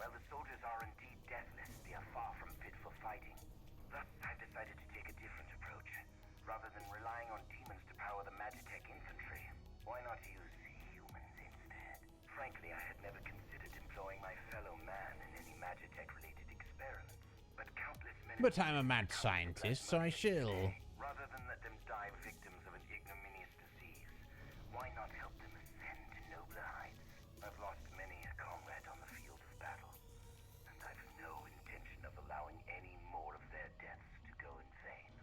While the soldiers are indeed deathless, they are far from fit for fighting. Thus, I've decided to take a different approach. Rather than relying on demons to power the Magitech infantry, why not use humans instead? Frankly, I had never considered employing my fellow man in any Magitech-related experiments. But countless men But I'm a mad scientist, so I shall. Rather than let them die victims of an ignominious disease, why not help them ascend to nobler heights? I've lost many a comrade on the field of battle, and I've no intention of allowing any more of their deaths to go in vain.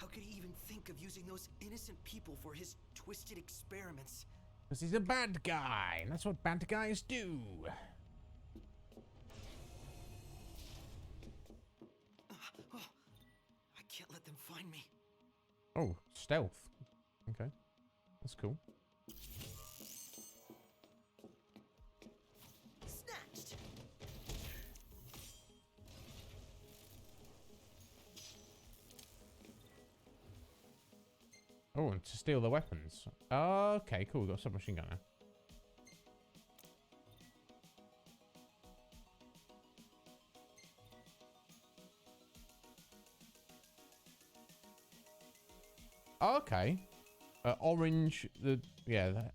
How could he even think of using those innocent people for his twisted experiments? Because he's a bad guy, and that's what bad guys do. I can't let them find me. Oh, stealth. Okay, that's cool. Snatched. Oh, and to steal the weapons. Okay, cool. We've got a submachine gun now. Okay. Orange. The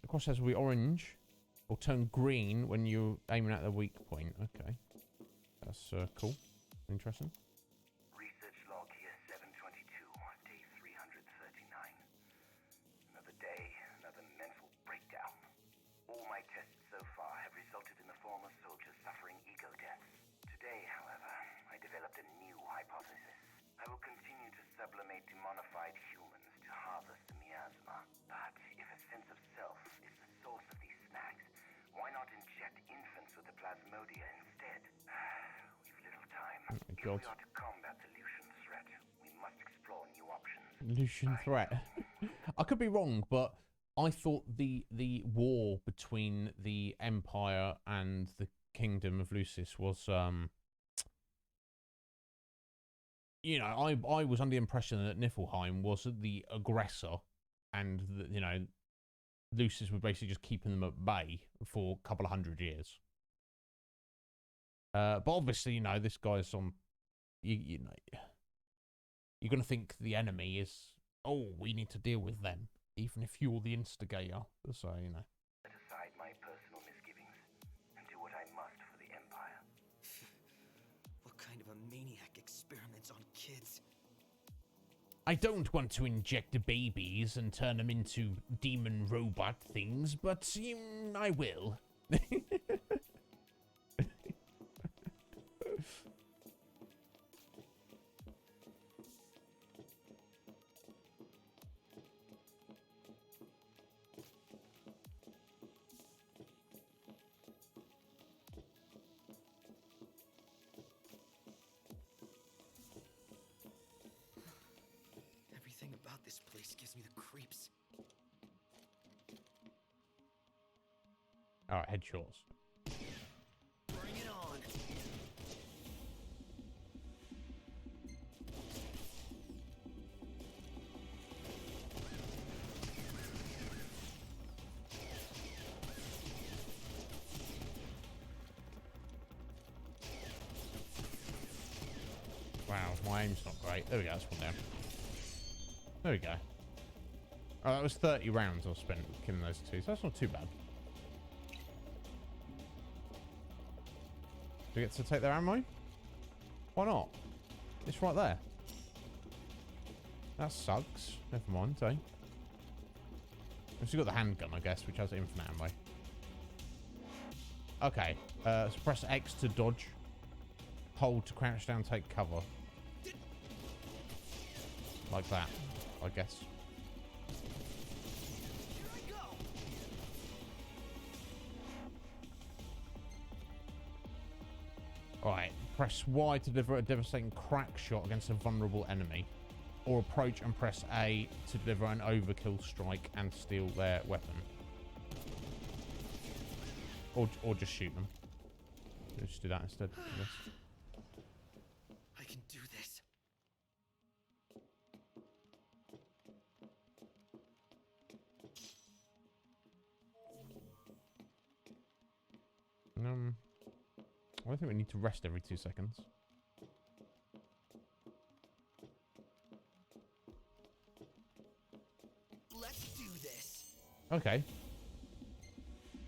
crosshairs will be orange, or turn green when you're aiming at the weak point. Okay, that's cool. Interesting. Research log here 722, day 339. Another day, another mental breakdown. All my tests so far have resulted in the former soldiers suffering ego deaths. Today, however, I developed a new hypothesis. I will continue to sublimate demonified humans to harvest the miasma. But if a sense of self is the source of these snacks, why not inject infants with the plasmodia instead? We've little time. Oh my If God. we are to combat the Lucian threat, we must explore new options. Lucian threat. I could be wrong, but I thought the war between the Empire and the Kingdom of Lucis was you know, I was under the impression that Niflheim was the aggressor, and that, you know, Lucis was basically just keeping them at bay for a couple of 100 years. But obviously, you know, this guy's on. You know, you're gonna think the enemy is. Oh, we need to deal with them, even if you're the instigator. So you know. Set aside my personal misgivings and do what I must for the Empire. What kind of a maniac experiments on kids? I don't want to inject the babies and turn them into demon robot things, but I will. Everything about this place gives me the creeps. All right, headshots. Bring it on. Wow, my aim's not great. There we go, that's one down. There we go. Oh, that was 30 rounds I spent killing those two, so that's not too bad. Do we get to take their ammo? Why not? It's right there. That sucks. Never mind, eh? We've still got the handgun, I guess, which has infinite ammo. Okay, so press X to dodge. Hold to crouch down, take cover. Like that, I guess. Here I go. Alright, press Y to deliver a devastating crack shot against a vulnerable enemy. Or approach and press A to deliver an overkill strike and steal their weapon. Or just shoot them. Just do that instead, I guess. I can do this. I don't think we need to rest every 2 seconds. Let's do this. Okay.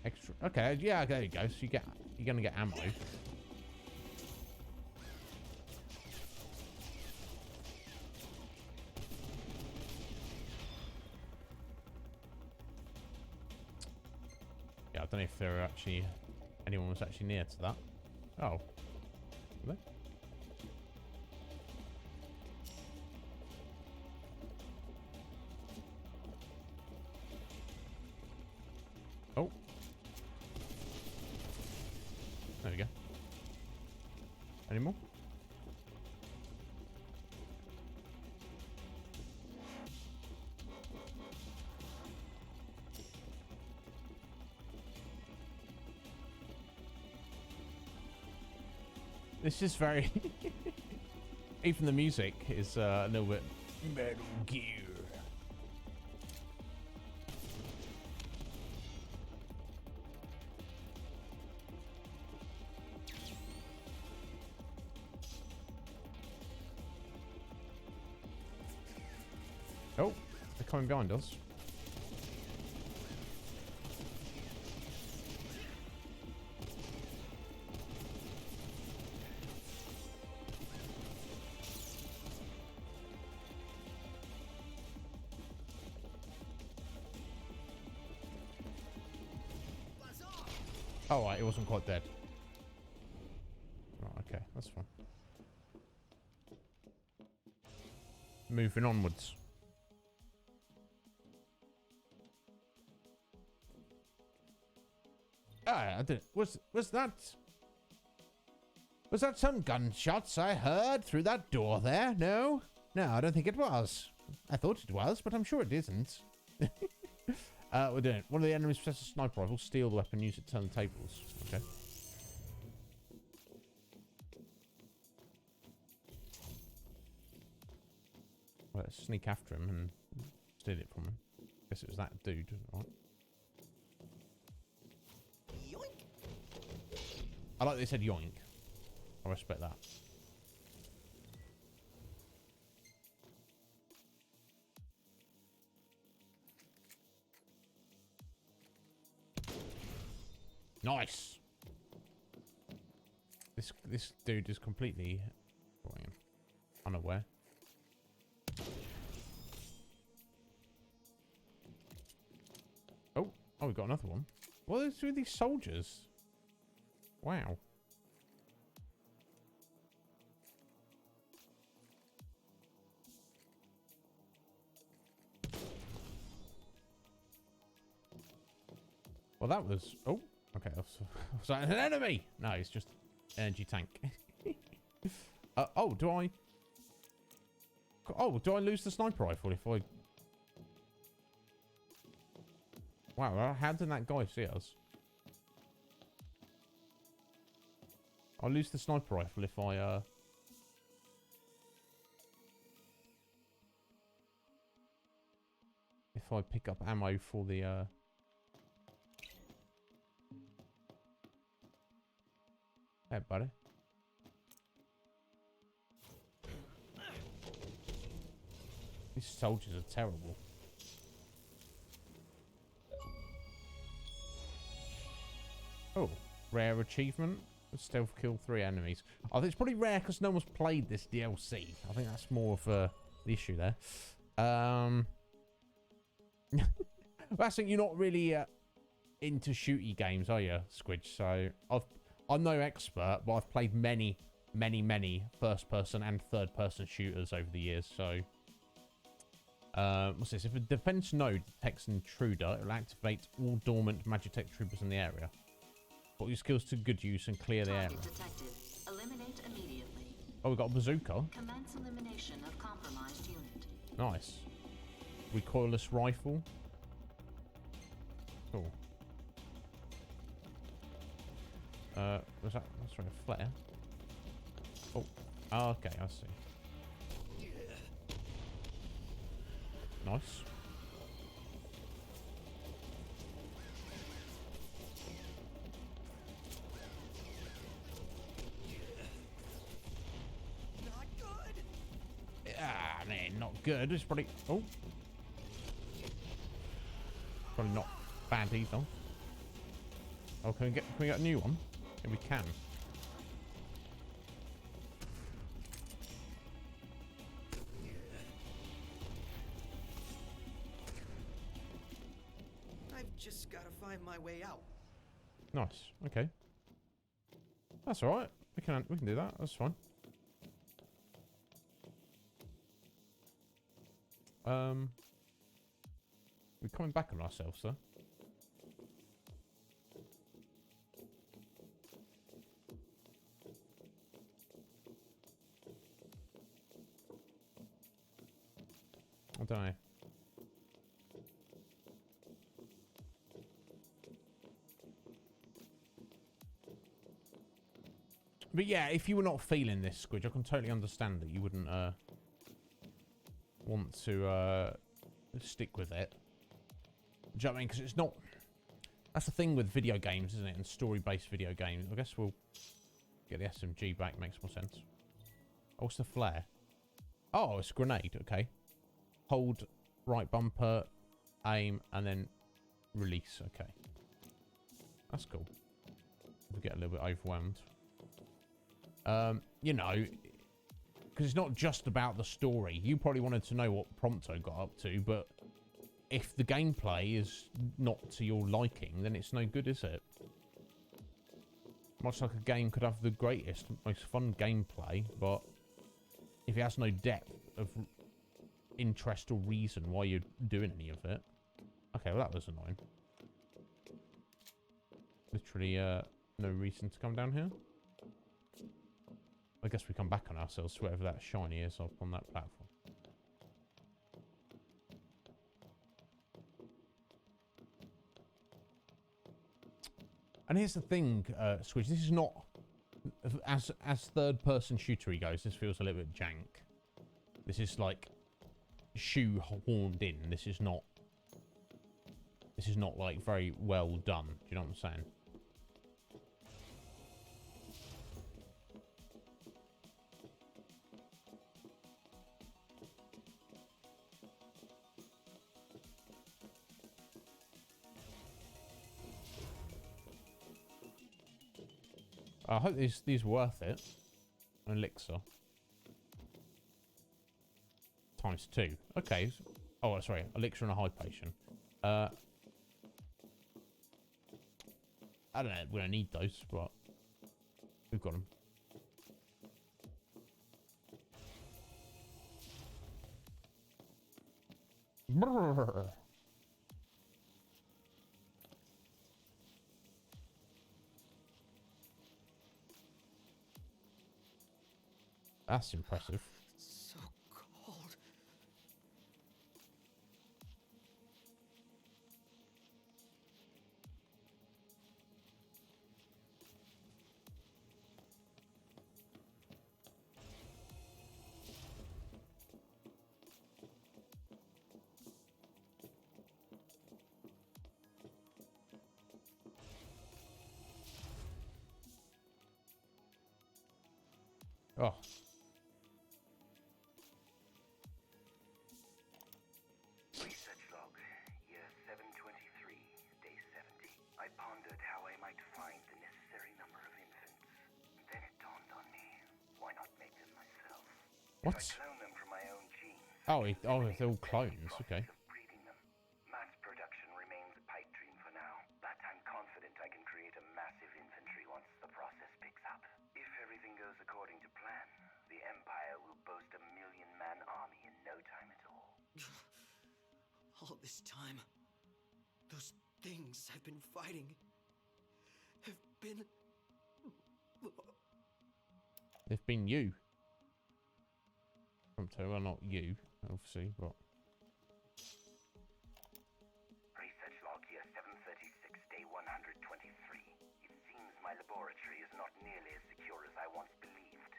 Extra. Okay, yeah, there you go. So you're gonna get ammo. don't know if there were actually anyone was actually near to that. Oh. Were they? Oh. There we go. Any more? This is very... Even the music is a little bit... Metal Gear. Oh, they're coming behind us. Oh, right, it wasn't quite dead. Right, okay, that's fine. Moving onwards. Ah, I didn't. Was that some gunshots I heard through that door there? No, I don't think it was. I thought it was, but I'm sure it isn't. We're doing it. One of the enemies possesses a sniper rifle. Steal the weapon. Use it to turn the tables. Okay. Well, let's sneak after him and steal it from him. Guess it was that dude, right? Yoink. I like they said yoink. I respect that. Nice. This dude is completely unaware. Oh, we got another one. What is with these soldiers? Wow. Well, that was... Oh, okay. Was that an enemy? No, it's just energy tank. Oh, do I... Oh, do I lose the sniper rifle if I... Wow, how did that guy see us? I'll lose the sniper rifle if I, if I pick up ammo for the, Hey, buddy. These soldiers are terrible. Oh, rare achievement. Stealth kill 3 enemies. I think it's probably rare because no one's played this DLC. I think that's more of the issue there. That's it. You're not really into shooty games, are you, Squidge? So I'm no expert, but I've played many first-person and third-person shooters over the years. So, what's this? If a defense node detects an intruder, it will activate all dormant Magitech troopers in the area. Put your skills to good use and clear the area. Detected. Eliminate immediately. Oh, we got a bazooka. Commence elimination of compromised unit. Nice. Recoilless rifle. Cool. Was that? That's right, a flare. Oh, okay, I see. Nice. Not good. Ah, man, not good. It's probably... Oh. Probably not bad either. Oh, can we get a new one? Yeah, we can. I've just got to find my way out. Nice. Okay. That's all right. We can do that. That's fine. We're coming back on ourselves, though. I don't know. But yeah, if you were not feeling this, Squidge, I can totally understand that you wouldn't want to stick with it. Do you know what I mean? Because it's not... That's the thing with video games, isn't it? And story-based video games. I guess we'll get the SMG back. Makes more sense. Oh, what's the flare? Oh, it's a grenade. Okay. Hold right bumper, aim, and then release. Okay. That's cool. We get a little bit overwhelmed. You know, because it's not just about the story. You probably wanted to know what Prompto got up to, but if the gameplay is not to your liking, then it's no good, is it? Much like a game could have the greatest, most fun gameplay, but if it has no depth of interest or reason why you're doing any of it. Okay, well that was annoying. Literally, no reason to come down here. I guess we come back on ourselves to whatever that shiny is up on that platform. And here's the thing, Switch. This is not, as third-person shootery goes, this feels a little bit jank. This is like shoehorned in. This is not like very well done. Do you know what I'm saying? I hope these worth it. Elixir. ×2. Okay. Oh, sorry. Elixir and a high potion. I don't know. We don't need those, but we've got them. Brrr. That's impressive. So cold. Oh. Research log, year 723, day 70. I pondered how I might find the necessary number of infants. Then it dawned on me, why not make them myself? What? If I clone them from my own genes. Oh, they're all clones. Okay. Breeding them. Mass production remains a pipe dream for now, but I'm confident I can create a massive infantry once the process picks up. If everything goes according to plan, the Empire will boast a 1,000,000-man army in no time at all. All this time, those things I've been fighting have been... They've been you. Well, not you, obviously, but... Research log year 736, day 123. It seems my laboratory is not nearly as secure as I once believed.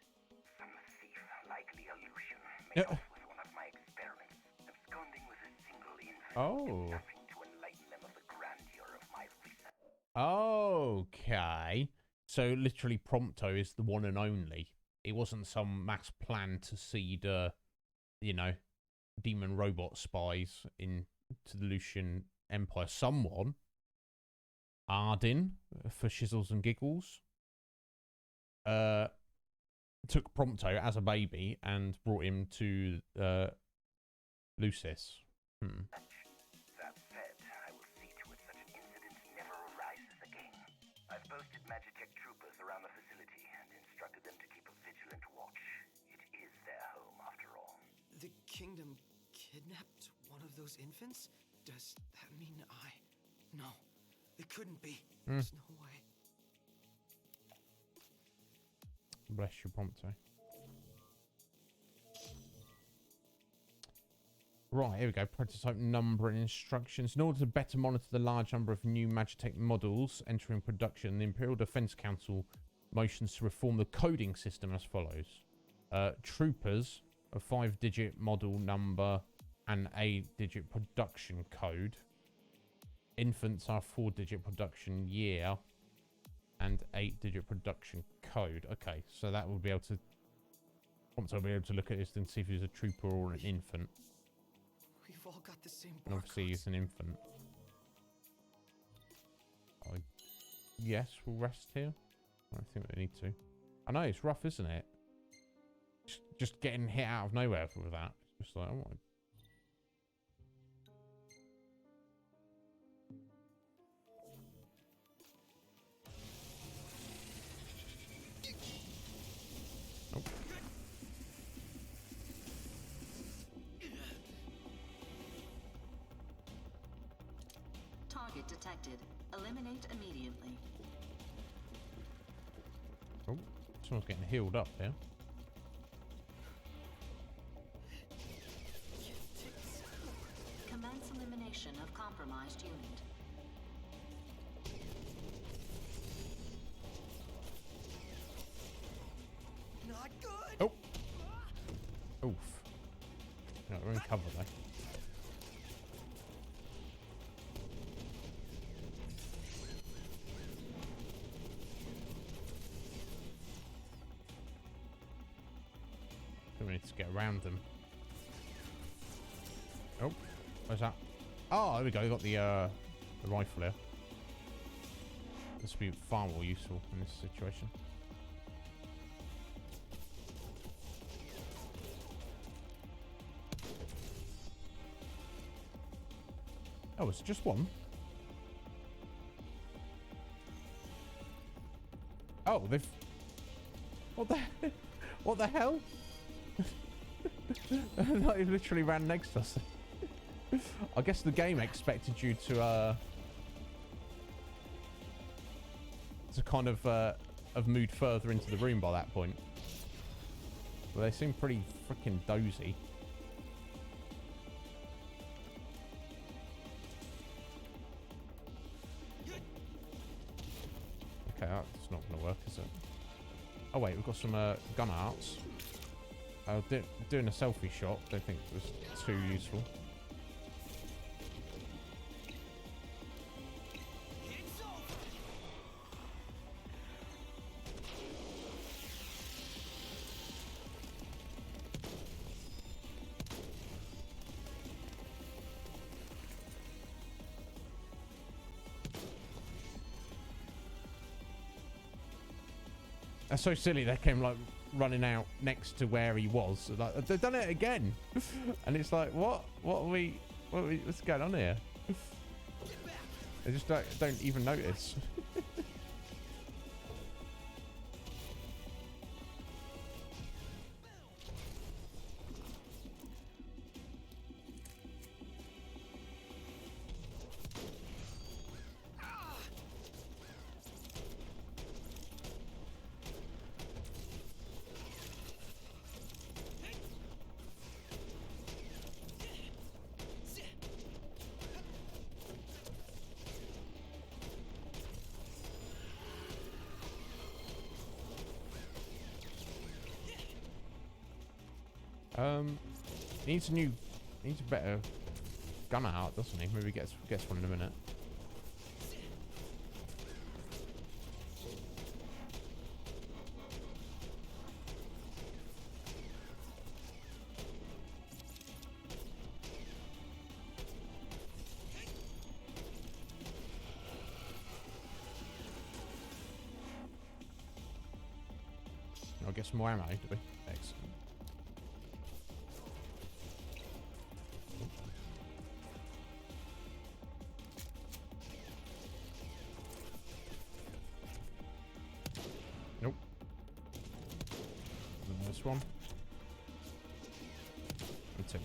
Some thief, likely a Lucian, made off with one of my experiments, absconding with a single infant. Oh. Nothing to enlighten them of the grandeur of my research. Okay. So literally Prompto is the one and only. It wasn't some mass plan to seed, you know, demon robot spies into the Lucian Empire. Someone, Arden, for shizzles and giggles, took Prompto as a baby and brought him to Lucis. That said, I will see to it such an incident never arises again. kingdom kidnapped one of those infants? Does that mean No, it couldn't be. There's no way. Bless you, Ponto. Right, here we go. Prototype number and instructions. In order to better monitor the large number of new Magitech models entering production, the Imperial Defense Council motions to reform the coding system as follows. Troopers, a 5-digit model number and 8-digit production code. Infants are 4-digit production year and 8-digit production code. Okay, so that will be able to... I'll be able to look at this and see if he's a trooper or an infant. We've all got the same And obviously he's an infant. Yes, we'll rest here. I don't think we need to. I know, it's rough, isn't it? Just getting hit out of nowhere with that. It's just like, oh my... Nope. Target detected. Eliminate immediately. Oh, someone's getting healed up here. Commence elimination of compromised unit. Not good. Oh. Oof. No, we're in cover though. We need to get around them. Oh, where's that? Oh, there we go. We got the rifle here. This will be far more useful in this situation. Oh, it's just one. Oh, they've... What the hell? They literally ran next to us. I guess the game expected you to kind of have moved further into the room by that point. But they seem pretty freaking dozy. Okay, that's not going to work, is it? Oh wait, we've got some gun arts. Doing a selfie shot, don't think it was too useful. That's so silly. They came like running out next to where he was. Like they've done it again, and it's like, what's going on here? They just don't even notice. He needs a better gun out, doesn't he? Maybe gets one in a minute. I'll get some more ammo, do we? Excellent. One. Me too.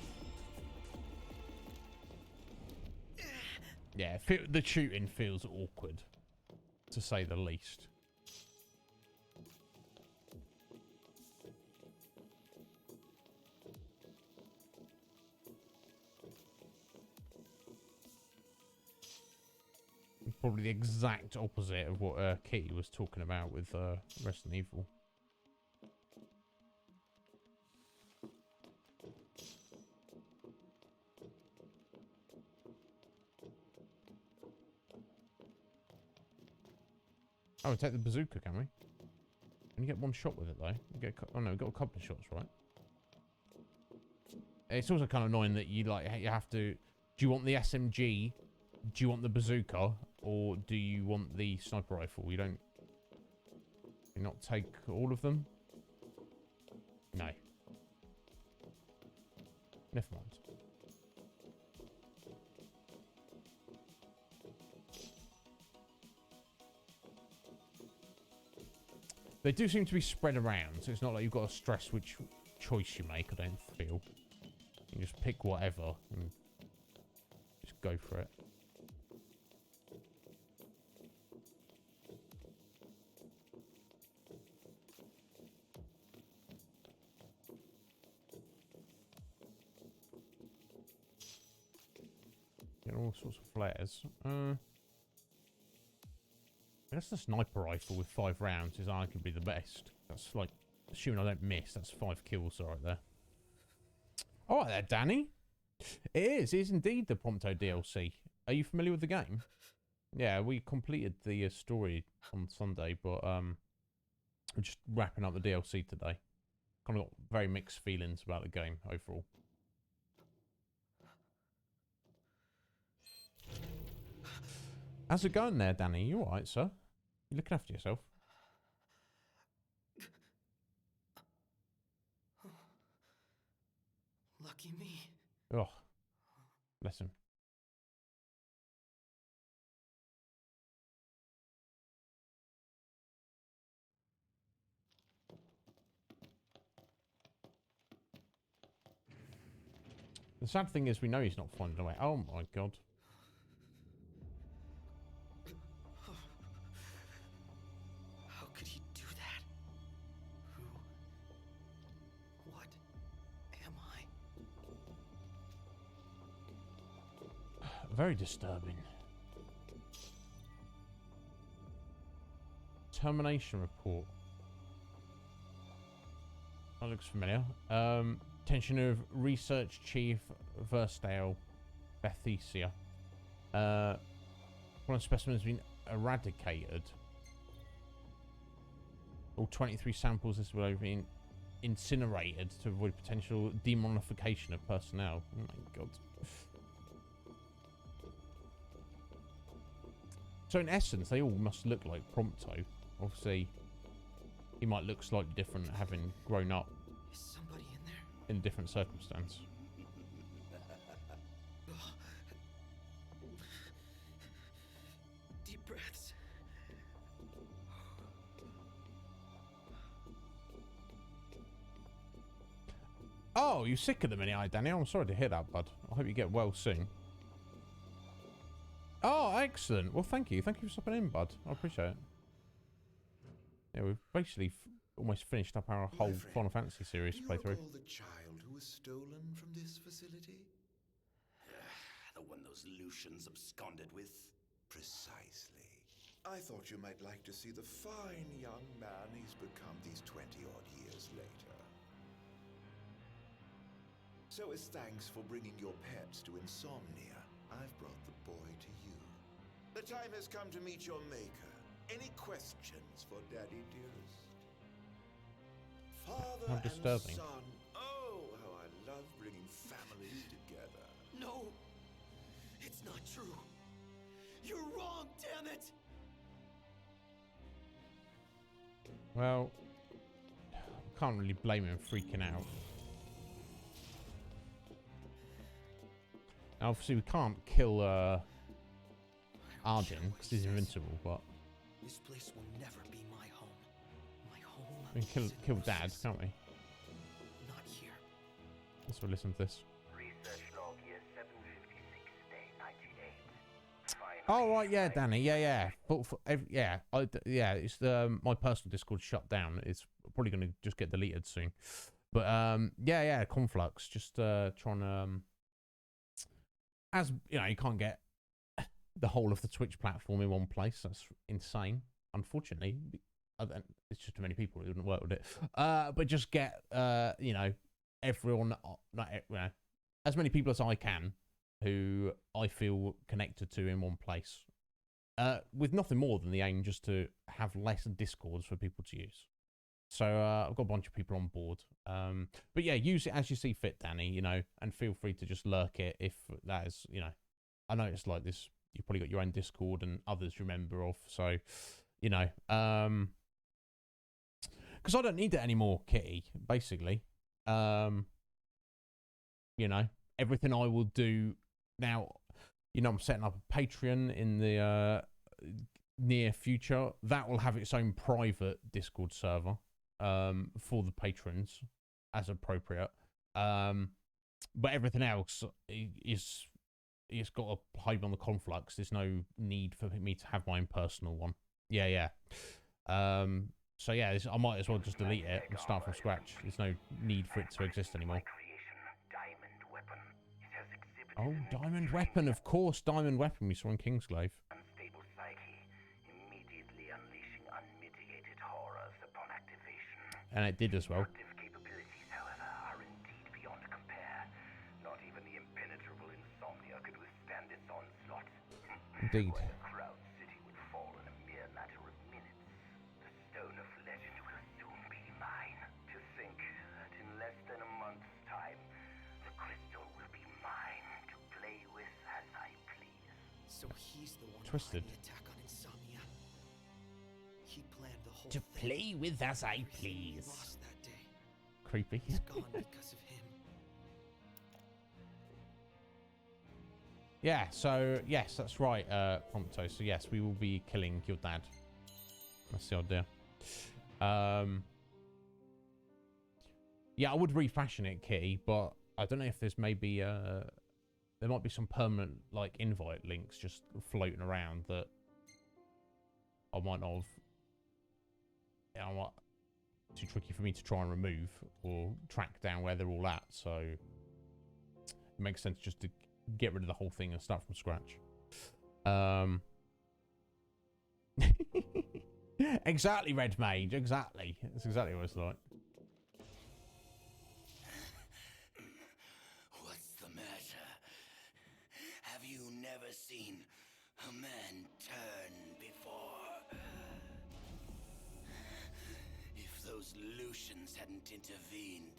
Yeah, the shooting feels awkward, to say the least. Probably the exact opposite of what Kitty was talking about with Resident Evil. Oh, we take the bazooka, can we? Only get one shot with it, though. We get oh, no, we've got a couple of shots, right? It's also kind of annoying that you, like, you have to... Do you want the SMG? Do you want the bazooka? Or do you want the sniper rifle? You don't... You not take all of them? No. Never mind. They do seem to be spread around, so it's not like you've got to stress which choice you make, I don't feel. You can just pick whatever and just go for it. Get all sorts of flares. I guess the sniper rifle with 5 rounds is arguably the best. That's like, assuming I don't miss, that's 5 kills right there. Alright there, Danny. It is indeed the Prompto DLC. Are you familiar with the game? Yeah, we completed the story on Sunday, but we're just wrapping up the DLC today. Kind of got very mixed feelings about the game overall. How's it going there, Danny? You alright, sir? You looking after yourself? Lucky me. Oh, bless him. The sad thing is we know he's not finding a way. Oh my god. How could he do that? Who? What am I? Very disturbing. Termination report. That looks familiar. Attention of Research Chief Verstale Bethesia. One of the specimens has been eradicated. All 23 samples this will have been incinerated to avoid potential demonification of personnel. Oh my god. So in essence, they all must look like Prompto. Obviously, he might look slightly different having grown up Is somebody in there? in a different circumstance. Deep breaths. Oh, you sick at the minute, Danny? I'm sorry to hear that, bud. I hope you get well soon. Oh, excellent. Well, thank you. Thank you for stopping in, bud. I appreciate it. Yeah, we've basically almost finished up our whole Final Fantasy series playthrough. The child who was stolen from this facility? The one those Lucians absconded with? Precisely. I thought you might like to see the fine young man he's become these 20-odd years later. So as thanks for bringing your pets to Insomnia, I've brought the boy to you. The time has come to meet your maker. Any questions for Daddy dearest? Father How disturbing. and son. Oh, how I love bringing families together. No, it's not true. You're wrong, damn it! Well, can't really blame him freaking out. Now, obviously, we can't kill Arjun because he's invincible, but This place will never be my home. My home. we can kill Dad, can't we? Not here. Let's listen to this. Research log year 756, day 98. Oh right, yeah, Danny, yeah. Yeah, it's my personal Discord shut down. It's probably going to just get deleted soon. But yeah, Conflux, just trying to as you know, you can't get the whole of the Twitch platform in one place. That's insane. Unfortunately, it's just too many people. It wouldn't work with it. But just get you know, everyone, as many people as I can, who I feel connected to in one place. With nothing more than the aim just to have less Discords for people to use. So I've got a bunch of people on board. But yeah, use it as you see fit, Danny, you know, and feel free to just lurk it if that is, you know, I know it's like this. You've probably got your own Discord and others you remember of. So, you know, because I don't need it anymore, Kitty, basically. You know, everything I will do now, you know, I'm setting up a Patreon in the near future. That will have its own private Discord server for the patrons as appropriate. But everything else is it's got a home on the Conflux. There's no need for me to have my own personal one. Yeah. So yeah, I might as well just delete it and start from scratch. There's no need for it to exist anymore. Oh, Diamond Weapon, of course, Diamond Weapon we saw in Kingsglaive. Unstable psyche, immediately unleashing unmitigated horrors upon activation. And it did as well. Destructive capabilities, however, are indeed beyond compare. Not even the impenetrable insomnia could withstand its onslaught. Indeed. Why the Crown City would fall in a mere matter of minutes. The Stone of Legend will soon be mine. To think that in less than a month's time, the crystal will be mine to play with as I please. So he's the one Twisted. behind the attack on insomnia. He planned the whole To thing. play with as I Everything please. we lost that day. Creepy. He's gone because of him. Yeah, so yes, that's right, Prompto. So yes, we will be killing your dad. That's the idea. Yeah, I would refashion it, Kitty, but I don't know if there's maybe there might be some permanent like invite links just floating around that I might not have. Yeah, might too tricky for me to try and remove or track down where they're all at. So it makes sense just to get rid of the whole thing and start from scratch. Exactly, Red Mage. Exactly. That's exactly what it's like. What's the matter? Have you never seen a man turn before? If those Lucians hadn't intervened,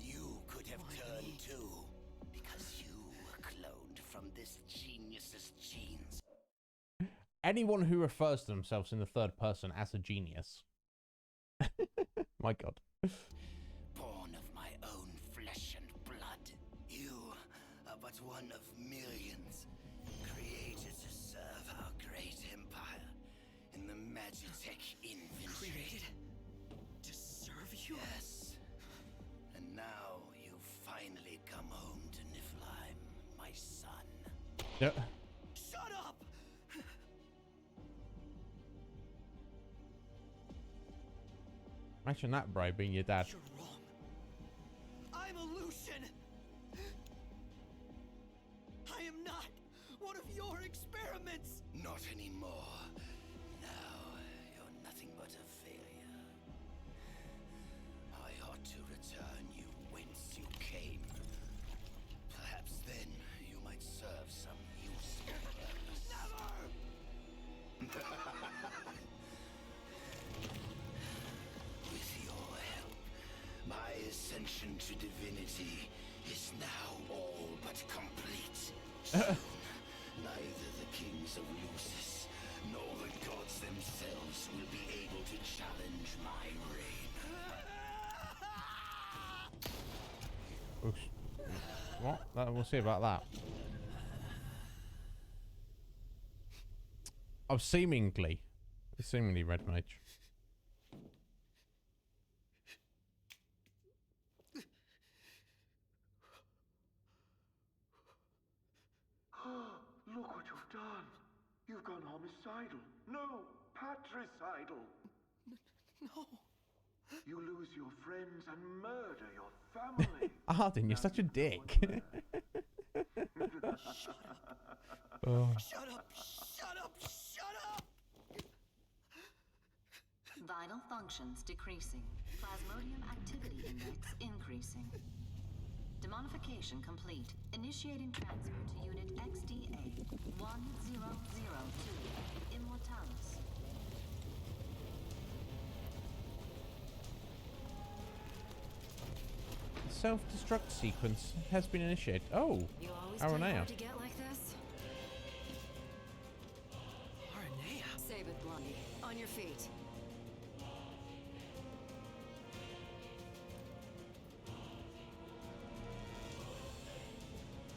you could have turned too, because you were cloned from this genius's genes. Anyone who refers to themselves in the third person as a genius. My God. Born of my own flesh and blood, you are but one of millions, created to serve our great empire in the Magitech inventory. Created to serve you? Yes. And now you've finally come home to Niflheim, my son. Yeah. Shut up! Imagine that, bro, being your dad. You're wrong. I'm a Lucian. I am not one of your experiments. Not anymore. Now you're nothing but a failure. I ought to return you whence you came. Perhaps then you might serve some useful purpose. Never! With your help, my ascension to divinity is now all but complete. Soon, neither the kings of Lucis nor the gods themselves will be able to challenge my reign. Oops. What? We'll see about that. I've seemingly Red Mage. homicidal. No, patricidal. No. You lose your friends and murder your family. Arden, you're such a dick. Shut up. Oh. Shut up. Shut up. Shut up. Vital functions decreasing. Plasmodium activity index increasing. Demonification complete. Initiating transfer to Unit XDA 1002. Immortalis. Self-destruct sequence has been initiated. Oh, You always Aranea. play hard to get like this? Aranea. Save it, Blondie. On your feet.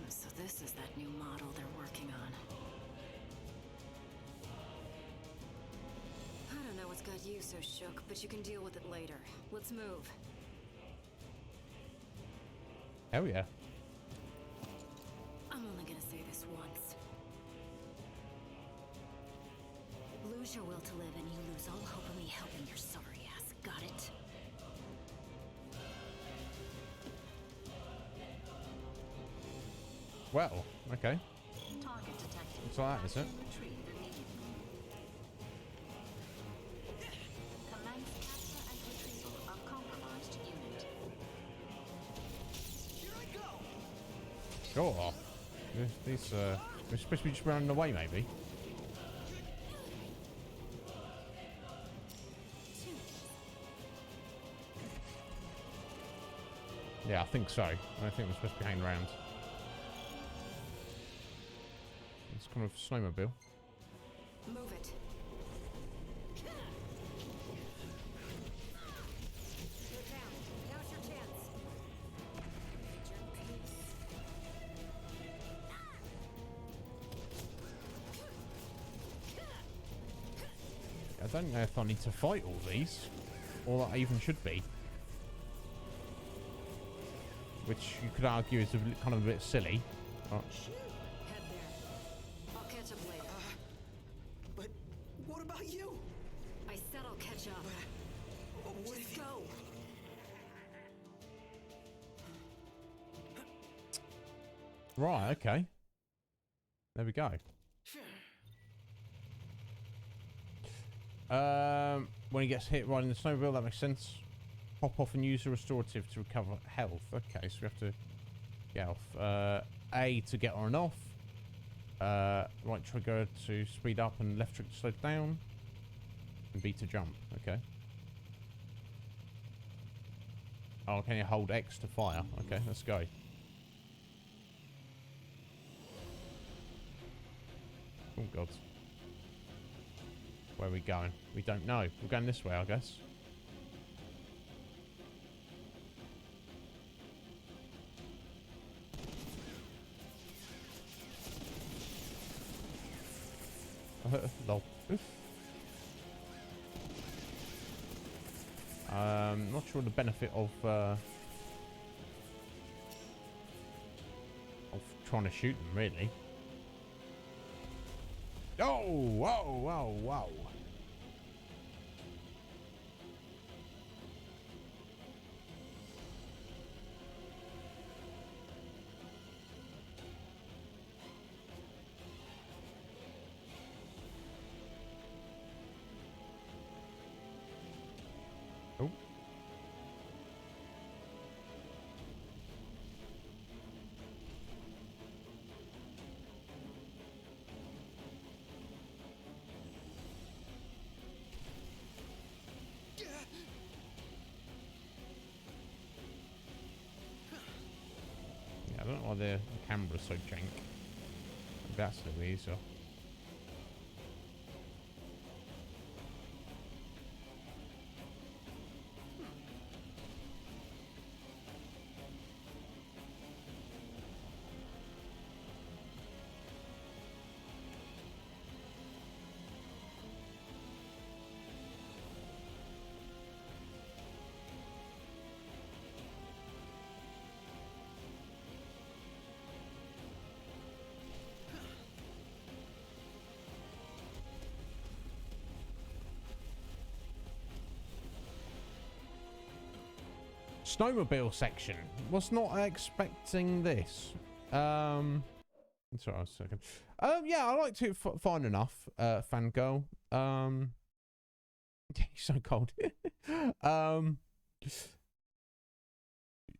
So this is that new model they're working on. I don't know what's got you so shook, but you can deal with it later. Let's move. Hell yeah. I'm only gonna say this once. Lose your will to live and you lose all hope of me helping your sorry ass. Got it? Well, okay. Target detected. It's like that, is it? Retrieve immediately. Commence capture and retrieval of compromised unit. Here I go. Sure. These, we're supposed to be just running away, maybe. Yeah, I think so. I don't think we're supposed to be hanging around. It's kind of snowmobile. Move it. You're down. Now's your chance. I don't know if I need to fight all these, or that I even should be. Which you could argue is kind of a bit silly. But Head there. I'll catch up later. But what about you? I said I'll catch up. What Just if you... go. right, okay. There we go. When he gets hit riding the snowmobile, that makes sense. Pop off and use a restorative to recover health. Okay, so we have to get off. A to get on and off. Right trigger to speed up and left trigger to slow down. And B to jump. Okay. Oh, can you hold X to fire? Okay, let's go. Oh god. Where are we going? We don't know. We're going this way, I guess. Lol. Not sure the benefit of trying to shoot them, really. Oh, whoa, whoa, whoa. Oh. Yeah, I don't know why the camera's so jank. Maybe that's a little easier. Snowmobile section. Was not expecting this. Sorry, a second. Yeah, I liked it fine enough, fangirl. He's so cold.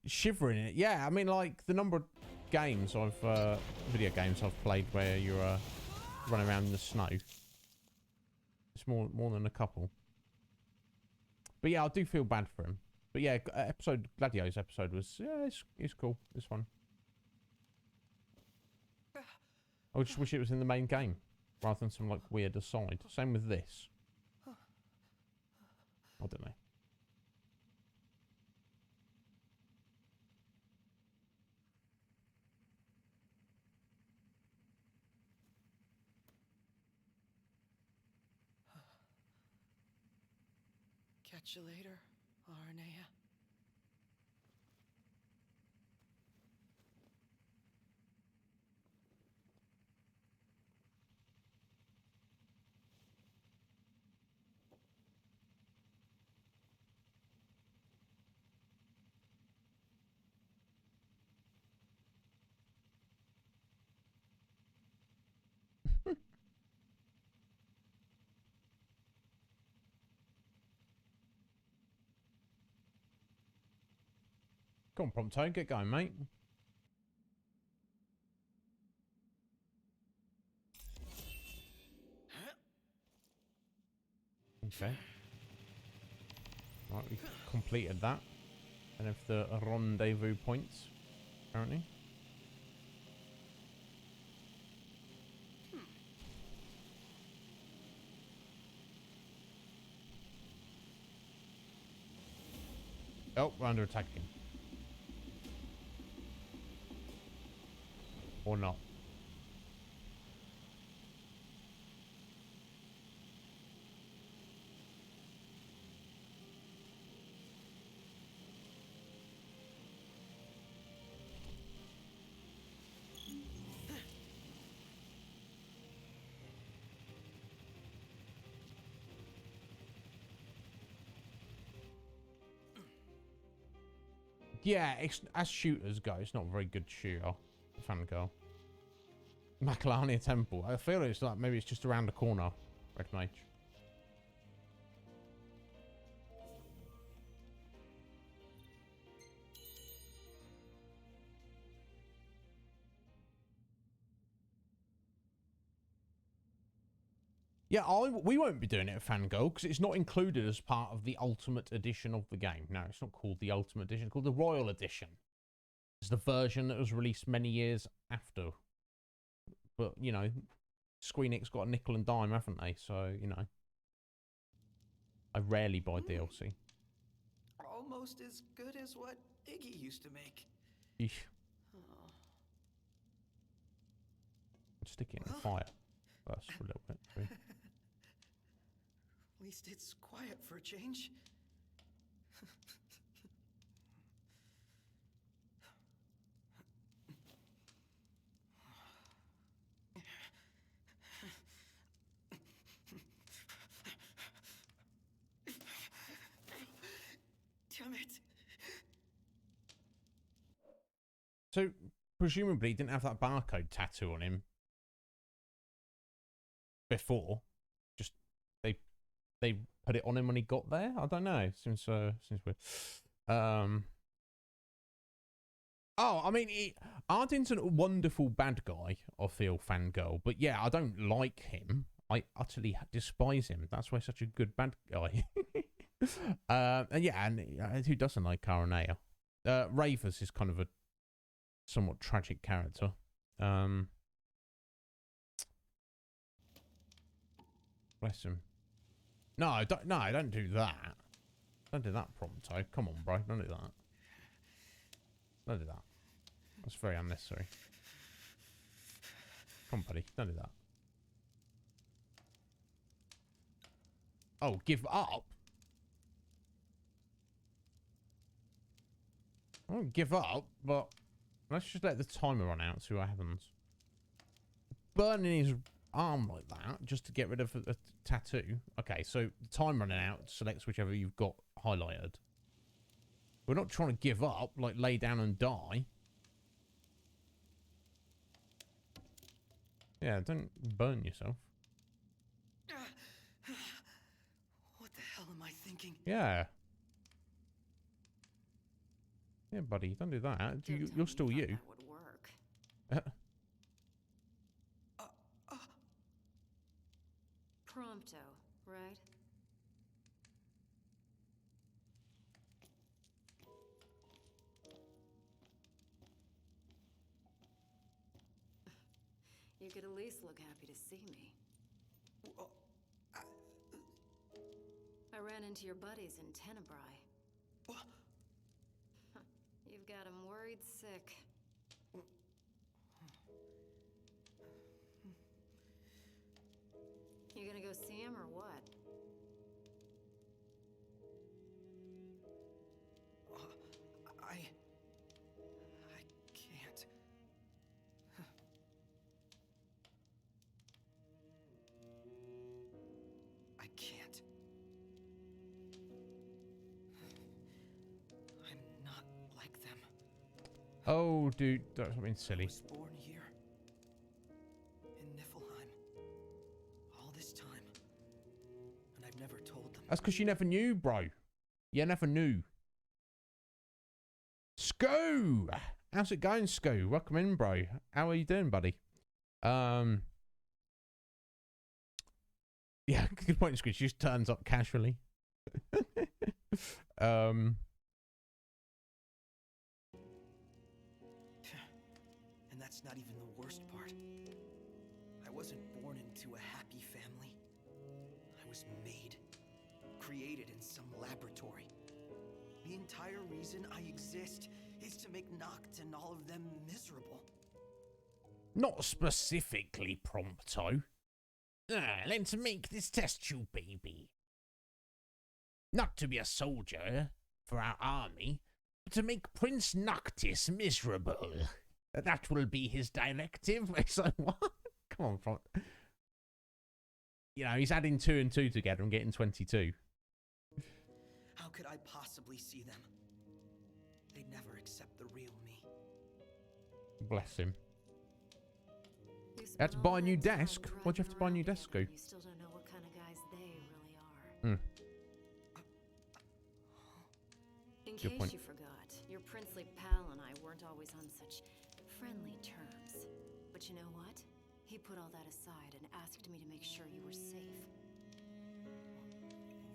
Shivering in it. Yeah, I mean, like, the number of games I've, video games I've played where you're, running around in the snow. It's more than a couple. But yeah, I do feel bad for him. But yeah, Gladio's episode was, yeah, it's cool. It's fun. I just wish it was in the main game rather than some like weird aside. Same with this. I don't know. Catch you later, Aranea. Come on, Prompto, get going, mate. Okay. Right, we completed that. And if the rendezvous points, apparently. Oh, we're under attack again. Or not. Yeah, as shooters go, it's not a very good shooter. Fangirl. Macalania Temple. I feel it's like maybe it's just around the corner. Red Mage. Yeah, we won't be doing it at Fangirl because it's not included as part of the Ultimate Edition of the game. No, it's not called the Ultimate Edition. It's called the Royal Edition. It's the version that was released many years after. But, you know, Squeenix got a nickel and dime, haven't they? So, you know. I rarely buy DLC. Almost as good as what Iggy used to make. Eesh. Stick it in the fire first for a little bit. Maybe. At least it's quiet for a change. Damn it. So, presumably he didn't have that barcode tattoo on him before. Just they put it on him when he got there. I don't know. Seems weird. Oh, I mean, Arden's a wonderful bad guy, I feel, Fangirl. But yeah, I don't like him. I utterly despise him. That's why he's such a good bad guy. And yeah, and who doesn't like Aranea? Ravers is kind of a somewhat tragic character. Bless him. No, don't do that. Don't do that, Prompto. Come on, bro. Don't do that. Don't do that. That's very unnecessary. Come on, buddy. Don't do that. Oh, give up? I won't give up, but let's just let the timer run out, see what happens. Burning his arm like that, just to get rid of a tattoo. Okay, so the time running out selects whichever you've got highlighted. We're not trying to give up, like lay down and die. Yeah, don't burn yourself. What the hell am I thinking? Yeah. Yeah, buddy, don't do that. You're still you. That would work. Prompto, right? You could at least look happy to see me. I ran into your buddies in Tenebrae. You've got them worried sick. You gonna go see him or what? I can't. I can't. I'm not like them. Oh, dude, that's something silly. I was born here in Niflheim all this time, and I've never told them. That's because you never knew, bro. You never knew. Scoo! How's it going, Scoo? Welcome in, bro. How are you doing, buddy? Yeah, good point, Squid. She just turns up casually. And that's not even the worst part. I wasn't born into a happy family. I was made, created in some laboratory. The entire reason I exist is to make Noct and all of them miserable. Not specifically, Prompto. Let's make this test tube, baby. Not to be a soldier for our army, but to make Prince Noctis miserable. That will be his directive. So what? Come on, Prompt. You know, he's adding 2 and 2 together and getting 22. How could I possibly see them? They'd never accept the real me. Bless him. You had to buy a new desk? Why'd you have to buy a new desk, Go? You still don't know what kind of guys they really are. In Good case point. you forgot, your princely pal and I weren't always on such friendly terms. But you know what? He put all that aside and asked me to make sure you were safe.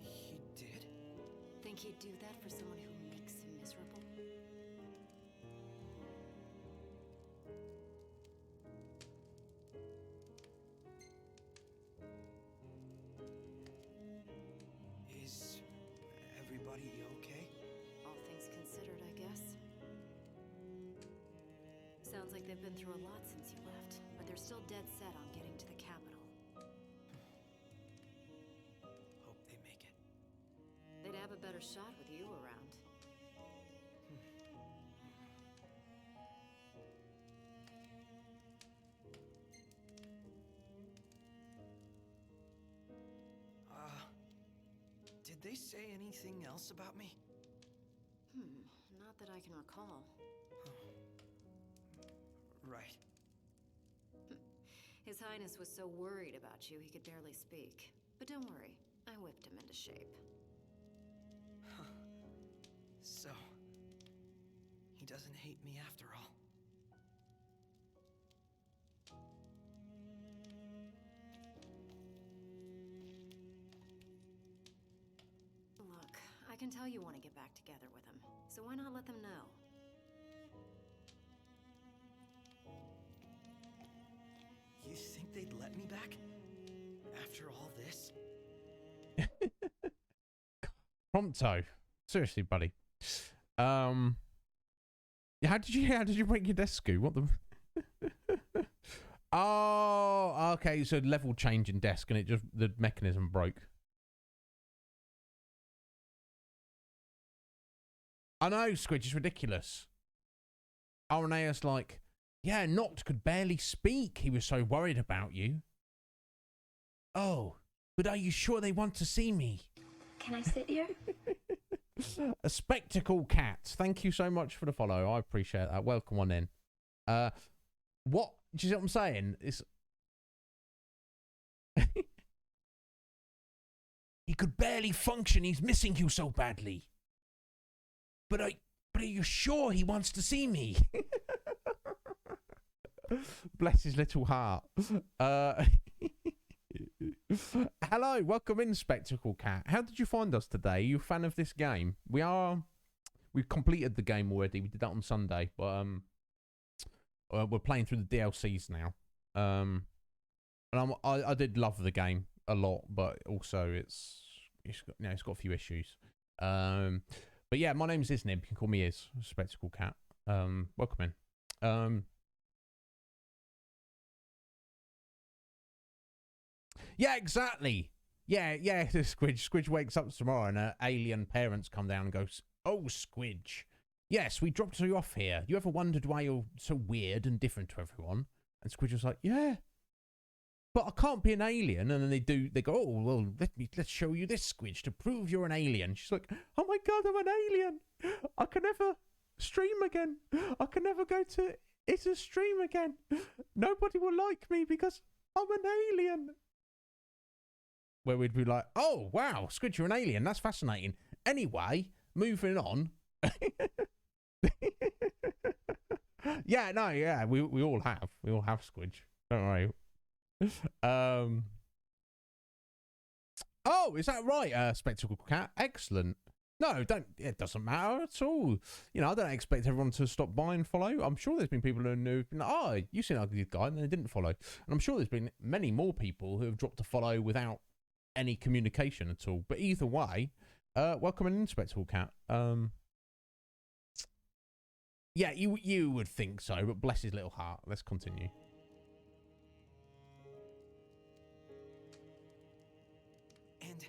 He did? Think he'd do that for someone who makes him miserable? Is everybody okay? All things considered, I guess. Sounds like they've been through a lot since you left, but they're still dead set on getting to the capital. Hope they make it. They'd have a better shot with you around. Did they say anything else about me? Not that I can recall. Right. His Highness was so worried about you he could barely speak. But don't worry, I whipped him into shape. So, he doesn't hate me after all. Look, I can tell you want to get back together with him, so why not let them know? You think they'd let me back? After all this? Prompto. Seriously, buddy. How did you break your desk, Scoo? What the? Oh, okay. So level change in desk, and the mechanism broke. I know, Squidge, it's ridiculous. Irenaeus like, yeah, Noct could barely speak. He was so worried about you. Oh, but are you sure they want to see me? Can I sit here? A spectacle cat. Thank you so much for the follow. I appreciate that. Welcome on in. What? Do you see what I'm saying? It's he could barely function. He's missing you so badly. But are you sure he wants to see me? Bless his little heart. Hello, welcome in, Spectacle Cat. How did you find us today? Are you a fan of this game? We've completed the game already. We did that on Sunday, but we're playing through the DLCs now. And I did love the game a lot, but also it's got a few issues. But yeah, my name's Iznib. You can call me Iz, Spectacle Cat. Welcome in. Yeah, exactly. Yeah. Squidge wakes up tomorrow and her alien parents come down and goes, "Oh, Squidge. Yes, we dropped you off here. You ever wondered why you're so weird and different to everyone?" And Squidge was like, "Yeah, but I can't be an alien." And then they go, "Oh, well, let's show you this, Squidge, to prove you're an alien." She's like, "Oh my God, I'm an alien. I can never stream again. I can never go to a stream again. Nobody will like me because I'm an alien." Where we'd be like, "Oh, wow, Squidge, you're an alien. That's fascinating. Anyway, moving on." Yeah, we all have. We all have Squidge. Don't worry. Oh, is that right, Spectacle Cat? Excellent. No, it doesn't matter at all. You know, I don't expect everyone to stop by and follow. I'm sure there's been people who knew, "Oh, you seem like a good guy," and they didn't follow. And I'm sure there's been many more people who have dropped a follow without any communication at all. But either way, welcome in, Spectacle Cat. Yeah, you would think so, but bless his little heart. Let's continue. And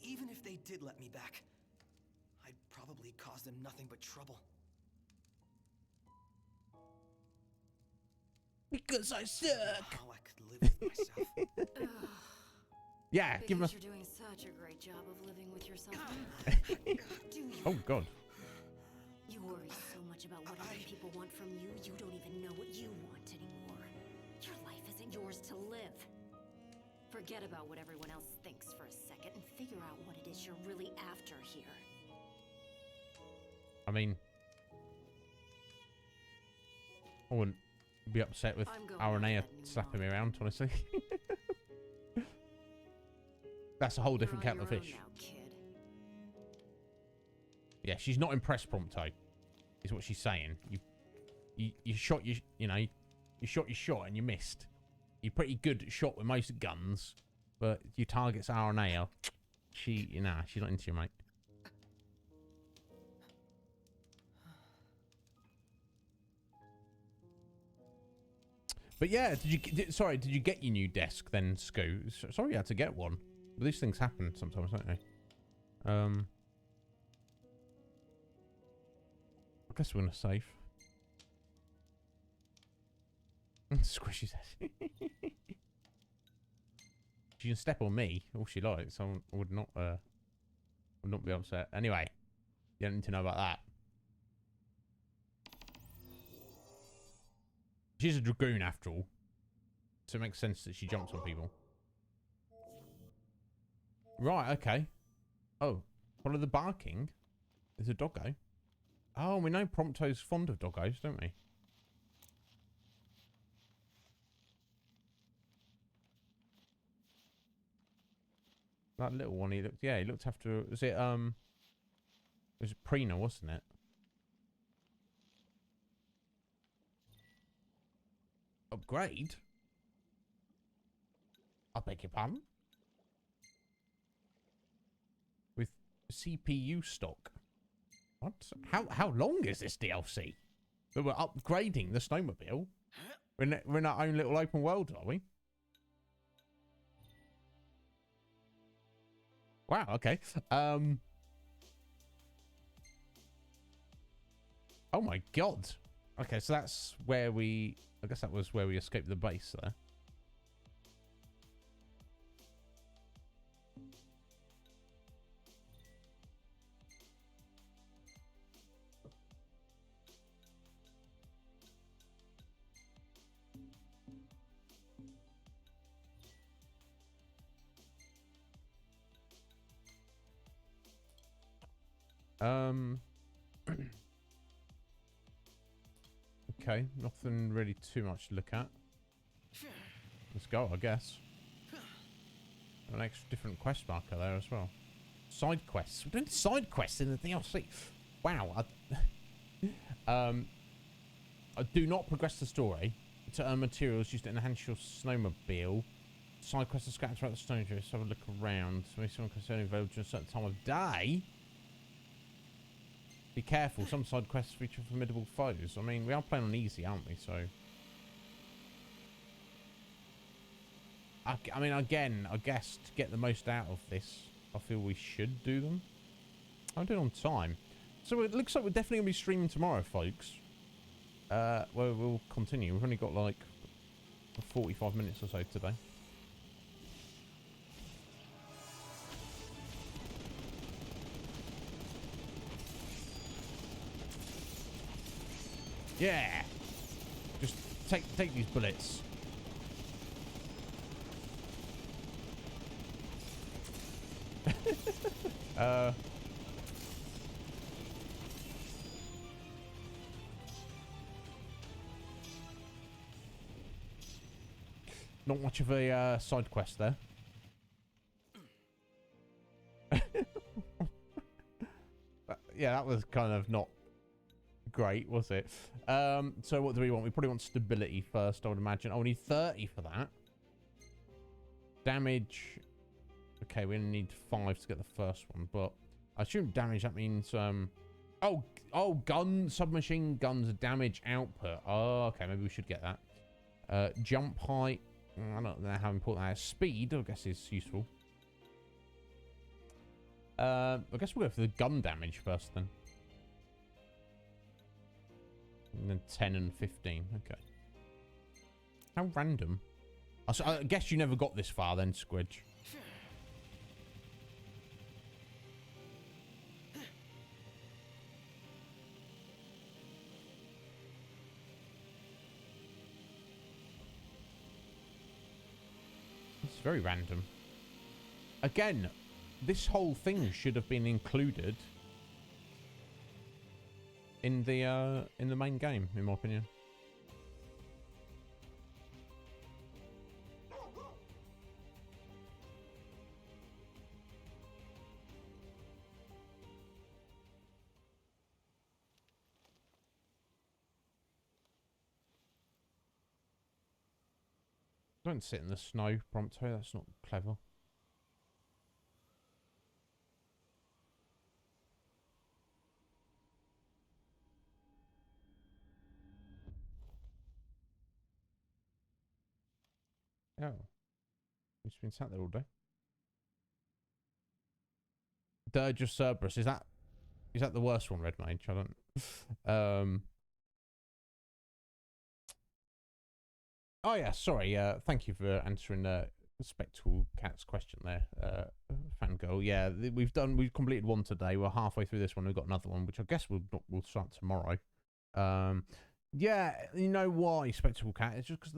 even if they did let me back, I'd probably cause them nothing but trouble. Because I suck. Oh, I could live with myself. Yeah, give him a... You're doing such a great job of living with yourself. Do you? Oh, God. You worry so much about what other people want from you, you don't even know what you want anymore. Your life isn't yours to live. Forget about what everyone else thinks for a second and figure out what it is you're really after here. I mean, I wouldn't be upset with Aranea slapping me around, honestly. That's a whole different kettle of fish. Yeah, she's not impressed, Prompto, is what she's saying. You shot your, you shot your shot and you missed. You're pretty good at shot with most guns, but your target's Aranea. She's not into you, mate. But yeah, did you get your new desk then, Scoo? Sorry you had to get one. But these things happen sometimes, don't they? I guess we're gonna save. Squishy's head. She can step on me all she likes. I would not be upset. Anyway, you don't need to know about that. She's a dragoon after all, so it makes sense that she jumps on people. Right, okay. Oh, follow the barking. There's a doggo. Oh, we know Prompto's fond of doggos, don't we? That little one, he looked after, was it Prina, wasn't it? Upgrade? I beg your pardon? With CPU stock. What? How long is this DLC? That we're upgrading the snowmobile? We're in our own little open world, are we? Wow, okay. Oh my god. Okay, so that's where I guess that was where we escaped the base there. Okay, nothing really too much to look at. Let's go, I guess. An extra different quest marker there as well. Side quests. We're doing side quests in the DLC. Wow. I do not progress the story to earn materials used to enhance your snowmobile. Side quests are scattered throughout the snowdrift, so have a look around. So maybe someone can only available during a certain time of day. Be careful, some side quests feature formidable foes. I mean, we are playing on easy, aren't we? So, I mean, again, I guess to get the most out of this, I feel we should do them. I'm doing on time. So it looks like we're definitely going to be streaming tomorrow, folks. Well, we'll continue. We've only got like 45 minutes or so today. Yeah. Just take these bullets. Not much of a side quest there. Yeah, that was kind of not great, was it? So what do we want? We probably want stability first, I would imagine. Oh, we need 30 for that. Damage. Okay, we only need 5 to get the first one, but I assume damage, that means oh, submachine guns damage output. Oh, okay, maybe we should get that. Jump height. I don't know how important that is. Speed, I guess, is useful. I guess we'll go for the gun damage first then. And then 10 and 15. Okay. How random. I guess you never got this far then, Squidge. It's very random. Again, this whole thing should have been included in the main game, in my opinion. Don't sit in the snow, Prompto. That's not clever. Oh. He's been sat there all day. Dirge of Cerberus. Is that the worst one, Red Mage? I don't... Oh, yeah, sorry. Thank you for answering Spectral Cat's question there, Fangirl. Yeah, we've completed one today. We're halfway through this one. We've got another one, which I guess we'll start tomorrow. Yeah, you know why, Spectral Cat? It's just because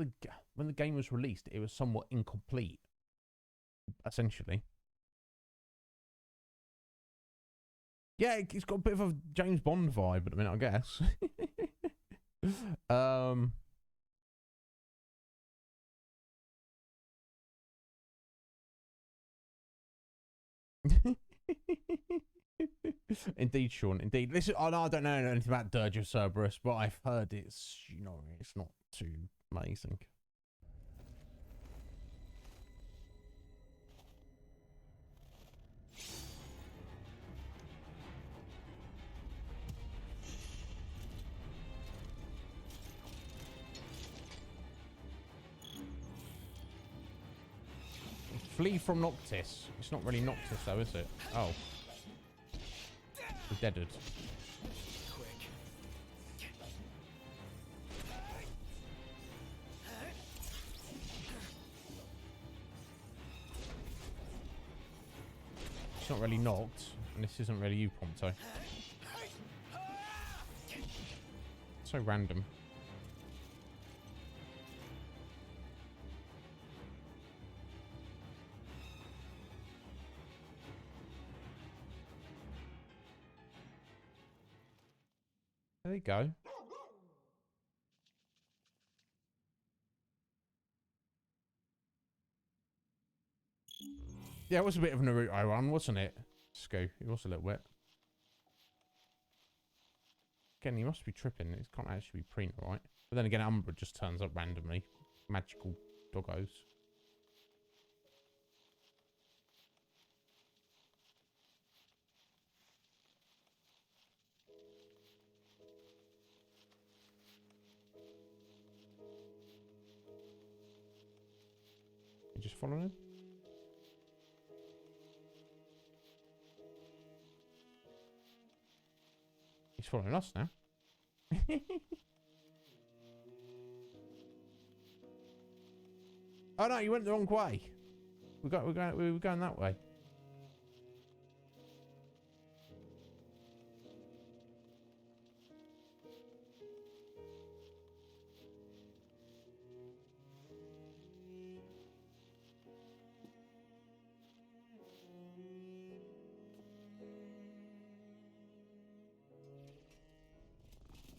when the game was released, it was somewhat incomplete, essentially. Yeah, it's got a bit of a James Bond vibe at the minute, I guess. Indeed, Sean. Indeed. Listen, I don't know anything about Dirge of Cerberus, but I've heard it's, you know, it's not too amazing. Flee from Noctis. It's not really Noctis though, is it? Oh. We're deaded. It's not really knocked, and this isn't really you, Prompto. So random. There you go. Yeah, it was a bit of a Naruto one, wasn't it? Scoo. It was a little bit. Again, he must be tripping. It can't actually be Prina, right? But then again, Umbra just turns up randomly. Magical doggos. You just following him? He's following us now. Oh no, you went the wrong way. We were going that way.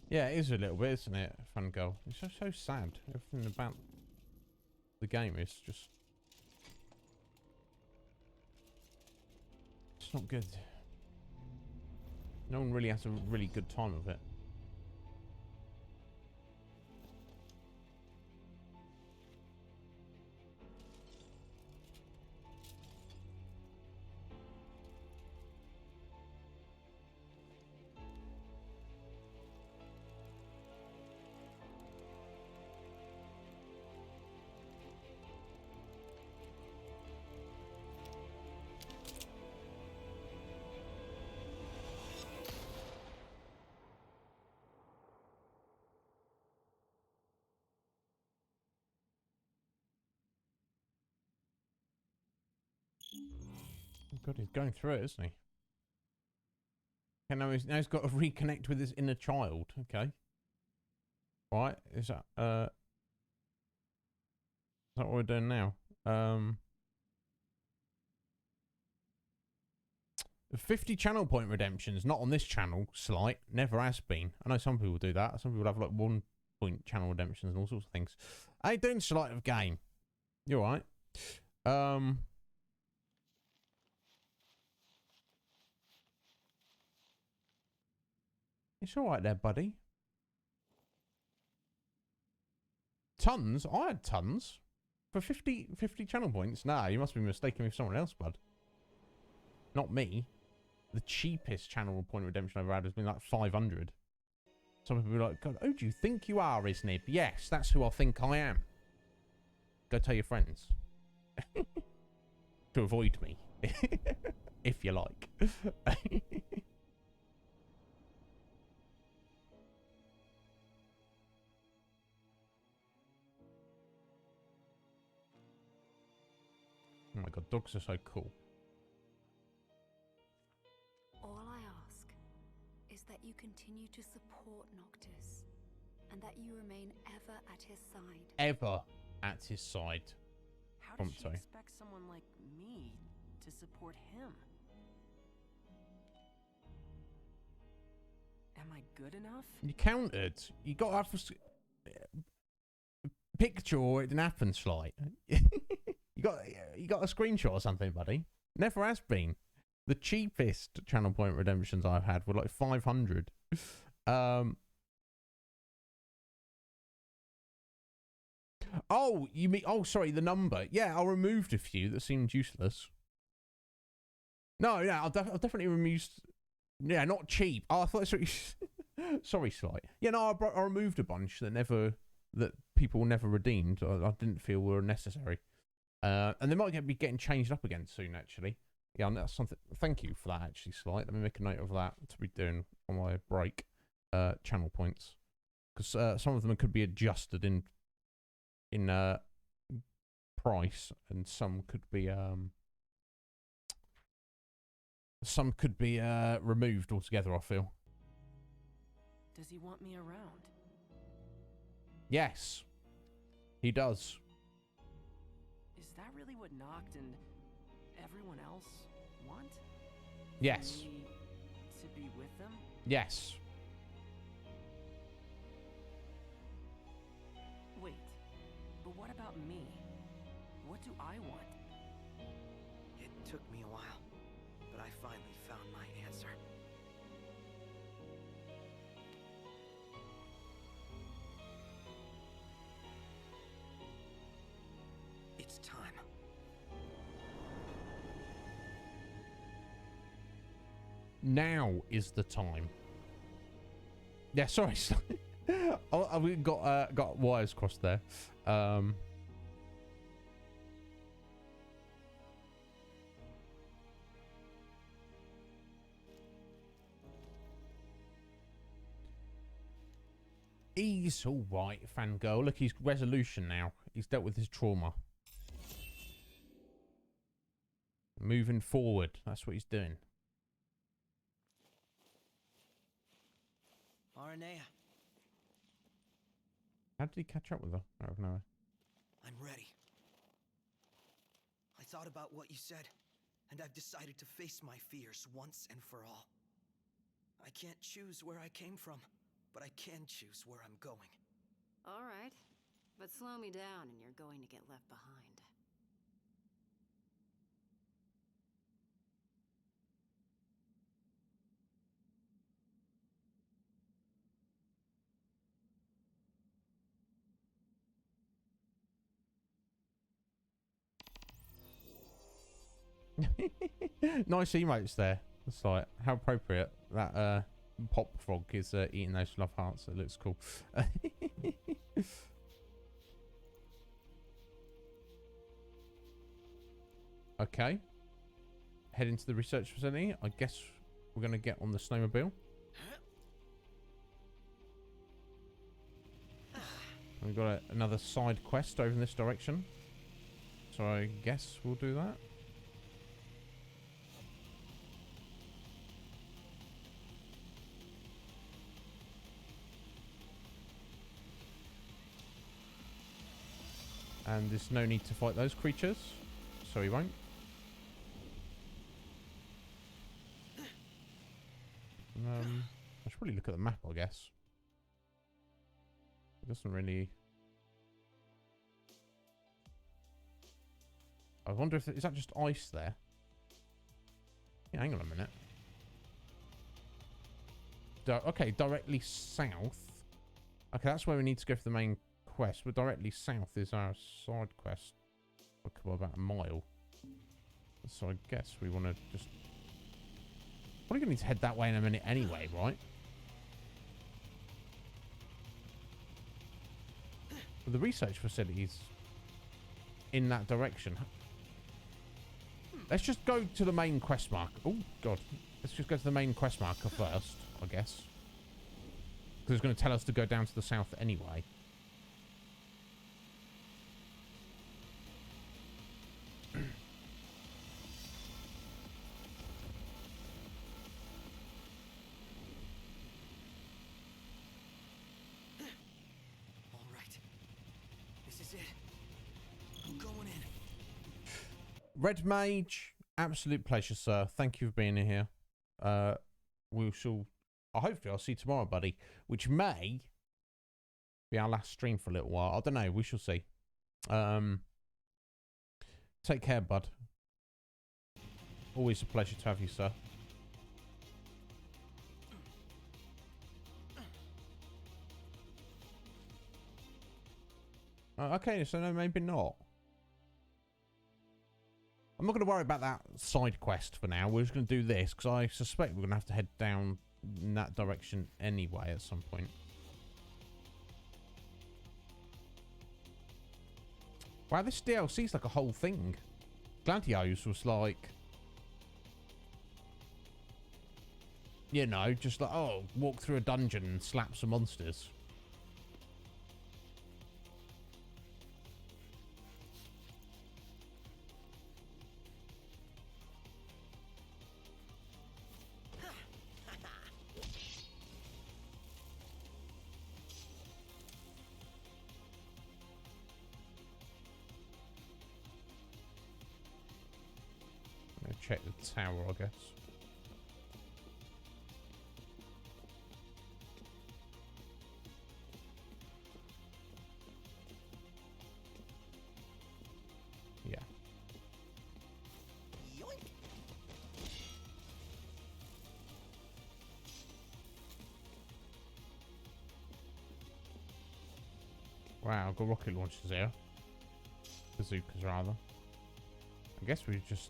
Yeah, it is a little bit, isn't it? Fun girl. It's so sad. Everything about the game is just... It's not good. No one really has a really good time of it. God, he's going through it, isn't he? Okay, now he's got to reconnect with his inner child. Okay. Right, is that what we're doing now? 50 channel point redemptions, not on this channel, slight, never has been. I know some people do that. Some people have like 1 point channel redemptions and all sorts of things. How you doing, slight of game? You alright? It's alright there, buddy. Tons? I had tons. For 50 channel points? Nah, you must be mistaken with someone else, bud. Not me. The cheapest channel point redemption I've ever had has been like 500. Some people be like, God, who do you think you are, Iznib? Yes, that's who I think I am. Go tell your friends. To avoid me. If you like. Oh my god, dogs are so cool. All I ask is that you continue to support Noctis, and that you remain ever at his side. Ever at his side. How does she expect someone like me to support him? Am I good enough? You countered. You got to have a picture or it didn't happen, Slight. You got a screenshot or something, buddy. Never has been. The cheapest channel point redemptions I've had were like 500. Oh, you mean? Oh, sorry, the number. Yeah, I removed a few that seemed useless. No, yeah, I've definitely removed. Yeah, not cheap. Oh, I thought. Sorry, Slight. Yeah, no, I removed a bunch that people never redeemed. I didn't feel were necessary. And they might be getting changed up again soon, actually. Yeah, and that's something. Thank you for that, actually, Slight. Let me make a note of that to be doing on my break. Channel points, because some of them could be adjusted in price, and some could be removed altogether. I feel. Does he want me around? Yes, he does. Is that really what Noct and everyone else want? Yes. For me to be with them? Yes. about me? What do I want? It took me a while, but I finally found my answer. It's time. Now is the time. Yeah, sorry. We got wires crossed there. He's all right, fangirl. Look, he's resolution now. He's dealt with his trauma. Moving forward. That's what he's doing. Aranea, How did he catch up with her? I don't know. I'm ready. I thought about what you said, and I've decided to face my fears once and for all. I can't choose where I came from, but I can choose where I'm going. All right, but slow me down and you're going to get left behind. Nice emotes there. It's like, how appropriate that pop frog is eating those love hearts. It looks cool. Okay. Head into the research facility. I guess we're going to get on the snowmobile. We've got another side quest over in this direction. So I guess we'll do that. And there's no need to fight those creatures, so he won't. I should probably look at the map, I guess. It doesn't really... I wonder if... Is that just ice there? Yeah, hang on a minute. Okay, directly south. Okay, that's where we need to go for the main quest. But directly south is our side quest. About a mile. So I guess we want to just... Probably going to need to head that way in a minute anyway, right? But the research facilities in that direction. Let's just go to the main quest marker. Oh, God. Let's just go to the main quest marker first, I guess. Because it's going to tell us to go down to the south anyway. Red Mage, absolute pleasure, sir. Thank you for being here. We shall... hopefully I'll see you tomorrow, buddy. Which may be our last stream for a little while. I don't know. We shall see. Take care, bud. Always a pleasure to have you, sir. Okay, so no, maybe not. I'm not going to worry about that side quest for now. We're just going to do this because I suspect we're going to have to head down in that direction anyway at some point. Wow, this DLC is like a whole thing. Gladios was like, you know, just like, oh, walk through a dungeon and slap some monsters. Check the tower, I guess. Wow, I've got rocket launchers here. Bazookas, rather. I guess we just...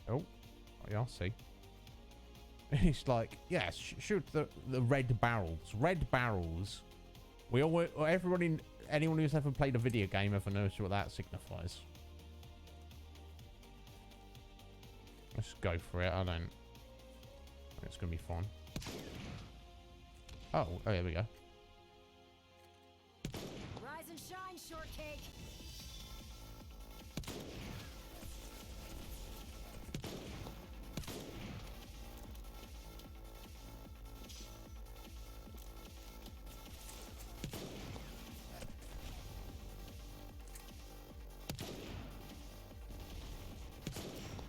Oh, yeah, I see. It's like, yeah, shoot the red barrels. Red barrels. We all, everybody, anyone who's ever played a video game ever knows what that signifies. Let's go for it. I don't... It's gonna be fun. Oh, there we go. Rise and shine, shortcake.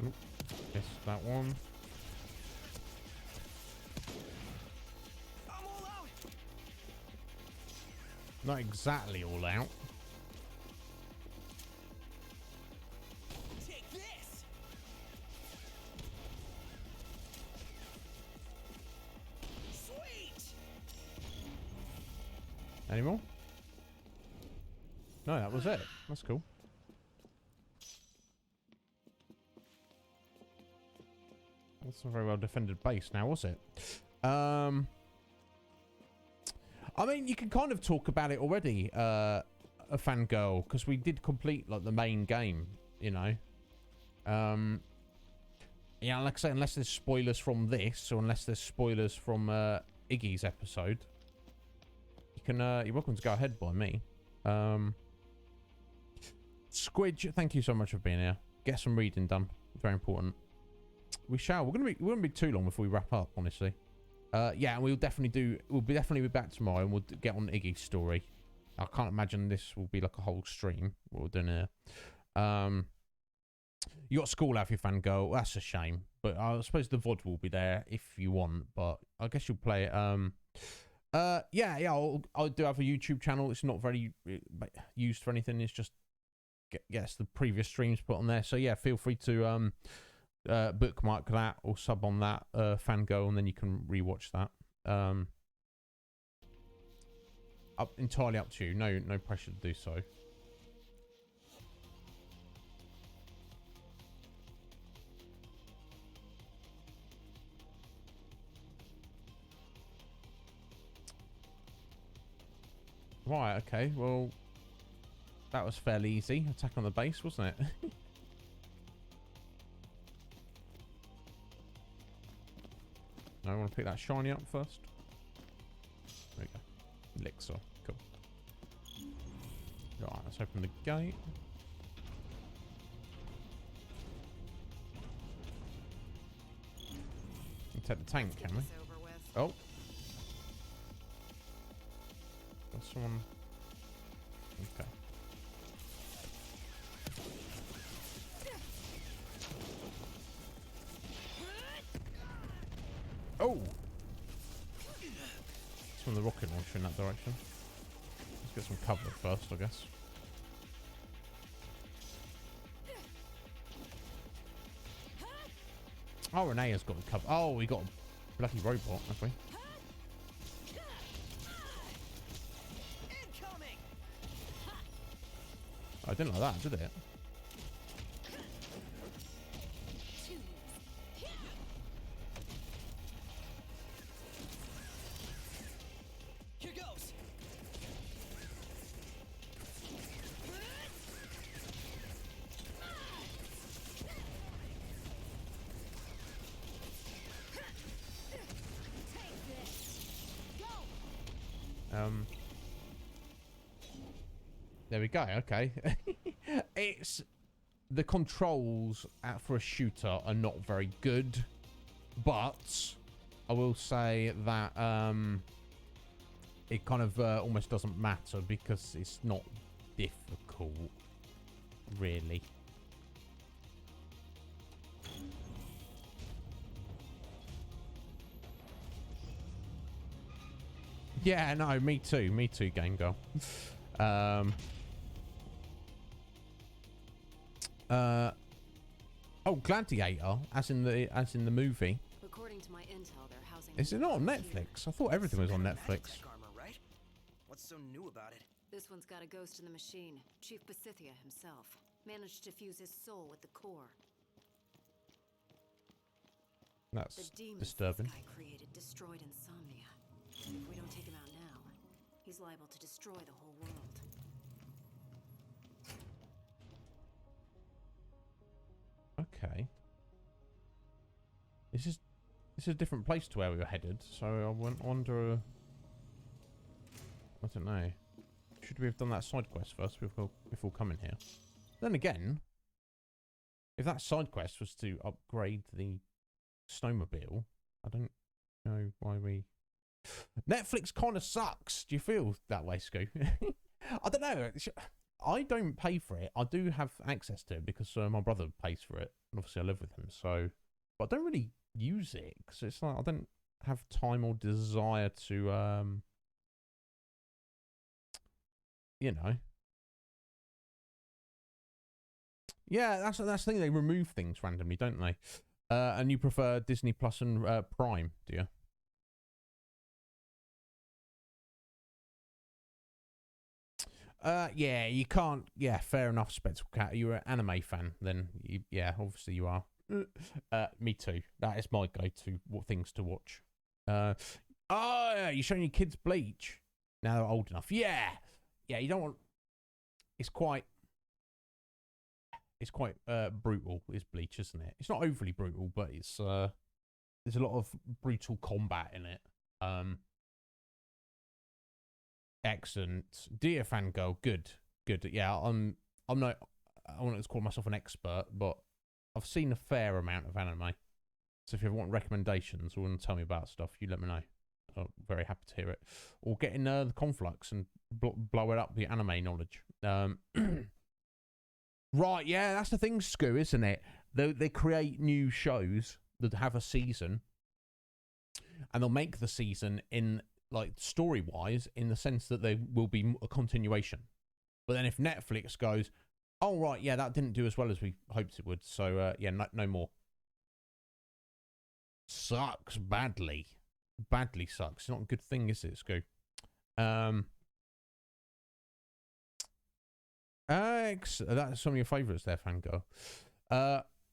Oop, missed that one. Not exactly all out. Take this. Sweet. Any more? No, that was it. That's cool. That's a very well defended base now, was it? I mean, you can kind of talk about it already, a fangirl, because we did complete like the main game, you know. Yeah, like I say, unless there's spoilers from this, or unless there's spoilers from Iggy's episode, you can. You're welcome to go ahead by me. Squidge, thank you so much for being here. Get some reading done. Very important. We shall. We won't be too long before we wrap up, honestly. Yeah, and we'll definitely be back tomorrow, and we'll get on Iggy's story. I can't imagine this will be like a whole stream. What we're doing here. You got school out of your fangirl. That's a shame, but I suppose the VOD will be there if you want. But I guess you'll play it. Yeah. I'll do have a YouTube channel. It's not very used for anything. It's just gets the previous streams put on there. So yeah, feel free to bookmark that or sub on that fangirl, and then you can rewatch that. Entirely up to you. No pressure to do so. Right, okay, well, that was fairly easy. Attack on the base, wasn't it? I want to pick that shiny up first. There we go. Elixir. Cool. Right, let's open the gate. And take the tank, can we? Oh. Got someone. Okay. Oh! It's from the rocket launcher in that direction. Let's get some cover first, I guess. Oh, Renee has got the cover. Oh, we got a bloody robot, have we? I didn't like that, did it? Here goes. There we go. Okay. It's the controls for a shooter are not very good, but I will say that it kind of almost doesn't matter because it's not difficult, really. Yeah, no, me too, game girl. Oh, Gladiator, as in the movie. According to my intel, they're housing Is it not on Netflix? I thought everything was on Netflix. Armor, right? What's so new about it? This one's got a ghost in the machine. Chief Pasithia himself managed to fuse his soul with the core. That's the demons disturbing. This guy created destroyed Insomnia. If we don't take him out now, he's liable to destroy the whole world. Okay. This is a different place to where we were headed, so I wonder. I don't know. Should we have done that side quest first before coming here? Then again, if that side quest was to upgrade the snowmobile, I don't know why we. Netflix kind of sucks. Do you feel that way, Scoo? I don't know. I don't pay for it. I do have access to it because my brother pays for it, and obviously I live with him. So, but I don't really use it because it's like I don't have time or desire to, you know. Yeah, that's the thing. They remove things randomly, don't they? And you prefer Disney Plus and Prime, do you? Yeah, you can't. Yeah, fair enough, Spectacle Cat. You're an anime fan, then yeah, obviously you are. Me too. That is my go-to things to watch. Oh, you're showing your kids Bleach. Now they're old enough. Yeah, you don't want. It's quite brutal. Is Bleach, isn't it? It's not overly brutal, but it's there's a lot of brutal combat in it. Excellent, dear fangirl. Good. Yeah, I'm not. I want to call myself an expert, but I've seen a fair amount of anime. So if you ever want recommendations or want to tell me about stuff, you let me know. I'm very happy to hear it. Or get in the conflux and blow it up the anime knowledge. Right, yeah, that's the thing, Scoo, isn't it? They create new shows that have a season, and they'll make the season in, like, story-wise, in the sense that there will be a continuation. But then if Netflix goes, oh, right, yeah, that didn't do as well as we hoped it would, so, yeah, no more. Sucks badly. Badly sucks. It's not a good thing, is it, Scoo? That's some of your favourites there, Fangirl.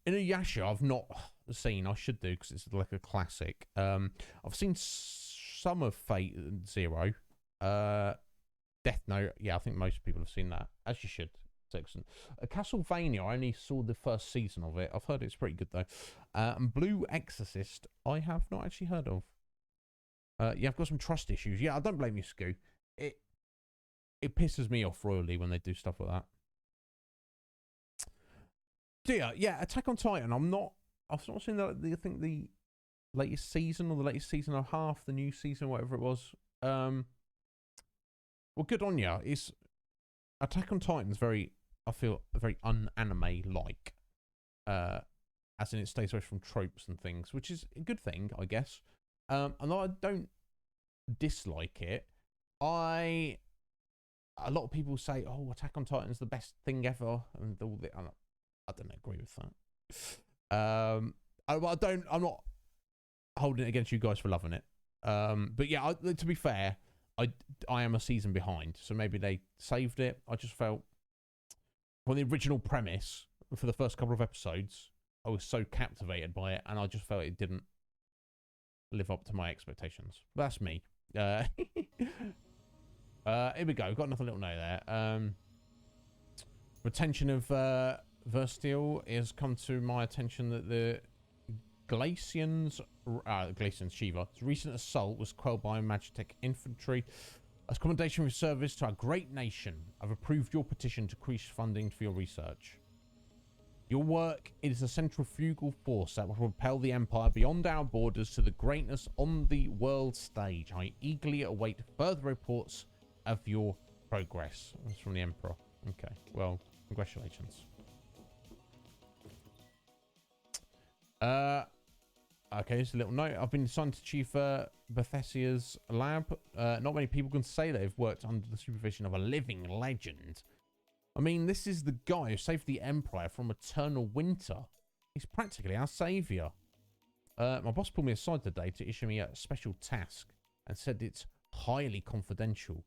Inuyasha, I've not seen. I should do, because it's like a classic. I've seen some of Fate Zero. Death Note, yeah, I think most people have seen that, as you should. It's excellent. Castlevania, I only saw the first season of it. I've heard it's pretty good, though. And Blue Exorcist, I have not actually heard of. Yeah, I've got some trust issues. Yeah, I don't blame you, Scoo. It pisses me off royally when they do stuff like that. Dear, yeah, Attack on Titan. I've not seen I think the latest season or the latest season and a half, the new season, whatever it was. Well, good on ya. It's Attack on Titan's I feel very un-anime-like. As in it stays away from tropes and things, which is a good thing, I guess. And I don't dislike it. A lot of people say, oh, Attack on Titan's the best thing ever, and I don't agree with that. I'm not holding it against you guys for loving it. But yeah, to be fair, I am a season behind, so maybe they saved it. I just felt, well, the original premise for the first couple of episodes, I was so captivated by it, and I just felt it didn't live up to my expectations. That's me. Here we go. Got another little note there. Retention of Versteel has come to my attention that the Glacian's Shiva's recent assault was quelled by Magitech infantry. As commendation for service to our great nation, I've approved your petition to increase funding for your research. Your work is a centrifugal force that will propel the Empire beyond our borders to the greatness on the world stage. I eagerly await further reports of your progress. That's from the Emperor. Okay, well, congratulations. Okay, just a little note. I've been assigned to Chief Bethesia's lab. Not many people can say they've worked under the supervision of a living legend. I mean, this is the guy who saved the Empire from eternal winter. He's practically our savior. My boss pulled me aside today to issue me a special task and said it's highly confidential.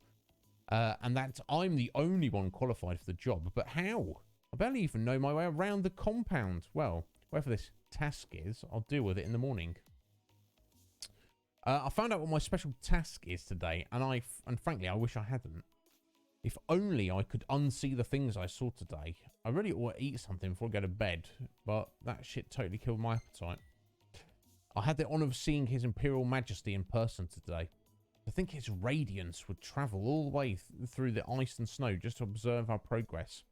And that I'm the only one qualified for the job. But how? I barely even know my way around the compound. Well, whatever this task is, I'll deal with it in the morning. I found out what my special task is today, and frankly, I wish I hadn't. If only I could unsee the things I saw today. I really ought to eat something before I go to bed, but that shit totally killed my appetite. I had the honour of seeing His Imperial Majesty in person today. I think his radiance would travel all the way through the ice and snow just to observe our progress.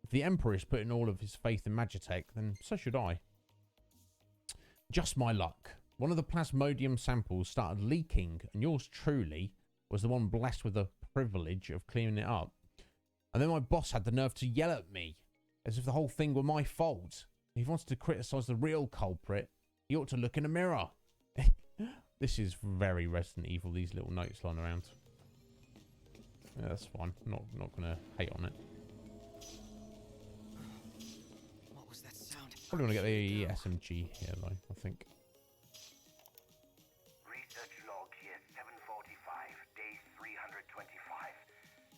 If the Emperor is putting all of his faith in Magitech, then so should I. Just my luck. One of the plasmodium samples started leaking, and yours truly was the one blessed with the privilege of cleaning it up. And then my boss had the nerve to yell at me, as if the whole thing were my fault. If he wants to criticise the real culprit, he ought to look in a mirror. This is very Resident Evil, these little notes lying around. Yeah, that's fine. Not gonna hate on it. What was that sound? Probably want to get the SMG here, though, I think. Research log here, 745, day 325.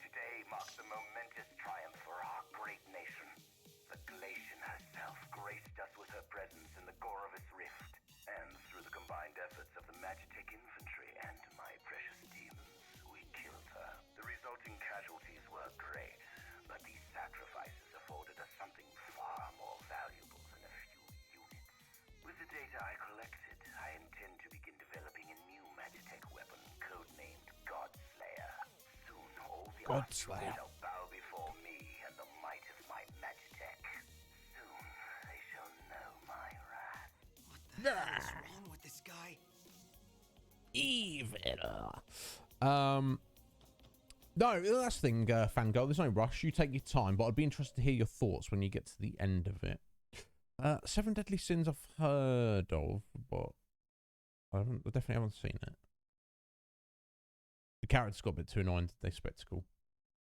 Today marks a momentous triumph for our great nation. The Glacian herself graced us with her presence in the Gorovus Rift, and through the combined efforts of the Magitech infantry and my precious demons, we killed her. The resulting casualties were great, but these sacrifices afforded us something far more valuable than a few units. With the data I collected, I intend to begin developing a new Magitech weapon codenamed Godslayer. Soon all the Godslayer shall bow before me and the might of my Magitech. Soon they shall know my wrath. What the hell is wrong with this guy? Evil. No, that's the thing, Fangirl. There's no rush. You take your time, but I'd be interested to hear your thoughts when you get to the end of it. 7 Deadly Sins I've heard of, but I definitely haven't seen it. The characters got a bit too annoying, they spectacle.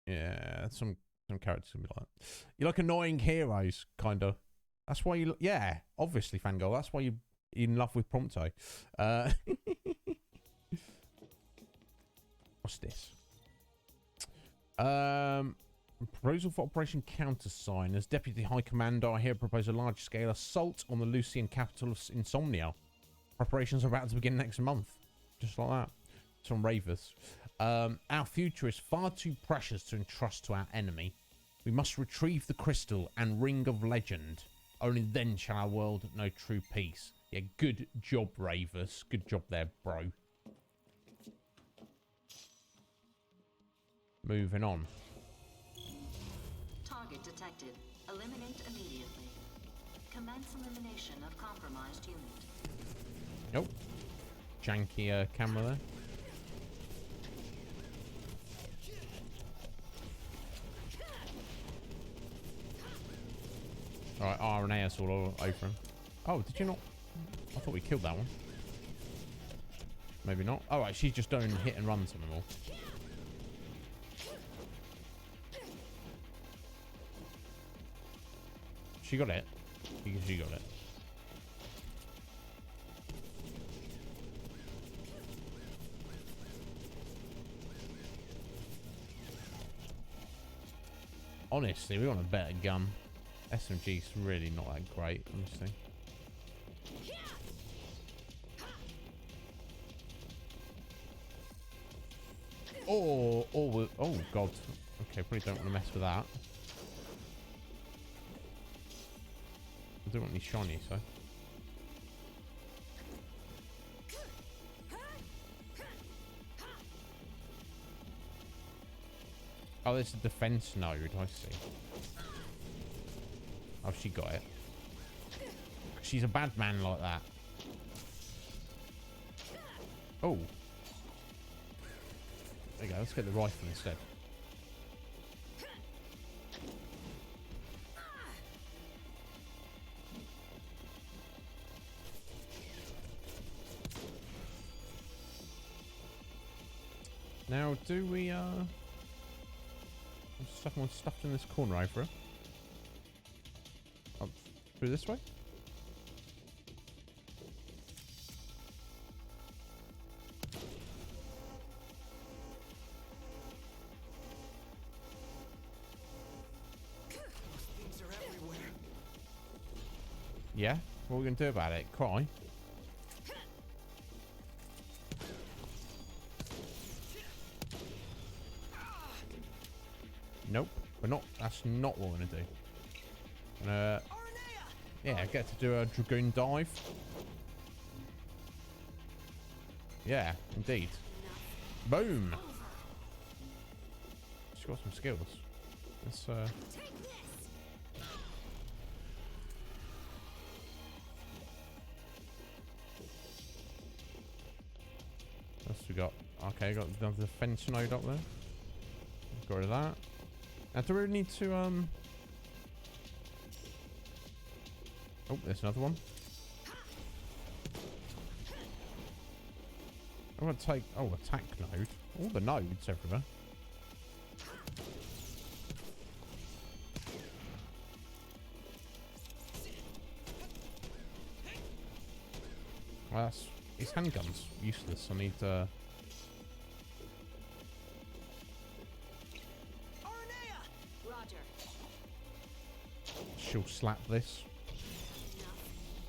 Yeah, some characters can be like that. You like annoying heroes, kind of. That's why you... Yeah, obviously, Fangirl. That's why you're in love with Prompto. What's this? Proposal for Operation Countersign. As Deputy High Commander, I here propose a large-scale assault on the Lucian capital of Insomnia. Preparations are about to begin next month. Just like that. It's from Ravers. Our future is far too precious to entrust to our enemy. We must retrieve the crystal and ring of legend. Only then shall our world know true peace. Yeah, good job, Ravers. Good job there, bro. Moving on. Target detected. Eliminate immediately. Commence elimination of compromised unit. Nope. Janky camera there. Alright, RNAS all over him. Oh, did you not? I thought we killed that one. Maybe not. Alright, she's just doing hit and runs on them all. She got it. She got it. Honestly, we want a better gun. SMG's really not that great, honestly. Oh god. Okay, probably don't want to mess with that. I don't want any shiny, so. Oh, there's a defense node, I see. Oh, she got it. She's a bad man like that. Oh. There you go, let's get the rifle instead. Now, do we, someone stuffed in this corner over her? Oh, through this way? Yeah? What are we going to do about it? Cry? Nope. We're not. That's not what we're going to do. Yeah, get to do a Dragoon dive. Yeah, indeed. Boom! She's got some skills. Let's, what else we got? Okay, got the fence node up there. Got rid of that. Now, do we really need to, oh, there's another one. I'm going to take... Oh, attack node. All the nodes everywhere. Well, that's... His handgun's useless. I need, Roger. She'll slap this.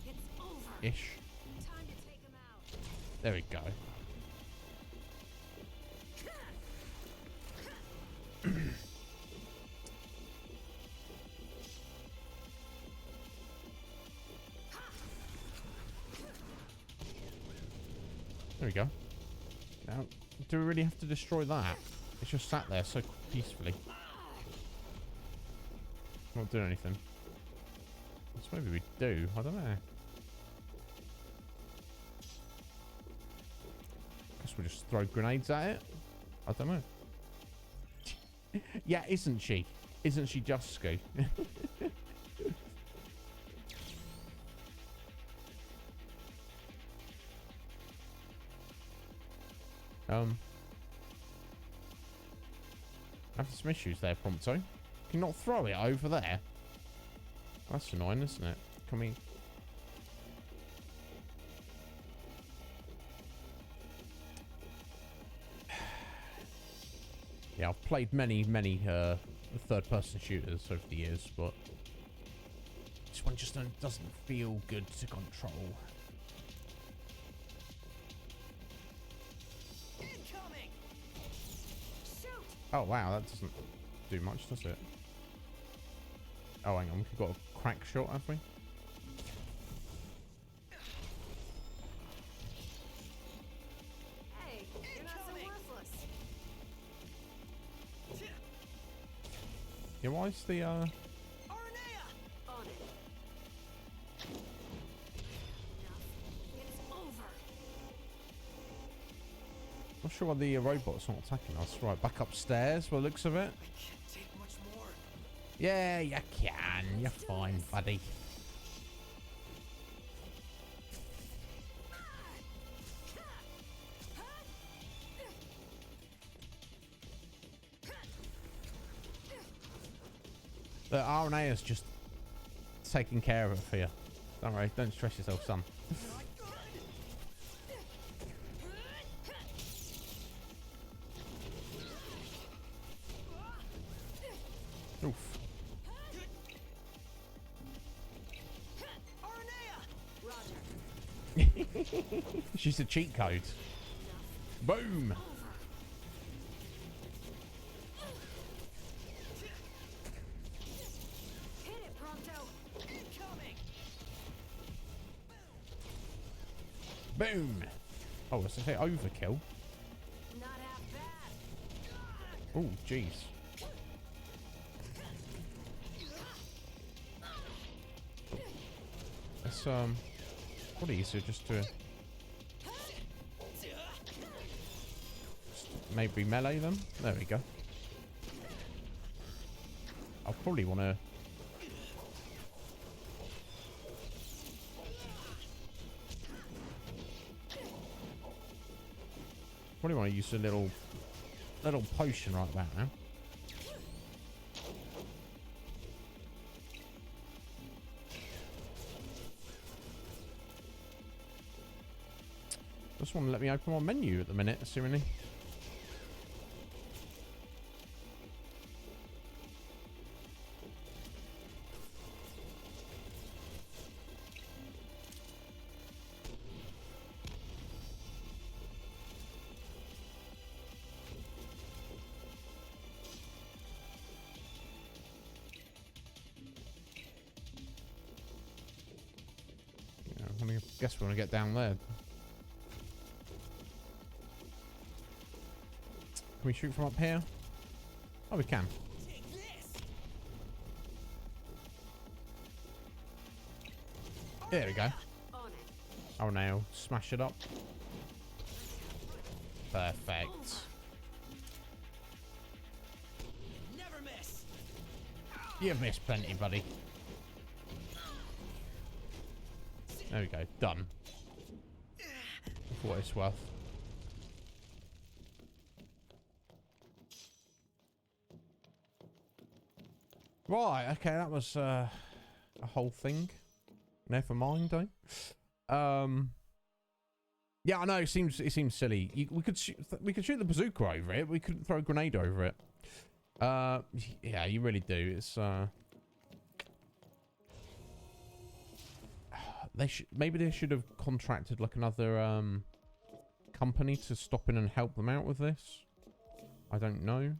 It's over. Ish. Time to take him out. There we go. There we go. Now, do we really have to destroy that? It's just sat there so peacefully. Not doing anything. Guess maybe we do. I don't know. Guess we'll just throw grenades at it. I don't know. Yeah, isn't she? Isn't she just Scoop? I have some issues there, Prompto. Can you not throw it over there? That's annoying, isn't it? Can we... Yeah, I've played many third-person shooters over the years, but this one just doesn't feel good to control. Incoming! Shoot! Oh wow, that doesn't do much, does it? Oh, hang on, we've got a crack shot, have we? Hey, you're not so worthless. Yeah, why is the On it. It's over. Not sure why the robot's not attacking us. Right, back upstairs by the looks of it. I can't take much more. Yeah, you can. You're fine, buddy. The RNA is just taking care of it for you. Don't worry, don't stress yourself, son. Oof. She's a cheat code. Boom. Hit it, Pronto. Incoming. Boom. Oh, let's say overkill. Not half bad. Oh, jeez. Let's probably easier just to maybe melee them. There we go. I'll probably want to use a little potion right about now. Just want to let me open my menu at the minute, seemingly. I guess we're gonna get down there. Can we shoot from up here? Oh, we can. There we go. Oh, now smash it up. Perfect. Never miss. You've missed plenty, buddy. There we go. Done. For what it's worth. Right. Okay, that was a whole thing. Never mind, though. Yeah, I know. It seems silly. We could shoot the bazooka over it. We could throw a grenade over it. Yeah, you really do. It's maybe they should have contracted like another company to stop in and help them out with this. I don't know.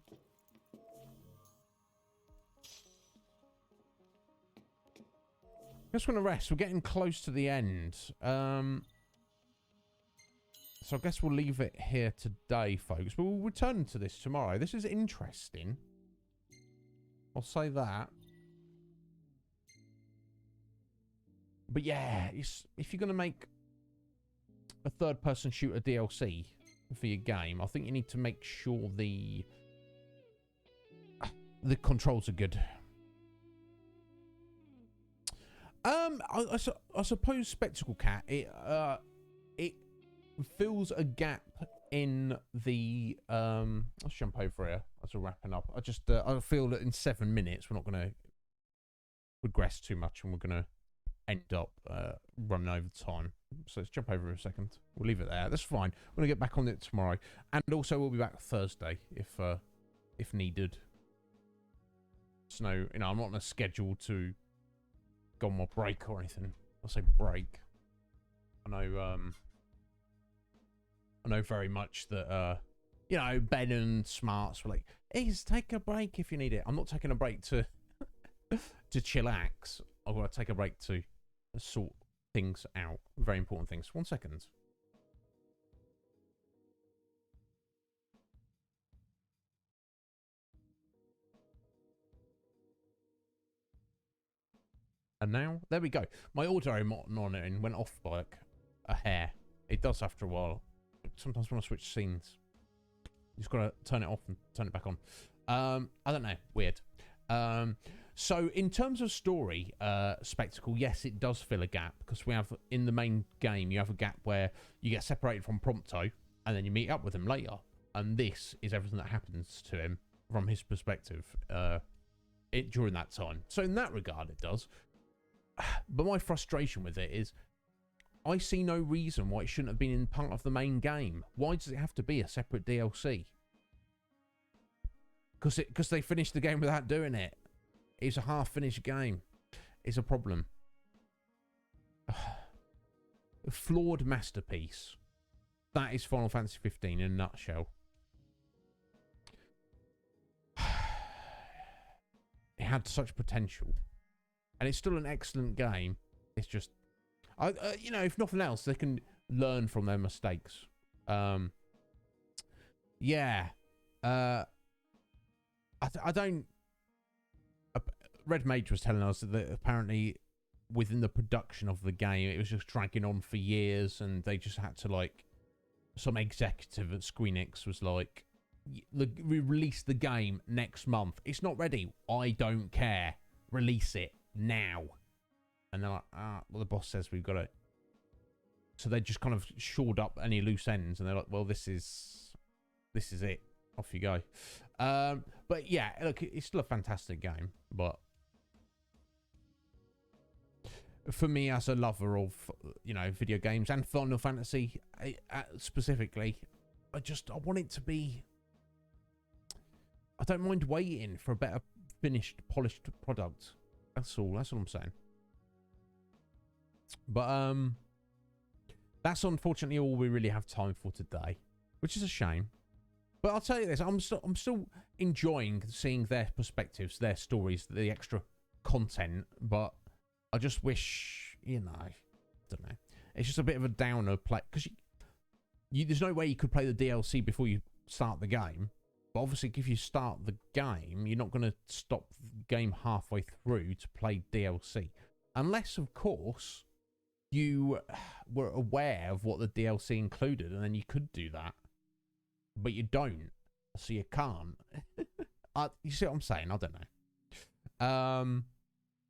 Just want to rest. We're getting close to the end. So I guess we'll leave it here today, folks. But we'll return to this tomorrow. This is interesting. I'll say that. But yeah, if you're going to make a third-person shooter DLC for your game, I think you need to make sure the controls are good. I suppose Spectacle Cat, it fills a gap in the let's jump over here as we're wrapping up. I feel that in 7 minutes we're not going to progress too much and we're going to end up running over time. So let's jump over a second. We'll leave it there. That's fine. We're going to get back on it tomorrow, and also we'll be back Thursday if needed. So I'm not on a schedule to go on my break or anything. I'll say break. I know very much that Ben and Smarts were like, hey, take a break if you need it. I'm not taking a break to chillax. I've got to take a break to sort things out. Very important things. 1 second. And now, there we go. My audio monitoring went off by like a hair. It does after a while. Sometimes when I switch scenes, you just gotta turn it off and turn it back on. I don't know. Weird. So in terms of story, Spectacle, yes, it does fill a gap, because we have, in the main game, you have a gap where you get separated from Prompto and then you meet up with him later. And this is everything that happens to him from his perspective during that time. So in that regard, it does. But my frustration with it is I see no reason why it shouldn't have been in part of the main game. Why does it have to be a separate DLC? Because they finished the game without doing it. It's a half-finished game. It's a problem. A flawed masterpiece. That is Final Fantasy 15 in a nutshell. It had such potential. And it's still an excellent game. It's just, if nothing else, they can learn from their mistakes. Yeah. I don't. Red Mage was telling us that apparently within the production of the game, it was just dragging on for years, and they just had to some executive at Squeenix was like, we release the game next month. It's not ready. I don't care. Release it now. And they're like, well, the boss says we've got it. So they just kind of shored up any loose ends, and they're like, well, this is it. Off you go. But yeah, look, it's still a fantastic game. But for me, as a lover of video games and Final Fantasy specifically, I want it to be. I don't mind waiting for a better finished, polished product. That's all I'm saying. But that's unfortunately all we really have time for today, which is a shame. But I'll tell you this, I'm still enjoying seeing their perspectives, their stories, the extra content. But I just wish, I don't know. It's just a bit of a downer play because there's no way you could play the DLC before you start the game. But obviously, if you start the game, you're not going to stop the game halfway through to play DLC. Unless, of course, you were aware of what the DLC included, and then you could do that. But you don't, so you can't. You see what I'm saying? I don't know.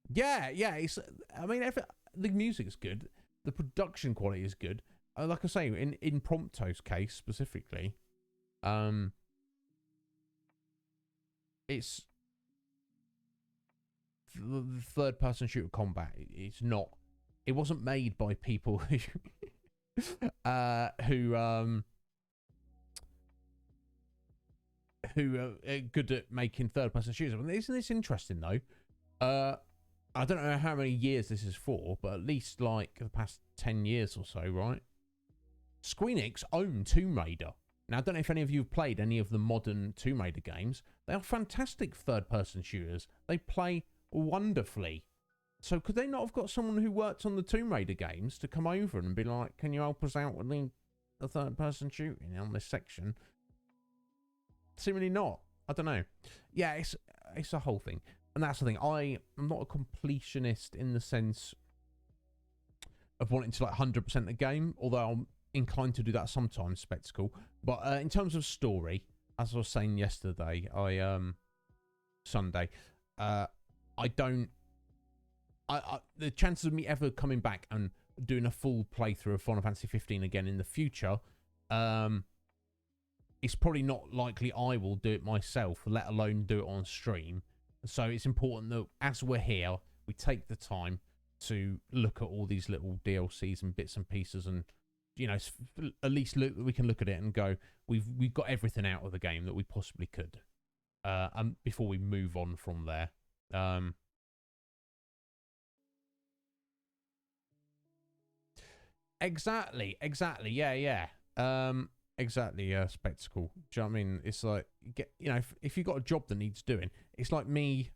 Yeah. I mean, the music's good. The production quality is good. Like I say, in Prompto's case specifically, it's the third-person shooter combat. It's not. It wasn't made by people who are good at making third-person shooters. I mean, isn't this interesting though? I don't know how many years this is for, but at least like the past 10 years or so, right? Square Enix own Tomb Raider. Now, I don't know if any of you have played any of the modern Tomb Raider games. They are fantastic third-person shooters. They play wonderfully. So could they not have got someone who worked on the Tomb Raider games to come over and be like, can you help us out with the third-person shooting on this section? Seemingly not. I don't know. Yeah, it's a whole thing. And that's the thing. I'm not a completionist in the sense of wanting to like 100% the game, although I'm inclined to do that sometimes, Spectacle. But in terms of story, as I was saying yesterday, Sunday, the chances of me ever coming back and doing a full playthrough of Final Fantasy 15 again in the future, it's probably not likely I will do it myself, let alone do it on stream. So it's important that as we're here, we take the time to look at all these little DLCs and bits and pieces, and at least we can look at it and go, we've got everything out of the game that we possibly could, before we move on from there. Exactly. Yeah. Exactly, Spectacle. Do you know what I mean? It's like, if you've got a job that needs doing, it's like me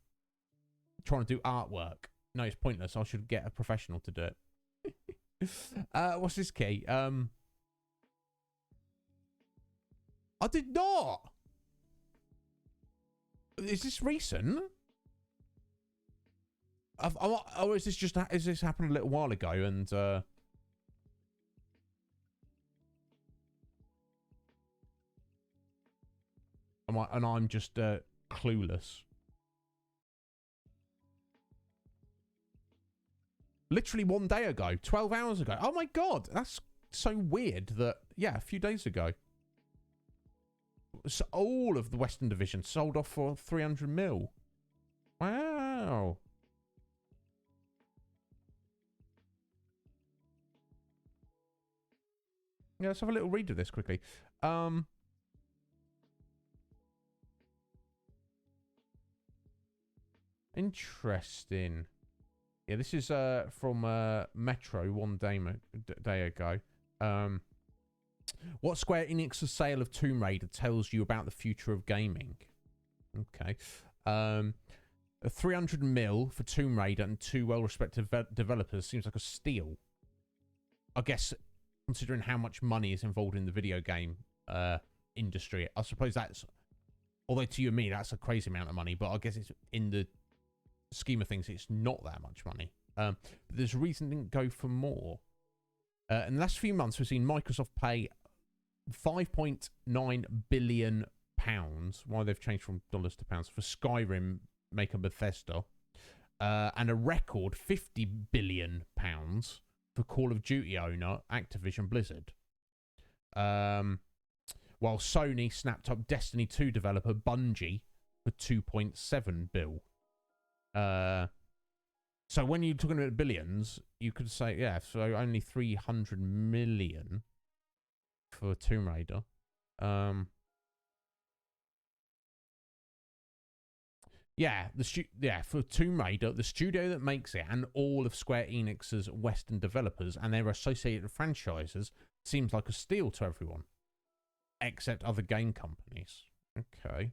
trying to do artwork. No, it's pointless. I should get a professional to do it. What's this key? I did not. Is this recent? Or is this happened a little while ago and I'm just clueless. Literally 1 day ago, 12 hours ago. Oh my god, that's so weird that, yeah, a few days ago. So all of the Western Division sold off for 300 mil. Wow. Yeah, let's have a little read of this quickly. Interesting. Yeah, this is from Metro 1 day ago. What Square Enix's sale of Tomb Raider tells you about the future of gaming. Okay. 300 mil for Tomb Raider and 2 well-respected developers seems like a steal. I guess, considering how much money is involved in the video game industry, I suppose that's, although to you and me, that's a crazy amount of money, but I guess it's in the scheme of things, it's not that much money. But there's a reason it didn't go for more. In the last few months, we've seen Microsoft pay £5.9 billion. Why they've changed from dollars to pounds for Skyrim, maker Bethesda, and a record £50 billion for Call of Duty owner Activision Blizzard. While Sony snapped up Destiny 2 developer Bungie for 2.7 bill. So when you're talking about billions, you could say, yeah, so only 300 million for Tomb Raider. For Tomb Raider, the studio that makes it and all of Square Enix's Western developers and their associated franchises seems like a steal to everyone, except other game companies. Okay.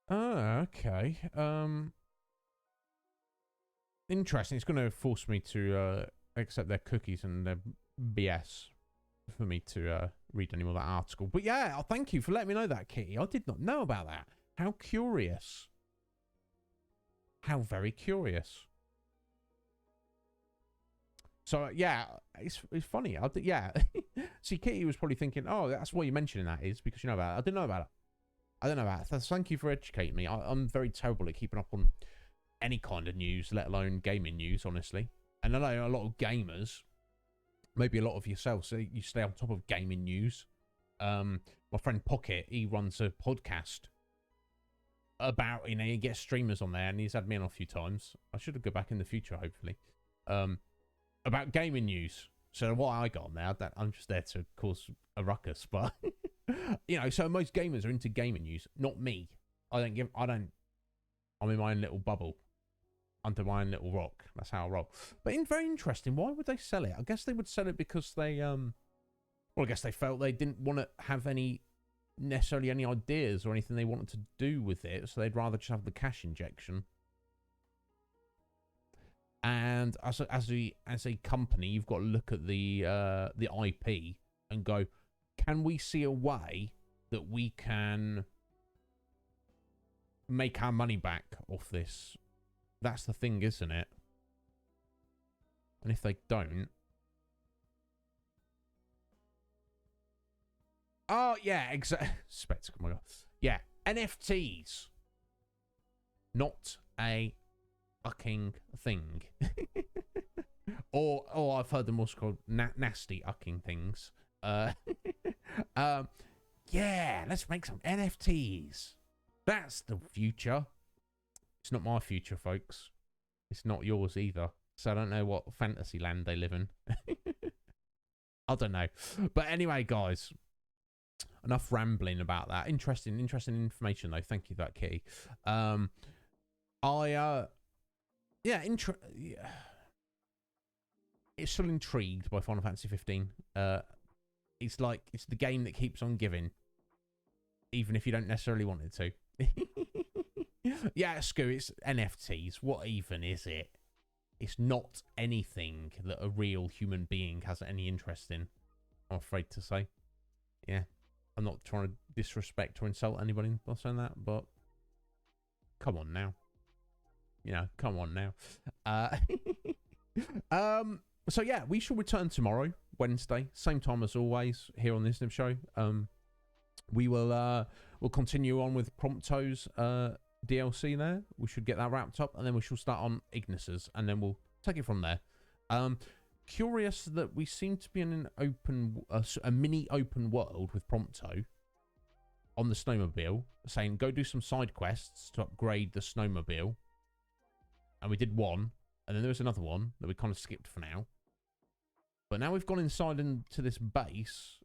Oh, okay. Interesting. It's going to force me to accept their cookies and their BS for me to read any more of that article. But yeah, thank you for letting me know that, Kitty. I did not know about that. How curious. How very curious. So yeah, it's funny. Yeah. See, Kitty was probably thinking, oh, that's why you're mentioning that is because you know about it. I didn't know about it. I don't know about it. Thank you for educating me. I'm very terrible at keeping up on any kind of news, let alone gaming news, honestly. And I know a lot of gamers, maybe a lot of yourselves, so you stay on top of gaming news. My friend Pocket, he runs a podcast about, you know, he gets streamers on there, and he's had me on a few times. I should go back in the future, hopefully. About gaming news. So what I got on there, I'm just there to cause a ruckus, but you know, so most gamers are into gaming news, not me. I'm in my own little bubble, under my own little rock. That's how I roll. But very interesting. Why would they sell it? I guess they would sell it because they, well, I guess they felt they didn't want to have necessarily any ideas or anything they wanted to do with it, so they'd rather just have the cash injection. And as a company, you've got to look at the IP and go, can we see a way that we can make our money back off this? That's the thing, isn't it? And if they don't, oh yeah, exactly. Spectacle, my God. Yeah, NFTs, not a fucking thing. or I've heard them also called nasty ucking things. Yeah, let's make some NFTs. That's the future. It's not my future, folks. It's not yours either. So I don't know what fantasy land they live in. I don't know. But anyway, guys, enough rambling about that. Interesting information though. Thank you for that, Kitty. Yeah, it's still intrigued by Final Fantasy 15. It's like, it's the game that keeps on giving, even if you don't necessarily want it to. Yeah, Scoo, it's NFTs. What even is it? It's not anything that a real human being has any interest in, I'm afraid to say. Yeah, I'm not trying to disrespect or insult anybody by saying that, but come on now. You know, come on now. So yeah, we shall return tomorrow, Wednesday, same time as always here on the Iznib Show. We will we'll continue on with Prompto's DLC there. We should get that wrapped up, and then we shall start on Ignis's, and then we'll take it from there. Curious that we seem to be in an open, a mini open world with Prompto on the snowmobile, saying go do some side quests to upgrade the snowmobile. And we did one, and then there was another one that we kind of skipped for now. But now we've gone inside into this base,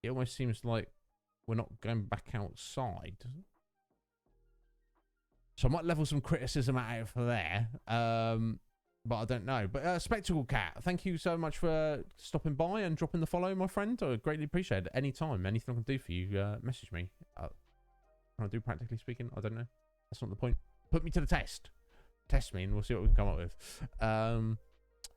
it almost seems like we're not going back outside. So I might level some criticism at it for there, but I don't know. But Spectacle Cat, thank you so much for stopping by and dropping the follow, my friend. I greatly appreciate it. Anytime, anything I can do for you, message me. Can I do practically speaking? I don't know. That's not the point. Put me to the test. Test me and we'll see what we can come up with.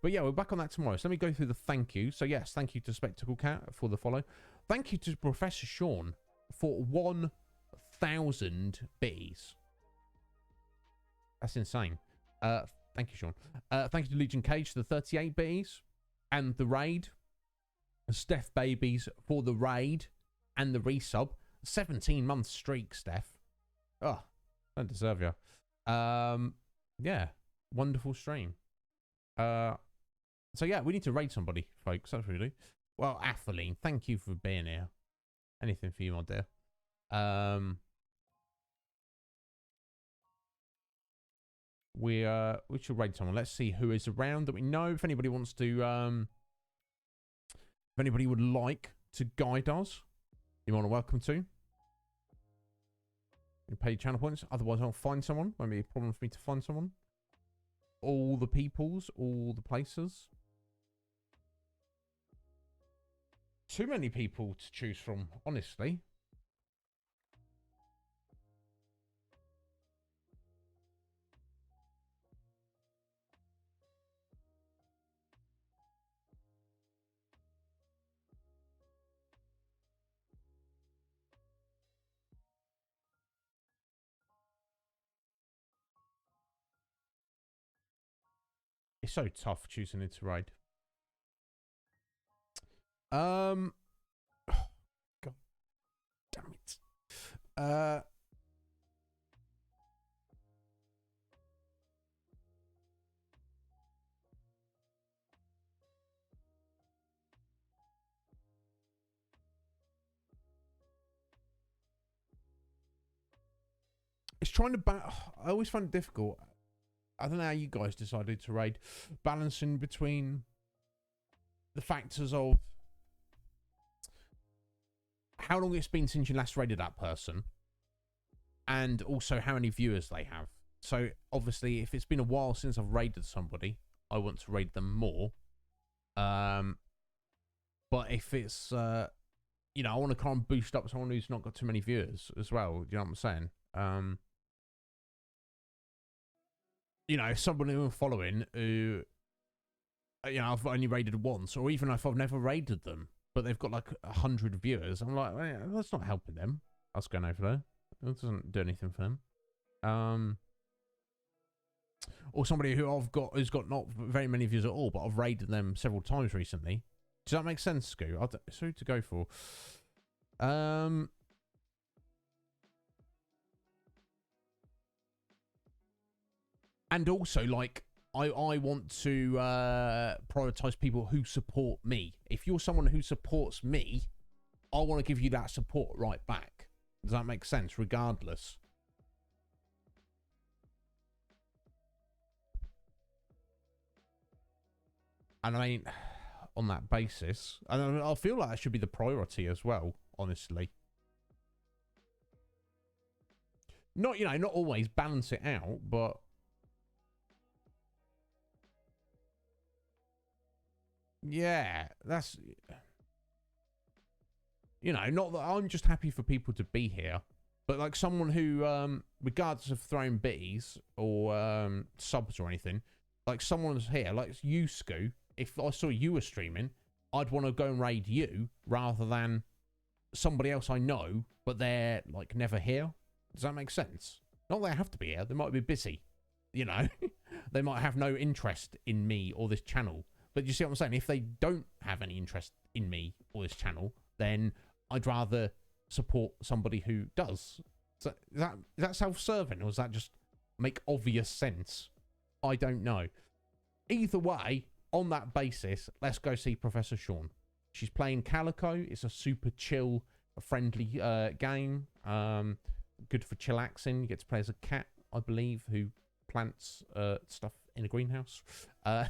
But yeah, we're back on that tomorrow. So let me go through the thank you. So yes, thank you to Spectacle Cat for the follow. Thank you to Professor Sean for 1,000 bees. That's insane. Thank you, Sean. Thank you to Legion Cage for the 38 bees and the raid. Steph Babies for the raid and the resub. 17-month streak, Steph. Oh, don't deserve you. Yeah, wonderful stream. So yeah, we need to raid somebody, folks. That's what we do. Well, Athaline, thank you for being here. Anything for you, my dear. We should raid someone. Let's see who is around that we know. If anybody wants to, if anybody would like to guide us, you're more than welcome to. You pay channel points. Otherwise, I'll find someone. Won't be a problem for me to find someone. All the peoples, all the places. Too many people to choose from, honestly. It's so tough choosing into raid. God damn it. It's trying to I always find it difficult. I don't know how you guys decided to raid, balancing between the factors of how long it's been since you last raided that person and also how many viewers they have. So obviously if it's been a while since I've raided somebody, I want to raid them more. But if it's you know, I want to kind of boost up someone who's not got too many viewers as well. You know what I'm saying? You know, someone who I'm following who, you know, I've only raided once, or even if I've never raided them, but they've got like 100 viewers, I'm like, well, that's not helping them. Us going over there, it doesn't do anything for them. Or somebody who who's got not very many views at all, but I've raided them several times recently. Does that make sense, Scoo? It's who to go for. And also, like, I want to prioritize people who support me. If you're someone who supports me, I want to give you that support right back. Does that make sense? Regardless. And I mean, on that basis, and I feel like that should be the priority as well, honestly. Not, you know, not always balance it out, but yeah, that's, you know, not that I'm just happy for people to be here, but like someone who, regardless of throwing biddies or subs or anything, like someone's here, like you, Scoo, if I saw you were streaming, I'd want to go and raid you rather than somebody else I know, but they're like never here. Does that make sense? Not that they have to be here, they might be busy, you know, they might have no interest in me or this channel. But you see what I'm saying? If they don't have any interest in me or this channel, then I'd rather support somebody who does. So is that self-serving, or does that just make obvious sense? I don't know. Either way, on that basis, let's go see Professor Sean. She's playing Calico. It's a super chill, friendly game. Good for chillaxing. You get to play as a cat, I believe, who plants stuff in a greenhouse. Yeah,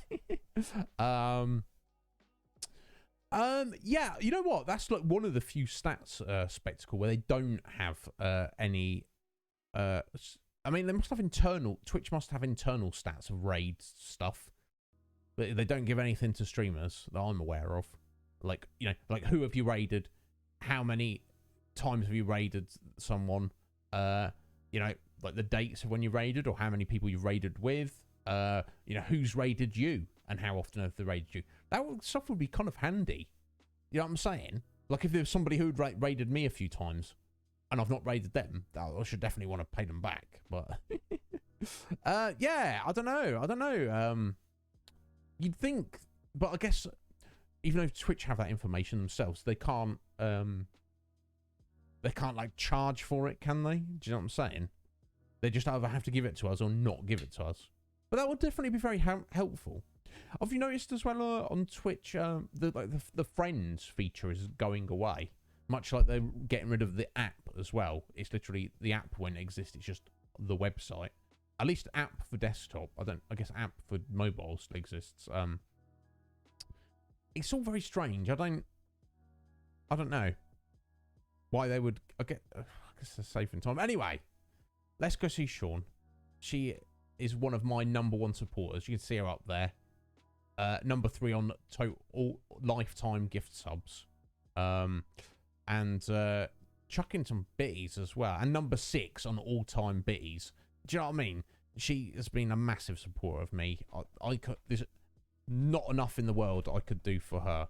you know what? That's like one of the few stats, Spectacle, where they don't have any. I mean, they must have internal. Twitch must have internal stats of raid stuff, but they don't give anything to streamers that I'm aware of. Like, you know, like who have you raided? How many times have you raided someone? You know, like the dates of when you raided, or how many people you raided with. You know, who's raided you and how often have they raided you? That stuff would be kind of handy. You know what I'm saying? Like if there was somebody who'd raided me a few times and I've not raided them, I should definitely want to pay them back. But yeah, I don't know. You'd think, but I guess even though Twitch have that information themselves, they can't like charge for it, can they? Do you know what I'm saying? They just either have to give it to us or not give it to us. But that would definitely be very helpful. Have you noticed as well on Twitch, the friends feature is going away, much like they're getting rid of the app as well. It's literally the app when it exists. It's just the website. At least app for desktop. I guess app for mobile still exists. It's all very strange. I don't know why they would. I guess they're safe in time. Anyway, let's go see Sean. She is one of my #1 supporters. You can see her up there. Number 3 on total lifetime gift subs. And chucking some bitties as well. And number 6 on all-time bitties. Do you know what I mean? She has been a massive supporter of me. There's not enough in the world I could do for her.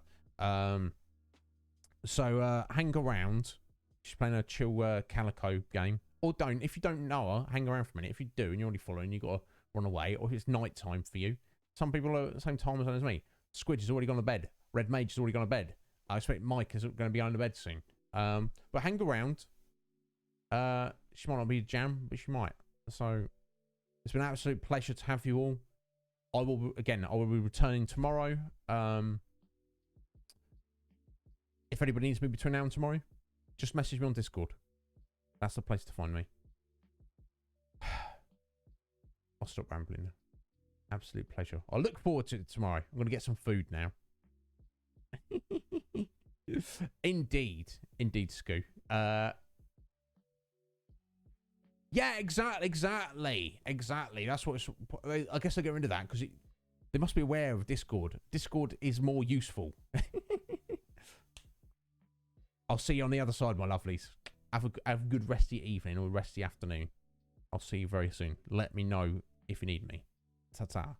So hang around. She's playing a chill Calico game. Or don't. If you don't know her, hang around for a minute. If you do and you're only following, you've got to run away. Or if it's night time for you, Some people are at the same time as me. Squidge has already gone to bed. Red Mage has already gone to bed. I expect Mike is going to be going to bed soon. But hang around. She might not be a jam, but she might. So it's been an absolute pleasure to have you all. I will be returning tomorrow. If anybody needs me between now and tomorrow, just message me on Discord. That's the place to find me. I'll stop rambling now. Absolute pleasure. I look forward to it tomorrow. I'm going to get some food now. Indeed, Scoo. Yeah, exactly. That's what I guess I'll get rid of that because they must be aware of Discord. Discord is more useful. I'll see you on the other side, my lovelies. Have a good resty evening or resty afternoon. I'll see you very soon. Let me know if you need me. Ta-ta.